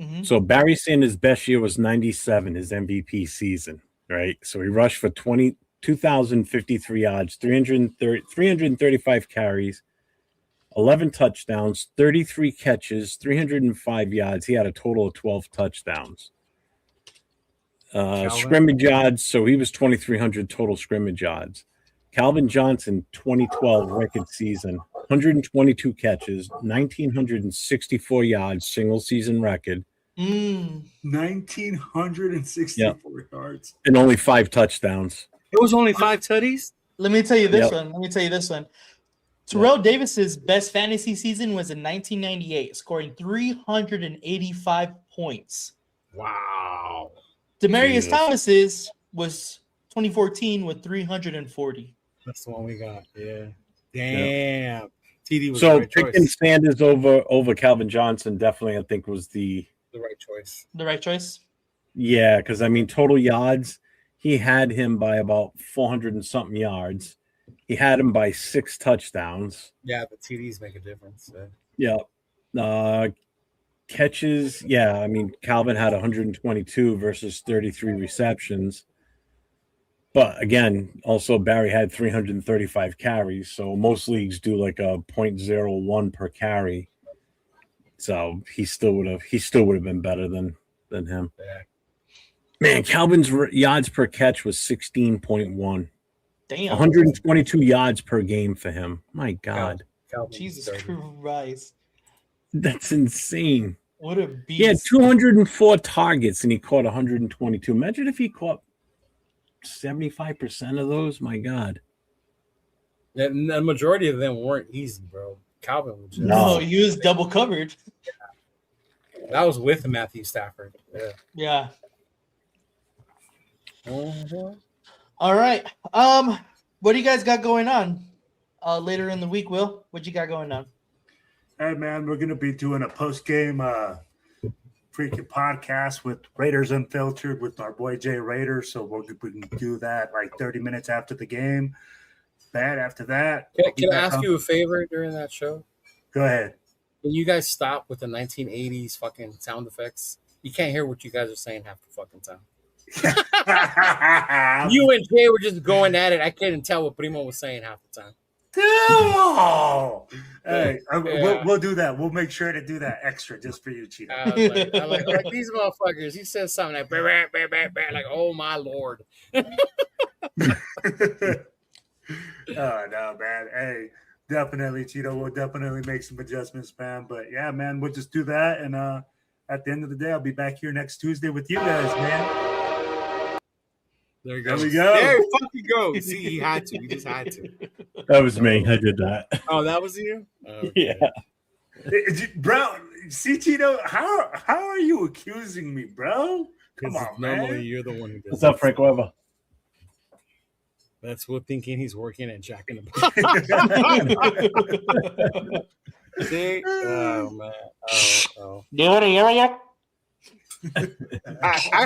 Mm-hmm. So Barry Sanders' best year was 97, his MVP season, right? So he rushed for 2,053 yards, 335 carries, 11 touchdowns, 33 catches, 305 yards. He had a total of 12 touchdowns. Scrimmage yards, so he was 2,300 total scrimmage yards. Calvin Johnson, 2012 record season, 122 catches, 1,964 yards, single season record. 1,964 yards. And only 5 touchdowns. It was only 5 tutties? Let me tell you this one. Terrell Davis's best fantasy season was in 1998, scoring 385 points. Wow. Demarius Thomas's was 2014 with 340. That's the one we got. Yeah. Damn. TD was so the right picking choice. Sanders over Calvin Johnson definitely, I think, was the right choice. The right choice? Yeah, because, I mean, total yards, he had him by about 400 and something yards. He had him by 6 touchdowns. Yeah, the TDs make a difference. Yeah. Catches, I mean, Calvin had 122 versus 33 receptions. But, again, also Barry had 335 carries, so most leagues do like a 0.01 per carry. So he still would have been better than him. Yeah. Man, Calvin's yards per catch was 16.1. Damn. 122 yards per game for him. My God. Calvin Jesus Christ. That's insane. What a beast. He had 204 targets and he caught 122. Imagine if he caught 75% of those. My God. And the majority of them weren't easy, bro. Calvin was just... No, he was double covered. That was with Matthew Stafford. Yeah. Mm-hmm. All right. What do you guys got going on later in the week, Will? What you got going on? Hey, man, we're going to be doing a post-game freaking podcast with Raiders Unfiltered with our boy Jay Raider. So we can do that like 30 minutes after the game. After that. Can I ask you a favor during that show? Go ahead. Can you guys stop with the 1980s fucking sound effects? You can't hear what you guys are saying half the fucking time. You and Jay were just going at it. I couldn't tell what Primo was saying half the time. Hey, we'll do that. We'll make sure to do that extra just for you, Cheetah. I like these motherfuckers. He says something like, bah, bah, bah, bah, bah, like, oh my Lord. Oh, no, man. Hey, definitely, Cheeto. We'll definitely make some adjustments, man. But yeah, man, we'll just do that. And at the end of the day, I'll be back here next Tuesday with you guys, man. There you There go. we go. There you fucking go. See, he had to. He just had to. That was me. I did that. Oh, that was you? Okay. Yeah. Bro, see, Cheeto, how are you accusing me, bro? Come on, normally man. you're the one who does What's up, Frank Weber? That's what thinking he's working at Jack in the Box. See? Oh, man. Oh. Do you want to hear yet? Do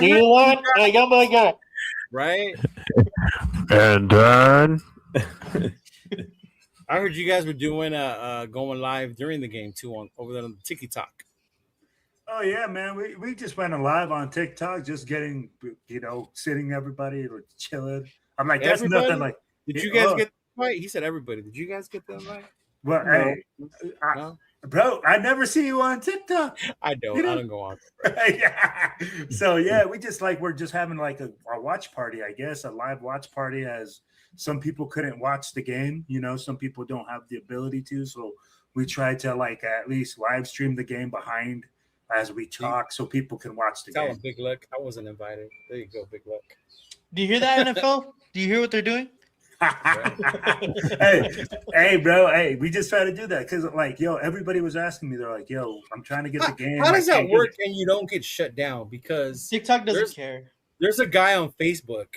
you want? I got it. Right? And done. I heard you guys were doing going live during the game too over there on TikTok. Oh yeah, man. We just went live on TikTok, just getting sitting everybody chilling. I'm like, that's Everybody? nothing like. Did you guys get the invite? He said everybody. Did you guys get the invite? Well, No. hey, No? bro, I never see you on TikTok. I don't. I don't go on. Yeah. So yeah, we're just having like a watch party, I guess, a live watch party. As some people couldn't watch the game, some people don't have the ability to. So we try to like at least live stream the game behind as we talk, so people can watch the Tell game. him, Big Luck. I wasn't invited. There you go, Big Luck. Do you hear that, NFL? Do you hear what they're doing? hey, bro. Hey, we just try to do that because, like, everybody was asking me. They're like, I'm trying to get the game. How does that work and you don't get shut down? Because TikTok doesn't care. There's a guy on Facebook,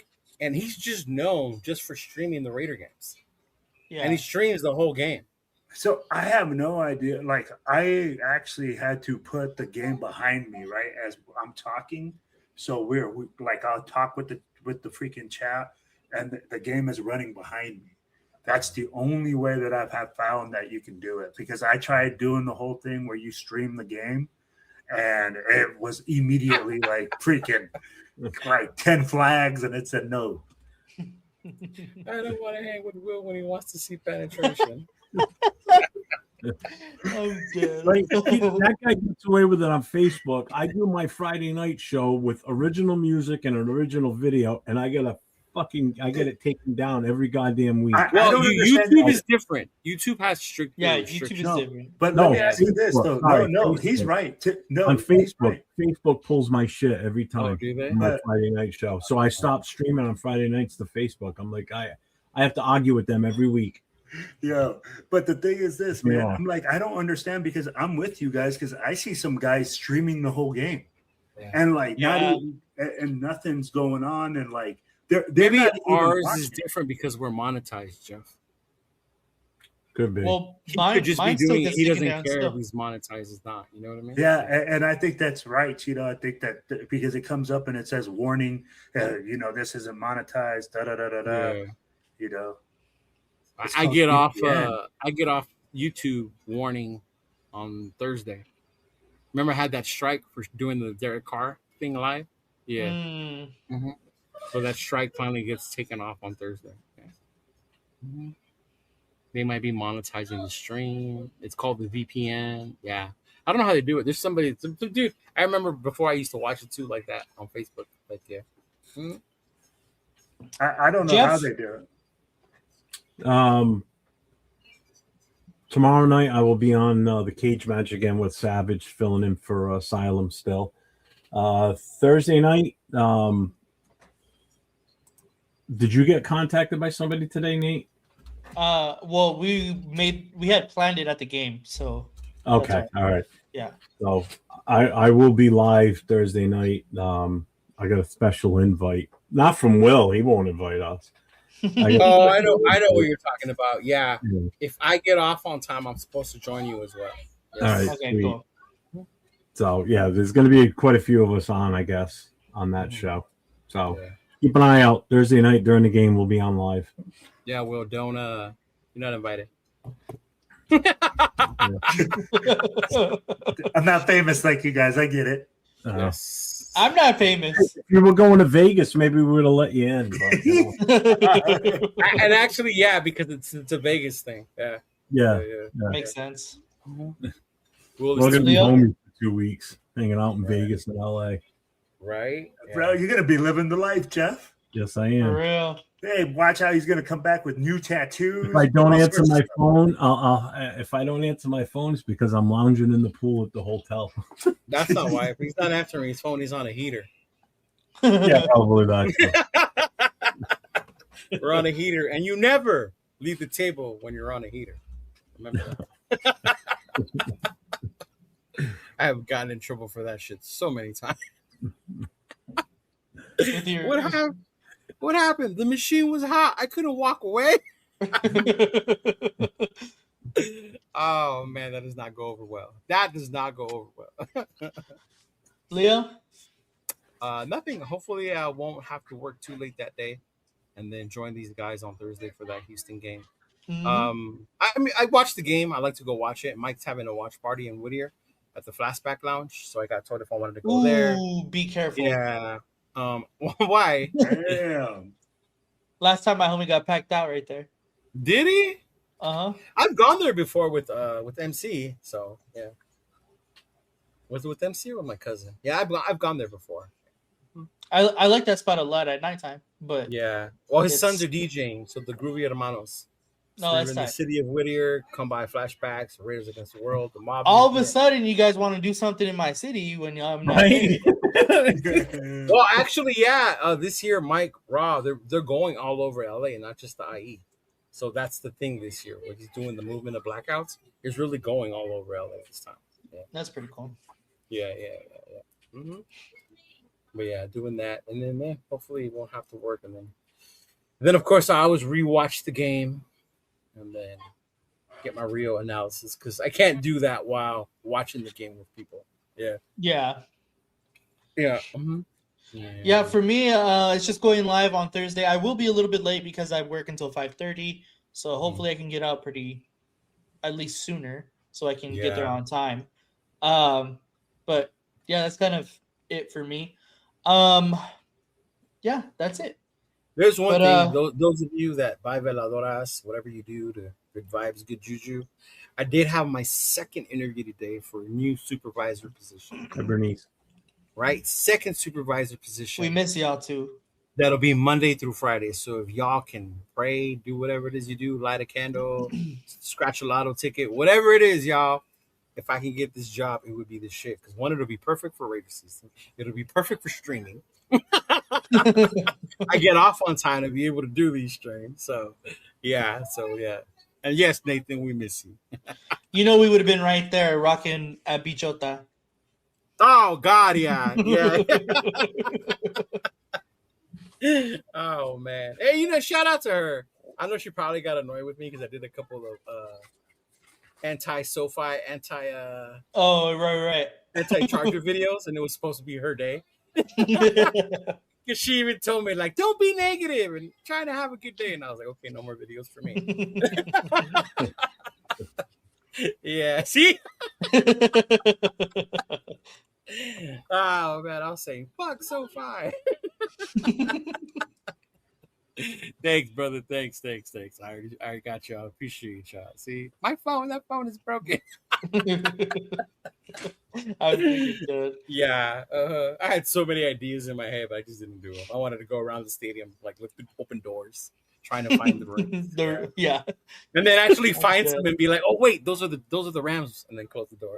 and he's just known just for streaming the Raider games. Yeah. And he streams the whole game. So I have no idea. Like I actually had to put the game behind me, right, as I'm talking. So we like I'll talk with the freaking chat, and the game is running behind me. That's the only way that I've have found that you can do it, because I tried doing the whole thing where you stream the game, and it was immediately like freaking like 10 flags, and it said no. I don't want to hang with Will when he wants to see penetration. I'm dead. Like, that guy gets away with it on Facebook. I do my Friday night show with original music and an original video, and I get it taken down every goddamn week. Well, YouTube is different. YouTube has strict. Yeah, YouTube is different. But No, let me ask you this though. sorry, No, Facebook. he's right. On he's Facebook, right. Facebook pulls my shit every time. Oh, do they? On my Friday night show. So I stopped streaming on Friday nights to Facebook. I'm like, I have to argue with them every week. Yeah, but the thing is this, man. Yeah. I'm like, I don't understand, because I'm with you guys, because I see some guys streaming the whole game, and like not even, and nothing's going on, and like they're Maybe not even ours watching. is different because we're monetized, Jeff. Could be. Well, He could just be doing it. He doesn't care if he's monetized or not. You know what I mean? Yeah, and I think that's right, Cheetah. I think that because it comes up and it says warning, this isn't monetized, da da da da da. Yeah. You know, I get off. I get off YouTube warning on Thursday. Remember, I had that strike for doing the Derek Carr thing live. Yeah. Mm-hmm. So that strike finally gets taken off on Thursday. Okay. Mm-hmm. They might be monetizing the stream. It's called the VPN. Yeah. I don't know how they do it. There's somebody, dude. I remember before I used to watch it too, like that on Facebook. Like, yeah. Mm-hmm. I don't know how they do it. Tomorrow night I will be on the cage match again with Savage, filling in for Asylum still. Thursday night, did you get contacted by somebody today, Nate? Well, we had planned it at the game, so okay, all right. Yeah. So I will be live Thursday night. I got a special invite, not from Will. He won't invite us. I know what you're talking about. Yeah. If I get off on time, I'm supposed to join you as well. Yes. All right. Okay, cool. So yeah, there's going to be quite a few of us on, I guess, on that show. So keep an eye out. Thursday night during the game, we'll be on live. Yeah, Will, don't you're not invited. I'm not famous like you guys. I get it. Yes. I'm not famous. If you were going to Vegas, maybe we would have let you in. But, and actually, yeah, because it's a Vegas thing. Yeah. Makes sense. Mm-hmm. We're going to be home for 2 weeks, hanging out in Vegas and LA. Right? Bro, you're going to be living the life, Jeff. Yes, I am. For real. Hey, watch how he's going to come back with new tattoos. If I don't answer my phone, if I don't answer my phone, it's because I'm lounging in the pool at the hotel. That's not why. If he's not answering his phone, he's on a heater. Yeah, probably not. We're on a heater, and you never leave the table when you're on a heater. Remember that? I have gotten in trouble for that shit so many times. What happened? The machine was hot. I couldn't walk away. Oh, man, that does not go over well. Leo? Nothing. Hopefully, I won't have to work too late that day and then join these guys on Thursday for that Houston game. Mm-hmm. I watched the game. I like to go watch it. Mike's having a watch party in Whittier at the Flashback Lounge, so I got told if I wanted to go there. Be careful. Yeah. Why? Damn. Last time my homie got packed out right there. Did he? I've gone there before with MC. So yeah. Was it with MC or with my cousin? Yeah, I've gone there before. I like that spot a lot at nighttime, but yeah. Well, his sons are DJing, so the Groovy Hermanos. No, that's in the city of Whittier. Come by Flashbacks, Raiders Against the World, the Mob. All of a sudden, you guys want to do something in my city when I'm not. Right. Well, actually, yeah. This year, Mike Raw, they're going all over LA, not just the IE. So that's the thing this year. When he's doing the movement of blackouts, he's really going all over LA this time. Yeah. That's pretty cool. Yeah. Mm-hmm. But yeah, doing that, and then hopefully he won't have to work, and then of course I always rewatch the game, and then get my real analysis because I can't do that while watching the game with people. Yeah. Yeah. Mm-hmm. Yeah, for me, it's just going live on Thursday. I will be a little bit late because I work until 5:30, so hopefully I can get out at least sooner, so I can get there on time. But yeah, that's kind of it for me. Yeah, that's it. There's one thing. Those of you that buy veladoras, whatever you do to good vibes, good juju. I did have my second interview today for a new supervisor position. Bernice. Right? Second supervisor position. We miss y'all too. That'll be Monday through Friday. So if y'all can pray, do whatever it is you do, light a candle, scratch a lotto ticket, whatever it is, y'all. If I can get this job, it would be the shit. Because one, it'll be perfect for Raider season. It'll be perfect for streaming. I get off on time to be able to do these streams. So yeah. And yes, Nathan, we miss you. You know, we would have been right there rocking at Bichota. Oh God, yeah. Oh man. Hey, shout out to her. I know she probably got annoyed with me because I did a couple of anti-SoFi, anti-Charger videos, and it was supposed to be her day. Because she even told me, like, don't be negative and trying to have a good day. And I was like, okay, no more videos for me. Yeah, see? Oh, man, I was saying, fuck SoFi. Thanks, brother. Thanks. I already got y'all. Appreciate y'all. See, that phone is broken. I think it's good. Yeah. I had so many ideas in my head, but I just didn't do them. I wanted to go around the stadium, like look through open doors, trying to find the rooms. Yeah. And then actually find some and be like, oh wait, those are the Rams, and then close the door.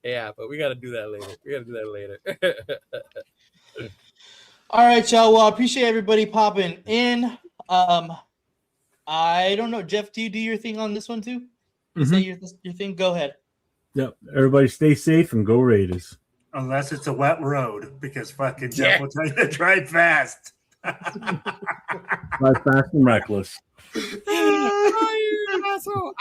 Yeah, but we got to do that later. All right, y'all. Well, I appreciate everybody popping in. I don't know, Jeff. Do you do your thing on this one too? Say your thing. Go ahead. Yep. Everybody, stay safe and go Raiders. Unless it's a wet road, because fucking Jeff will tell you to drive fast. Drive fast and reckless. Oh, you asshole.